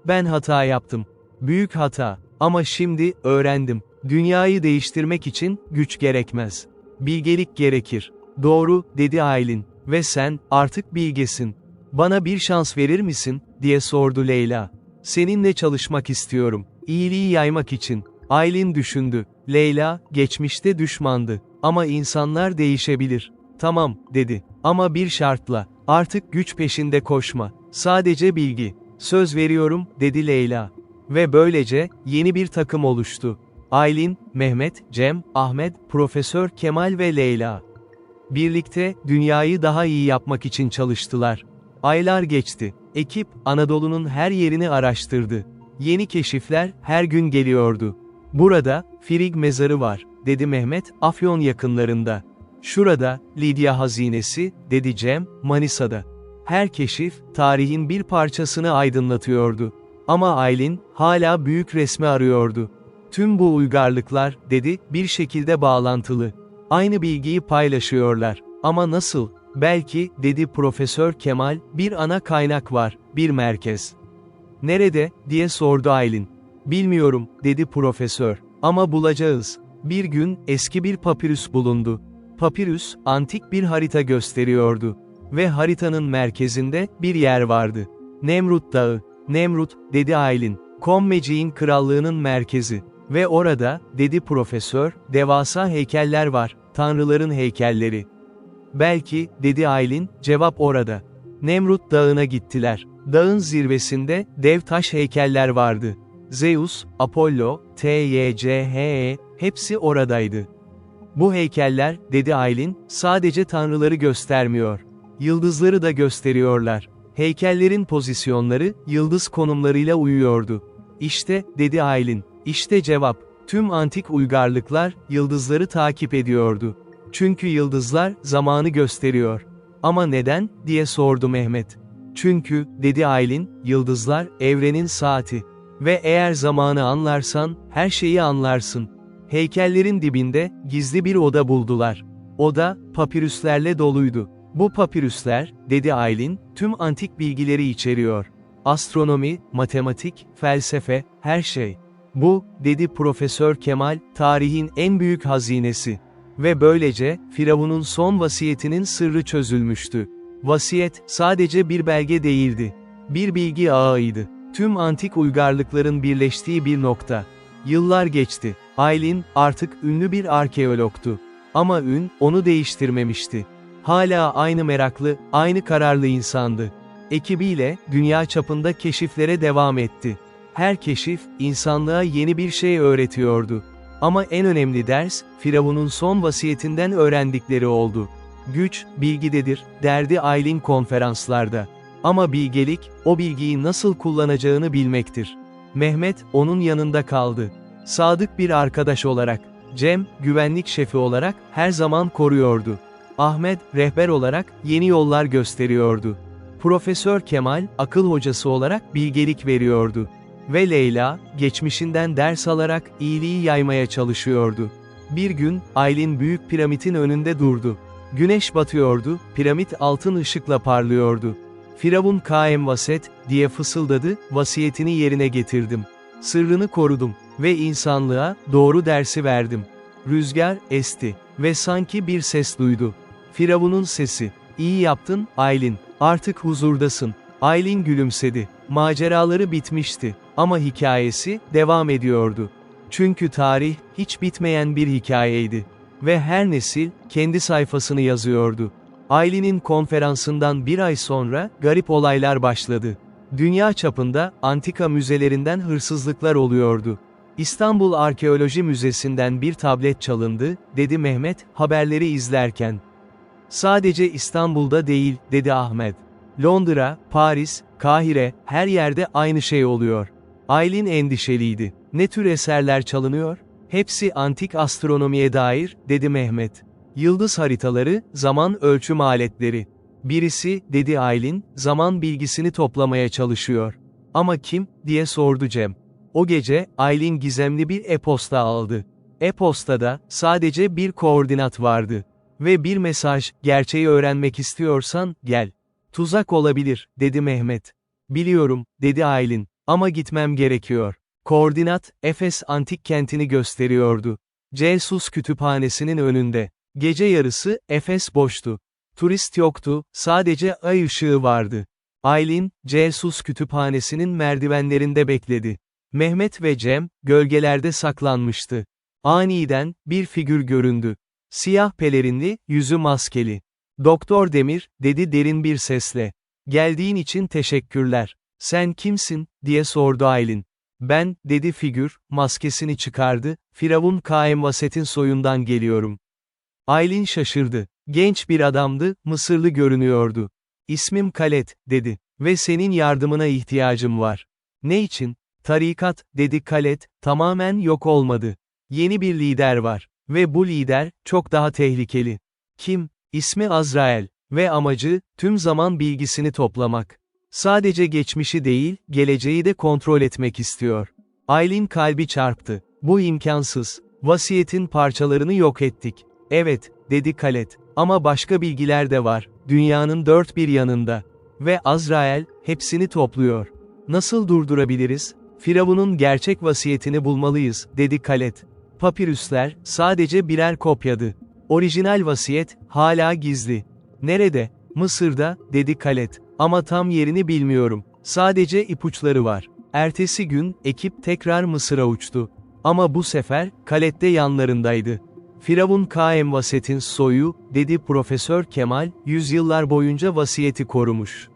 Ben hata yaptım. Büyük hata. Ama şimdi, öğrendim. Dünyayı değiştirmek için, güç gerekmez. Bilgelik gerekir. Doğru, dedi Aylin. Ve sen, artık bilgesin. Bana bir şans verir misin, diye sordu Leyla. Seninle çalışmak istiyorum. İyiliği yaymak için. Aylin düşündü. Leyla, geçmişte düşmandı. Ama insanlar değişebilir. Tamam, dedi. Ama bir şartla. Artık güç peşinde koşma. Sadece bilgi. Söz veriyorum, dedi Leyla. Ve böylece, yeni bir takım oluştu. Aylin, Mehmet, Cem, Ahmet, Profesör Kemal ve Leyla. Birlikte, dünyayı daha iyi yapmak için çalıştılar. Aylar geçti. Ekip, Anadolu'nun her yerini araştırdı. Yeni keşifler, her gün geliyordu. Burada, Frigg mezarı var, dedi Mehmet, Afyon yakınlarında. Şurada, Lidya hazinesi, dedi Cem, Manisa'da. Her keşif, tarihin bir parçasını aydınlatıyordu. Ama Aylin, hala büyük resmi arıyordu. Tüm bu uygarlıklar, dedi, bir şekilde bağlantılı. Aynı bilgiyi paylaşıyorlar. Ama nasıl? Belki, dedi Profesör Kemal, bir ana kaynak var, bir merkez. Nerede, diye sordu Aylin. Bilmiyorum, dedi profesör. Ama bulacağız. Bir gün, eski bir papirüs bulundu. Papirüs, antik bir harita gösteriyordu. Ve haritanın merkezinde, bir yer vardı. Nemrut Dağı. Nemrut, dedi Aylin. Kommecik'in krallığının merkezi. Ve orada, dedi profesör, devasa heykeller var, tanrıların heykelleri. Belki, dedi Aylin, cevap orada. Nemrut Dağı'na gittiler. Dağın zirvesinde, dev taş heykeller vardı. Zeus, Apollo, Tyche, hepsi oradaydı. Bu heykeller, dedi Aylin, sadece tanrıları göstermiyor. Yıldızları da gösteriyorlar. Heykellerin pozisyonları, yıldız konumlarıyla uyuyordu. İşte, dedi Aylin, işte cevap. Tüm antik uygarlıklar, yıldızları takip ediyordu. Çünkü yıldızlar, zamanı gösteriyor. Ama neden, diye sordu Mehmet. Çünkü, dedi Aylin, yıldızlar, evrenin saati. Ve eğer zamanı anlarsan, her şeyi anlarsın. Heykellerin dibinde, gizli bir oda buldular. Oda, papirüslerle doluydu. Bu papirüsler, dedi Aylin, tüm antik bilgileri içeriyor. Astronomi, matematik, felsefe, her şey. Bu, dedi Profesör Kemal, tarihin en büyük hazinesi. Ve böylece, Firavun'un son vasiyetinin sırrı çözülmüştü. Vasiyet, sadece bir belge değildi. Bir bilgi ağıydı. Tüm antik uygarlıkların birleştiği bir nokta. Yıllar geçti. Aylin, artık ünlü bir arkeologtu. Ama ün, onu değiştirmemişti. Hala aynı meraklı, aynı kararlı insandı. Ekibiyle, dünya çapında keşiflere devam etti. Her keşif, insanlığa yeni bir şey öğretiyordu. Ama en önemli ders, Firavun'un son vasiyetinden öğrendikleri oldu. Güç, bilgidedir, derdi Aylin konferanslarda. Ama bilgelik, o bilgiyi nasıl kullanacağını bilmektir. Mehmet, onun yanında kaldı. Sadık bir arkadaş olarak. Cem, güvenlik şefi olarak, her zaman koruyordu. Ahmet, rehber olarak, yeni yollar gösteriyordu. Profesör Kemal, akıl hocası olarak, bilgelik veriyordu. Ve Leyla, geçmişinden ders alarak, iyiliği yaymaya çalışıyordu. Bir gün, Aylin büyük piramidin önünde durdu. Güneş batıyordu, piramit altın ışıkla parlıyordu. Firavun Kaem Vaset, diye fısıldadı, vasiyetini yerine getirdim. Sırrını korudum. Ve insanlığa, doğru dersi verdim. Rüzgar, esti. Ve sanki bir ses duydu. Firavun'un sesi. İyi yaptın, Aylin. Artık huzurdasın. Aylin gülümsedi. Maceraları bitmişti. Ama hikayesi, devam ediyordu. Çünkü tarih, hiç bitmeyen bir hikayeydi. Ve her nesil, kendi sayfasını yazıyordu. Aylin'in konferansından bir ay sonra, garip olaylar başladı. Dünya çapında, antika müzelerinden hırsızlıklar oluyordu. İstanbul Arkeoloji Müzesi'nden bir tablet çalındı, dedi Mehmet, haberleri izlerken. Sadece İstanbul'da değil, dedi Ahmet. Londra, Paris, Kahire, her yerde aynı şey oluyor. Aylin endişeliydi. Ne tür eserler çalınıyor? Hepsi antik astronomiye dair, dedi Mehmet. Yıldız haritaları, zaman ölçüm aletleri. Birisi, dedi Aylin, zaman bilgisini toplamaya çalışıyor. Ama kim, diye sordu Cem. O gece, Aylin gizemli bir e-posta aldı. E-postada, sadece bir koordinat vardı. Ve bir mesaj, gerçeği öğrenmek istiyorsan, gel. Tuzak olabilir, dedi Mehmet. Biliyorum, dedi Aylin, ama gitmem gerekiyor. Koordinat, Efes antik kentini gösteriyordu. Celsus kütüphanesinin önünde. Gece yarısı, Efes boştu. Turist yoktu, sadece ay ışığı vardı. Aylin, Celsus kütüphanesinin merdivenlerinde bekledi. Mehmet ve Cem, gölgelerde saklanmıştı. Aniden, bir figür göründü. Siyah pelerinli, yüzü maskeli. Doktor Demir, dedi derin bir sesle. Geldiğin için teşekkürler. Sen kimsin, diye sordu Aylin. Ben, dedi figür, maskesini çıkardı, Firavun Kaemvaset'in soyundan geliyorum. Aylin şaşırdı. Genç bir adamdı, Mısırlı görünüyordu. İsmim Kalet, dedi. Ve senin yardımına ihtiyacım var. Ne için? Tarikat, dedi Kalet, tamamen yok olmadı. Yeni bir lider var. Ve bu lider, çok daha tehlikeli. Kim? İsmi Azrael. Ve amacı, tüm zaman bilgisini toplamak. Sadece geçmişi değil, geleceği de kontrol etmek istiyor. Aylin kalbi çarptı. Bu imkansız. Vasiyetin parçalarını yok ettik. Evet, dedi Kalet. Ama başka bilgiler de var. Dünyanın dört bir yanında. Ve Azrael, hepsini topluyor. Nasıl durdurabiliriz? Firavun'un gerçek vasiyetini bulmalıyız, dedi Kalet. Papirüsler, sadece birer kopyadı. Orijinal vasiyet, hala gizli. Nerede? Mısır'da, dedi Kalet. Ama tam yerini bilmiyorum. Sadece ipuçları var. Ertesi gün, ekip tekrar Mısır'a uçtu. Ama bu sefer, Kalet de yanlarındaydı. Firavun Kaemvaset'in soyu, dedi Profesör Kemal, yüzyıllar boyunca vasiyeti korumuş.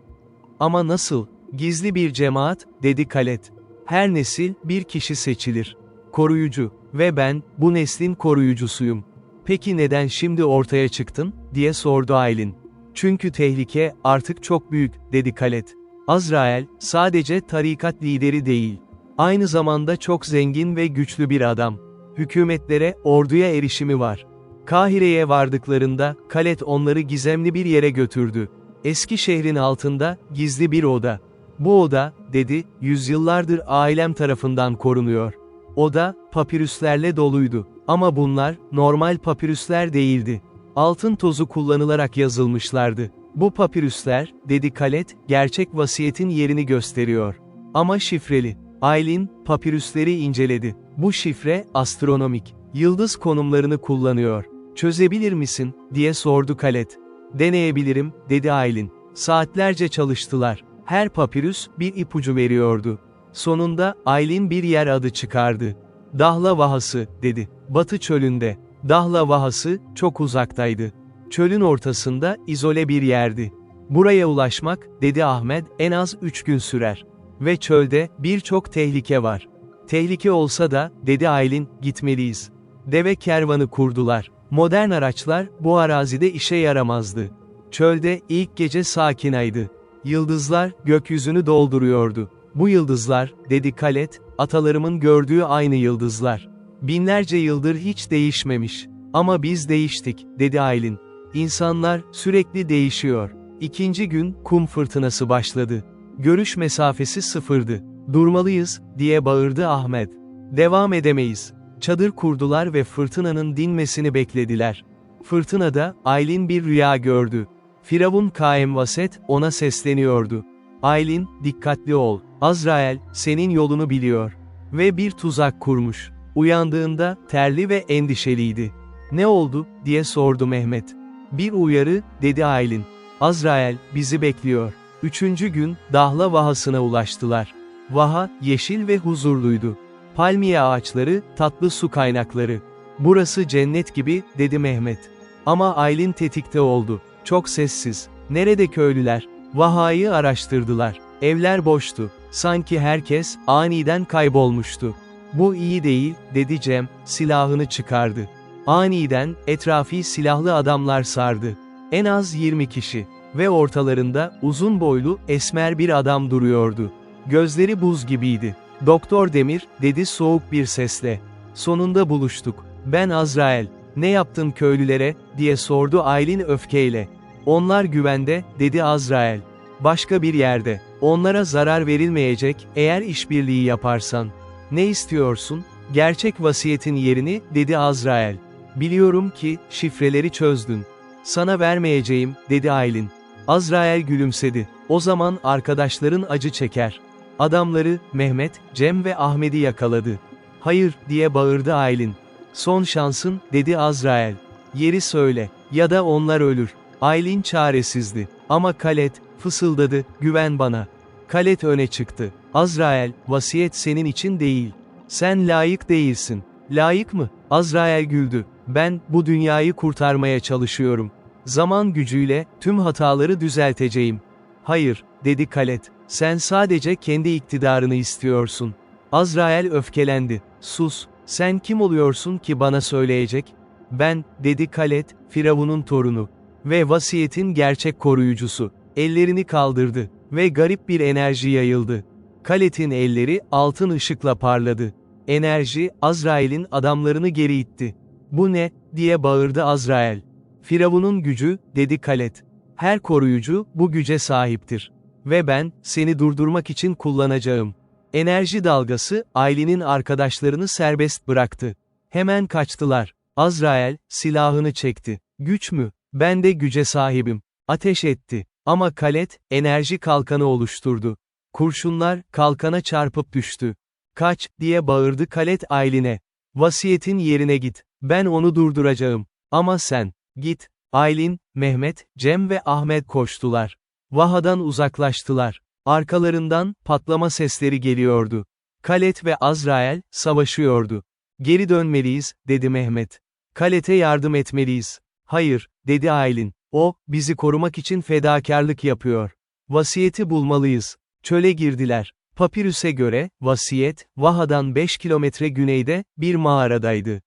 Ama nasıl? Gizli bir cemaat, dedi Kalet. Her nesil, bir kişi seçilir. Koruyucu. Ve ben, bu neslin koruyucusuyum. Peki neden şimdi ortaya çıktın, diye sordu Aylin. Çünkü tehlike, artık çok büyük, dedi Kalet. Azrael, sadece tarikat lideri değil. Aynı zamanda çok zengin ve güçlü bir adam. Hükümetlere, orduya erişimi var. Kahire'ye vardıklarında, Kalet onları gizemli bir yere götürdü. Eski şehrin altında, gizli bir oda. Bu oda, dedi, yüzyıllardır ailem tarafından korunuyor. Oda, papirüslerle doluydu. Ama bunlar, normal papirüsler değildi. Altın tozu kullanılarak yazılmışlardı. Bu papirüsler, dedi Kalet, gerçek vasiyetin yerini gösteriyor. Ama şifreli. Aylin, papirüsleri inceledi. Bu şifre, astronomik. Yıldız konumlarını kullanıyor. Çözebilir misin, diye sordu Kalet. Deneyebilirim, dedi Aylin. Saatlerce çalıştılar. Her papirüs, bir ipucu veriyordu. Sonunda, Aylin bir yer adı çıkardı. Dahla Vahası, dedi. Batı çölünde. Dahla Vahası, çok uzaktaydı. Çölün ortasında, izole bir yerdi. Buraya ulaşmak, dedi Ahmet, en az 3 gün sürer. Ve çölde, birçok tehlike var. Tehlike olsa da, dedi Aylin, gitmeliyiz. Deve kervanı kurdular. Modern araçlar, bu arazide işe yaramazdı. Çölde, ilk gece sakinaydı. Yıldızlar, gökyüzünü dolduruyordu. Bu yıldızlar, dedi Kalet, atalarımın gördüğü aynı yıldızlar. Binlerce yıldır hiç değişmemiş. Ama biz değiştik, dedi Aylin. İnsanlar, sürekli değişiyor. İkinci gün, kum fırtınası başladı. Görüş mesafesi sıfırdı. Durmalıyız, diye bağırdı Ahmet. Devam edemeyiz. Çadır kurdular ve fırtınanın dinmesini beklediler. Fırtınada, Aylin bir rüya gördü. Firavun Kaemvaset, ona sesleniyordu. Aylin, dikkatli ol. Azrael, senin yolunu biliyor. Ve bir tuzak kurmuş. Uyandığında, terli ve endişeliydi. Ne oldu, diye sordu Mehmet. Bir uyarı, dedi Aylin. Azrael, bizi bekliyor. Üçüncü gün, Dahla Vahası'na ulaştılar. Vaha, yeşil ve huzurluydu. Palmiye ağaçları, tatlı su kaynakları. Burası cennet gibi, dedi Mehmet. Ama Aylin tetikte oldu. Çok sessiz. Nerede köylüler? Vaha'yı araştırdılar. Evler boştu. Sanki herkes, aniden kaybolmuştu. Bu iyi değil, dedi Cem, silahını çıkardı. Aniden, etrafı silahlı adamlar sardı. En az 20 kişi. Ve ortalarında, uzun boylu, esmer bir adam duruyordu. Gözleri buz gibiydi. Doktor Demir, dedi soğuk bir sesle. Sonunda buluştuk. Ben Azrael. Ne yaptın köylülere, diye sordu Aylin öfkeyle. Onlar güvende, dedi Azrail. Başka bir yerde. Onlara zarar verilmeyecek, eğer işbirliği yaparsan. Ne istiyorsun? Gerçek vasiyetin yerini, dedi Azrail. Biliyorum ki, şifreleri çözdün. Sana vermeyeceğim, dedi Aylin. Azrail gülümsedi. O zaman arkadaşların acı çeker. Adamları, Mehmet, Cem ve Ahmet'i yakaladı. Hayır, diye bağırdı Aylin. Son şansın, dedi Azrail. Yeri söyle, ya da onlar ölür. Aylin çaresizdi. Ama Khaled, fısıldadı, güven bana. Khaled öne çıktı. Azrail, vasiyet senin için değil. Sen layık değilsin. Layık mı? Azrail güldü. Ben, bu dünyayı kurtarmaya çalışıyorum. Zaman gücüyle, tüm hataları düzelteceğim. Hayır, dedi Khaled. Sen sadece kendi iktidarını istiyorsun. Azrail öfkelendi. Sus, sen kim oluyorsun ki bana söyleyecek? Ben, dedi Khaled, Firavun'un torunu. Ve vasiyetin gerçek koruyucusu. Ellerini kaldırdı. Ve garip bir enerji yayıldı. Khaled'in elleri, altın ışıkla parladı. Enerji, Azrail'in adamlarını geri itti. Bu ne, diye bağırdı Azrail. Firavun'un gücü, dedi Khaled. Her koruyucu, bu güce sahiptir. Ve ben, seni durdurmak için kullanacağım. Enerji dalgası, Aylin'in arkadaşlarını serbest bıraktı. Hemen kaçtılar. Azrail, silahını çekti. Güç mü? Ben de güce sahibim. Ateş etti. Ama Khaled, enerji kalkanı oluşturdu. Kurşunlar, kalkana çarpıp düştü. Kaç, diye bağırdı Khaled Aylin'e. Vasiyetin yerine git. Ben onu durduracağım. Ama sen, git. Aylin, Mehmet, Cem ve Ahmet koştular. Vahadan uzaklaştılar. Arkalarından, patlama sesleri geliyordu. Khaled ve Azrail, savaşıyordu. Geri dönmeliyiz, dedi Mehmet. Khaled'e yardım etmeliyiz. Hayır, dedi Aylin. O, bizi korumak için fedakarlık yapıyor. Vasiyeti bulmalıyız. Çöle girdiler. Papirüse göre, vasiyet, Vahadan 5 kilometre güneyde, bir mağaradaydı.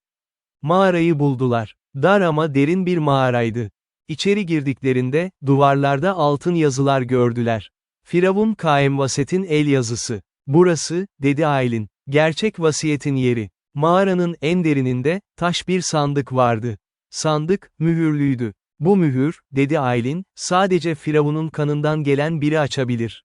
Mağarayı buldular. Dar ama derin bir mağaraydı. İçeri girdiklerinde, duvarlarda altın yazılar gördüler. Firavun Kaemvaset'in el yazısı. Burası, dedi Aylin, gerçek vasiyetin yeri. Mağaranın en derininde, taş bir sandık vardı. Sandık, mühürlüydü. Bu mühür, dedi Aylin, sadece Firavun'un kanından gelen biri açabilir.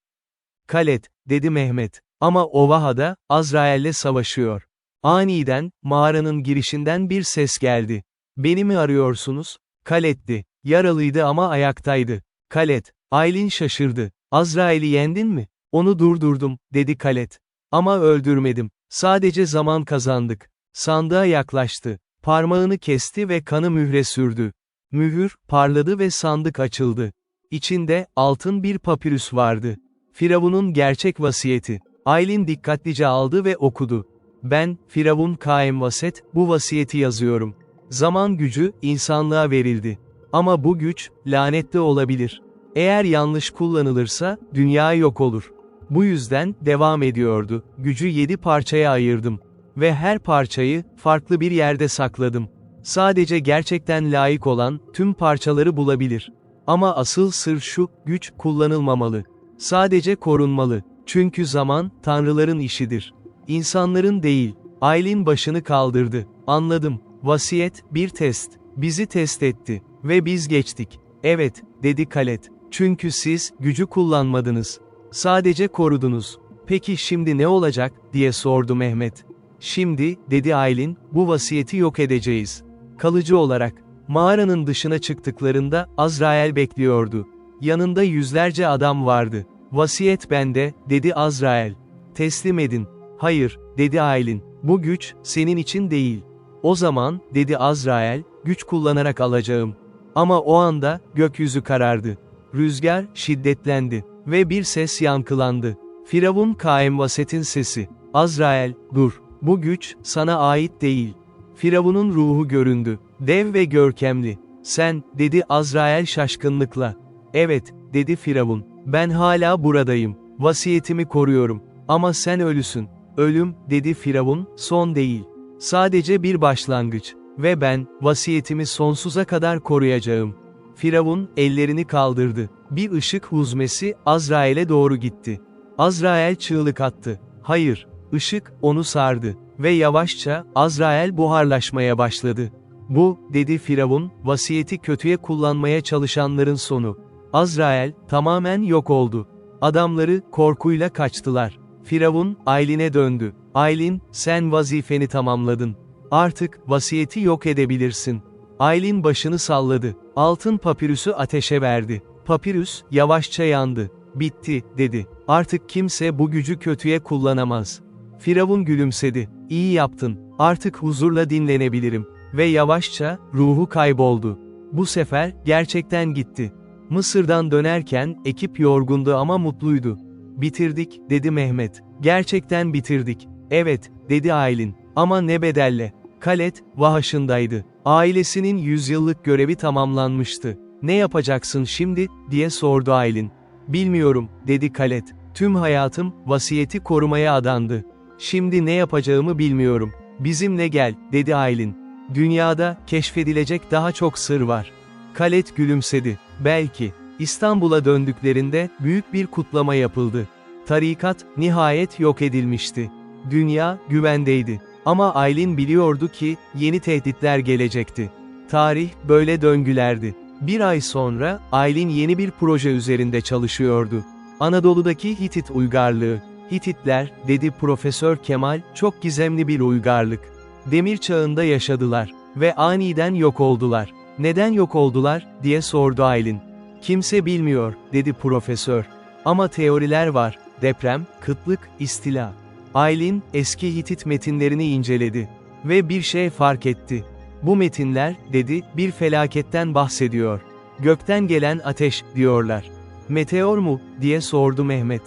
Khaled, dedi Mehmet. Ama o Vahada, Azrail'le savaşıyor. Aniden, mağaranın girişinden bir ses geldi. Beni mi arıyorsunuz? Khaled'di. Yaralıydı ama ayaktaydı. Khaled. Aylin şaşırdı. Azrail'i yendin mi? Onu durdurdum, dedi Khaled. Ama öldürmedim. Sadece zaman kazandık. Sandığa yaklaştı. Parmağını kesti ve kanı mühre sürdü. Mühür, parladı ve sandık açıldı. İçinde, altın bir papirüs vardı. Firavun'un gerçek vasiyeti. Aylin dikkatlice aldı ve okudu. Ben, Firavun Kaemvaset, bu vasiyeti yazıyorum. Zaman gücü, insanlığa verildi. Ama bu güç, lanetli olabilir. Eğer yanlış kullanılırsa, dünya yok olur. Bu yüzden, devam ediyordu, gücü 7 parçaya ayırdım. Ve her parçayı, farklı bir yerde sakladım. Sadece gerçekten layık olan, tüm parçaları bulabilir. Ama asıl sır şu, güç, kullanılmamalı. Sadece korunmalı. Çünkü zaman, tanrıların işidir. İnsanların değil. Aylin başını kaldırdı. Anladım. Vasiyet, bir test. Bizi test etti. Ve biz geçtik. Evet, dedi Khaled. Çünkü siz, gücü kullanmadınız. Sadece korudunuz. Peki şimdi ne olacak, diye sordu Mehmet. Şimdi, dedi Aylin, bu vasiyeti yok edeceğiz. Kalıcı olarak. Mağaranın dışına çıktıklarında, Azrail bekliyordu. Yanında yüzlerce adam vardı. Vasiyet bende, dedi Azrail. Teslim edin. Hayır, dedi Aylin. Bu güç, senin için değil. O zaman, dedi Azrail, güç kullanarak alacağım. Ama o anda, gökyüzü karardı. Rüzgar, şiddetlendi. Ve bir ses yankılandı. Firavun Kaemvaset'in sesi. Azrail, dur. Bu güç, sana ait değil. Firavun'un ruhu göründü. Dev ve görkemli. Sen, dedi Azrail şaşkınlıkla. Evet, dedi Firavun. Ben hala buradayım. Vasiyetimi koruyorum. Ama sen ölüsün. Ölüm, dedi Firavun, son değil. Sadece bir başlangıç. Ve ben, vasiyetimi sonsuza kadar koruyacağım. Firavun, ellerini kaldırdı. Bir ışık huzmesi, Azrail'e doğru gitti. Azrail çığlık attı. Hayır. Işık, onu sardı. Ve yavaşça, Azrail buharlaşmaya başladı. Bu, dedi Firavun, vasiyeti kötüye kullanmaya çalışanların sonu. Azrail, tamamen yok oldu. Adamları, korkuyla kaçtılar. Firavun, Aylin'e döndü. Aylin, sen vazifeni tamamladın. Artık, vasiyeti yok edebilirsin. Aylin başını salladı. Altın papirüsü ateşe verdi. Papirüs, yavaşça yandı. Bitti, dedi. Artık kimse bu gücü kötüye kullanamaz. Firavun gülümsedi. İyi yaptın. Artık huzurla dinlenebilirim. Ve yavaşça, ruhu kayboldu. Bu sefer, gerçekten gitti. Mısır'dan dönerken, ekip yorgundu ama mutluydu. Bitirdik, dedi Mehmet. Gerçekten bitirdik. Evet, dedi Aylin. Ama ne bedelle. Khaled, Vahaş'ındaydı. Ailesinin 100 yıllık görevi tamamlanmıştı. Ne yapacaksın şimdi, diye sordu Aylin. Bilmiyorum, dedi Khaled. Tüm hayatım, vasiyeti korumaya adandı. Şimdi ne yapacağımı bilmiyorum. Bizimle gel, dedi Aylin. Dünyada, keşfedilecek daha çok sır var. Khaled gülümsedi. Belki. İstanbul'a döndüklerinde, büyük bir kutlama yapıldı. Tarikat, nihayet yok edilmişti. Dünya, güvendeydi. Ama Aylin biliyordu ki, yeni tehditler gelecekti. Tarih, böyle döngülerdi. Bir ay sonra, Aylin yeni bir proje üzerinde çalışıyordu. Anadolu'daki Hitit uygarlığı. Hititler, dedi Profesör Kemal, çok gizemli bir uygarlık. Demir çağında yaşadılar. Ve aniden yok oldular. Neden yok oldular, diye sordu Aylin. Kimse bilmiyor, dedi profesör. Ama teoriler var. Deprem, kıtlık, istila. Aylin, eski Hitit metinlerini inceledi. Ve bir şey fark etti. Bu metinler, dedi, bir felaketten bahsediyor. Gökten gelen ateş, diyorlar. Meteor mu, diye sordu Mehmet.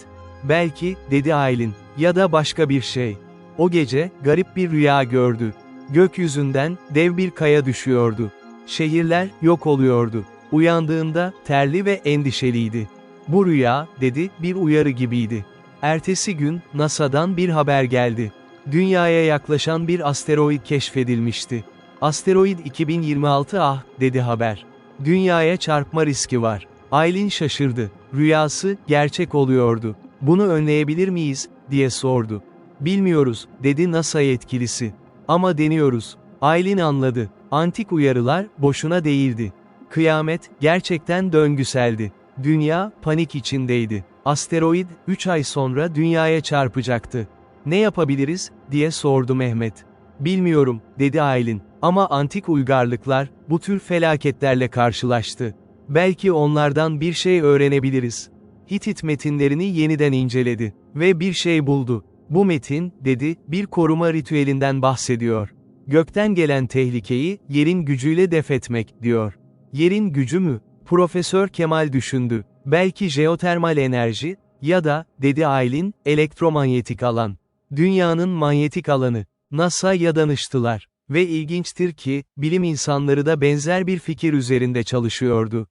Belki, dedi Aylin, ya da başka bir şey. O gece, garip bir rüya gördü. Gökyüzünden, dev bir kaya düşüyordu. Şehirler, yok oluyordu. Uyandığında, terli ve endişeliydi. Bu rüya, dedi, bir uyarı gibiydi. Ertesi gün, NASA'dan bir haber geldi. Dünyaya yaklaşan bir asteroid keşfedilmişti. Asteroid 2026 dedi haber. Dünyaya çarpma riski var. Aylin şaşırdı. Rüyası, gerçek oluyordu. Bunu önleyebilir miyiz, diye sordu. Bilmiyoruz, dedi NASA yetkilisi. Ama deniyoruz. Aylin anladı. Antik uyarılar, boşuna değildi. Kıyamet, gerçekten döngüseldi. Dünya, panik içindeydi. Asteroid, 3 ay sonra dünyaya çarpacaktı. Ne yapabiliriz, diye sordu Mehmet. Bilmiyorum, dedi Aylin. Ama antik uygarlıklar, bu tür felaketlerle karşılaştı. Belki onlardan bir şey öğrenebiliriz. Hitit metinlerini yeniden inceledi. Ve bir şey buldu. Bu metin, dedi, bir koruma ritüelinden bahsediyor. Gökten gelen tehlikeyi, yerin gücüyle def etmek, diyor. Yerin gücü mü? Profesör Kemal düşündü. Belki jeotermal enerji, ya da, dedi Aylin, elektromanyetik alan. Dünyanın manyetik alanı. NASA'ya danıştılar. Ve ilginçtir ki, bilim insanları da benzer bir fikir üzerinde çalışıyordu.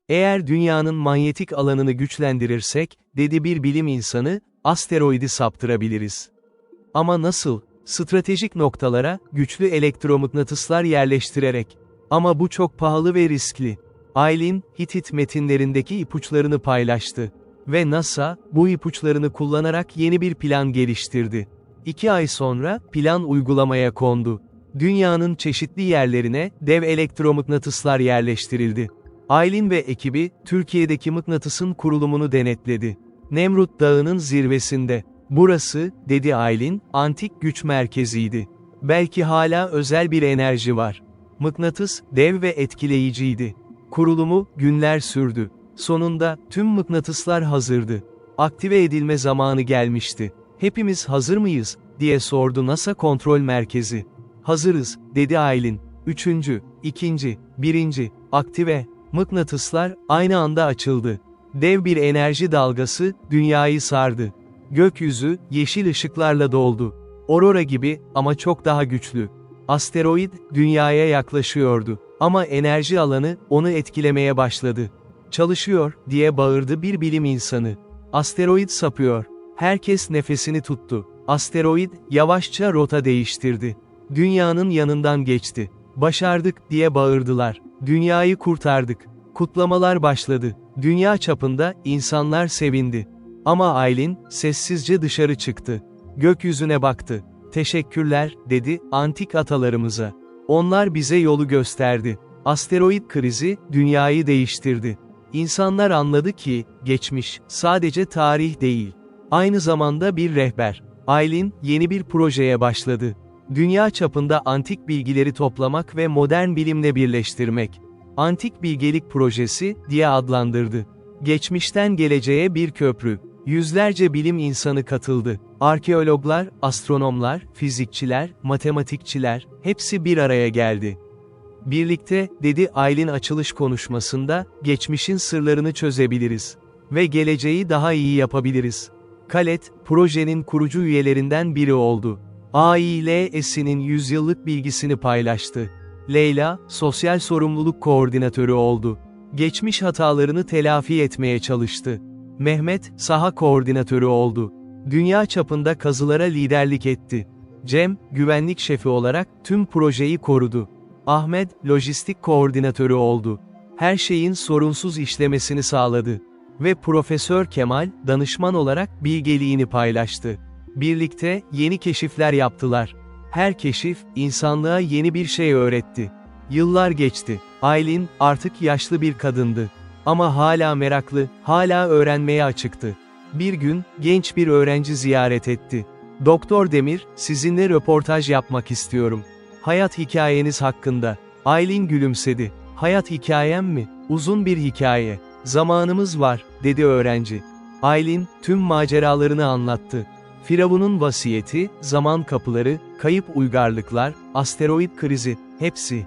Eğer dünyanın manyetik alanını güçlendirirsek, dedi bir bilim insanı, asteroidi saptırabiliriz. Ama nasıl? Stratejik noktalara, güçlü elektromıknatıslar yerleştirerek. Ama bu çok pahalı ve riskli. Aylin, Hitit metinlerindeki ipuçlarını paylaştı. Ve NASA, bu ipuçlarını kullanarak yeni bir plan geliştirdi. 2 ay sonra, plan uygulamaya kondu. Dünyanın çeşitli yerlerine, dev elektromıknatıslar yerleştirildi. Aylin ve ekibi, Türkiye'deki mıknatısın kurulumunu denetledi. Nemrut Dağı'nın zirvesinde. Burası, dedi Aylin, antik güç merkeziydi. Belki hala özel bir enerji var. Mıknatıs, dev ve etkileyiciydi. Kurulumu, günler sürdü. Sonunda, tüm mıknatıslar hazırdı. Aktive edilme zamanı gelmişti. Hepimiz hazır mıyız, diye sordu NASA kontrol merkezi. Hazırız, dedi Aylin. 3. 2. 1. Aktive. Mıknatıslar, aynı anda açıldı. Dev bir enerji dalgası, dünyayı sardı. Gökyüzü, yeşil ışıklarla doldu. Aurora gibi, ama çok daha güçlü. Asteroid, dünyaya yaklaşıyordu. Ama enerji alanı, onu etkilemeye başladı. Çalışıyor, diye bağırdı bir bilim insanı. Asteroid sapıyor. Herkes nefesini tuttu. Asteroid, yavaşça rota değiştirdi. Dünyanın yanından geçti. Başardık, diye bağırdılar. Dünyayı kurtardık. Kutlamalar başladı. Dünya çapında, insanlar sevindi. Ama Aylin, sessizce dışarı çıktı. Gökyüzüne baktı. Teşekkürler, dedi, antik atalarımıza. Onlar bize yolu gösterdi. Asteroid krizi, dünyayı değiştirdi. İnsanlar anladı ki, geçmiş, sadece tarih değil. Aynı zamanda bir rehber. Aylin, yeni bir projeye başladı. Dünya çapında antik bilgileri toplamak ve modern bilimle birleştirmek. Antik Bilgelik Projesi, diye adlandırdı. Geçmişten geleceğe bir köprü. Yüzlerce bilim insanı katıldı. Arkeologlar, astronomlar, fizikçiler, matematikçiler, hepsi bir araya geldi. Birlikte, dedi Aylin açılış konuşmasında, geçmişin sırlarını çözebiliriz. Ve geleceği daha iyi yapabiliriz. Khaled, projenin kurucu üyelerinden biri oldu. AİLS'nin yüzyıllık bilgisini paylaştı. Leyla, sosyal sorumluluk koordinatörü oldu. Geçmiş hatalarını telafi etmeye çalıştı. Mehmet, saha koordinatörü oldu. Dünya çapında kazılara liderlik etti. Cem, güvenlik şefi olarak tüm projeyi korudu. Ahmet, lojistik koordinatörü oldu. Her şeyin sorunsuz işlemesini sağladı. Ve Profesör Kemal, danışman olarak bilgeliğini paylaştı. Birlikte, yeni keşifler yaptılar. Her keşif, insanlığa yeni bir şey öğretti. Yıllar geçti. Aylin, artık yaşlı bir kadındı. Ama hala meraklı, hala öğrenmeye açıktı. Bir gün, genç bir öğrenci ziyaret etti. Doktor Demir, sizinle röportaj yapmak istiyorum. Hayat hikayeniz hakkında. Aylin gülümsedi. Hayat hikayem mi? Uzun bir hikaye. Zamanımız var, dedi öğrenci. Aylin, tüm maceralarını anlattı. Firavun'un vasiyeti, zaman kapıları, kayıp uygarlıklar, asteroid krizi, hepsi.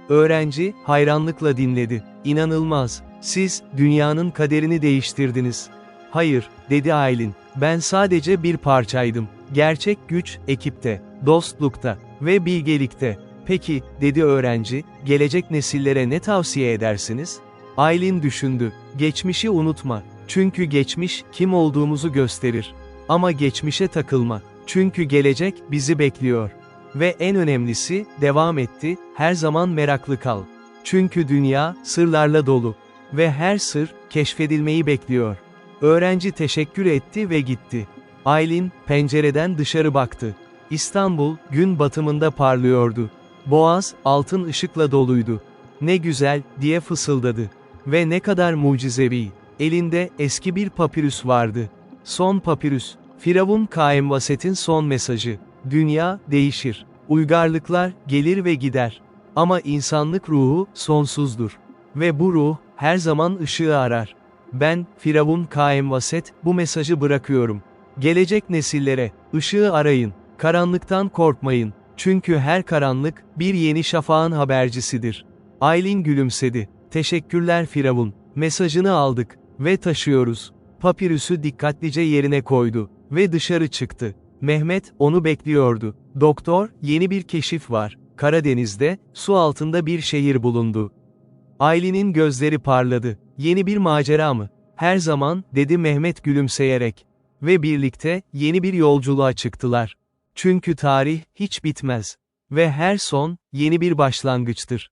Öğrenci, hayranlıkla dinledi. İnanılmaz. Siz, dünyanın kaderini değiştirdiniz. Hayır, dedi Aylin. Ben sadece bir parçaydım. Gerçek güç, ekipte, dostlukta ve bilgelikte. Peki, dedi öğrenci, gelecek nesillere ne tavsiye edersiniz? Aylin düşündü. Geçmişi unutma. Çünkü geçmiş, kim olduğumuzu gösterir. Ama geçmişe takılma. Çünkü gelecek, bizi bekliyor. Ve en önemlisi, devam etti, her zaman meraklı kal. Çünkü dünya, sırlarla dolu. Ve her sır, keşfedilmeyi bekliyor. Öğrenci teşekkür etti ve gitti. Aylin, pencereden dışarı baktı. İstanbul, gün batımında parlıyordu. Boğaz, altın ışıkla doluydu. Ne güzel, diye fısıldadı. Ve ne kadar mucizevi. Elinde, eski bir papirüs vardı. Son papirüs. Firavun Kaemvaset'in son mesajı. Dünya, değişir. Uygarlıklar, gelir ve gider. Ama insanlık ruhu, sonsuzdur. Ve bu ruh, her zaman ışığı arar. Ben, Firavun Kaemvaset, bu mesajı bırakıyorum. Gelecek nesillere, ışığı arayın. Karanlıktan korkmayın. Çünkü her karanlık, bir yeni şafağın habercisidir. Aylin gülümsedi. Teşekkürler Firavun. Mesajını aldık. Ve taşıyoruz. Papirüsü dikkatlice yerine koydu. Ve dışarı çıktı. Mehmet, onu bekliyordu. Doktor, yeni bir keşif var. Karadeniz'de, su altında bir şehir bulundu. Aylin'in gözleri parladı. Yeni bir macera mı? Her zaman, dedi Mehmet gülümseyerek. Ve birlikte, yeni bir yolculuğa çıktılar. Çünkü tarih, hiç bitmez. Ve her son, yeni bir başlangıçtır.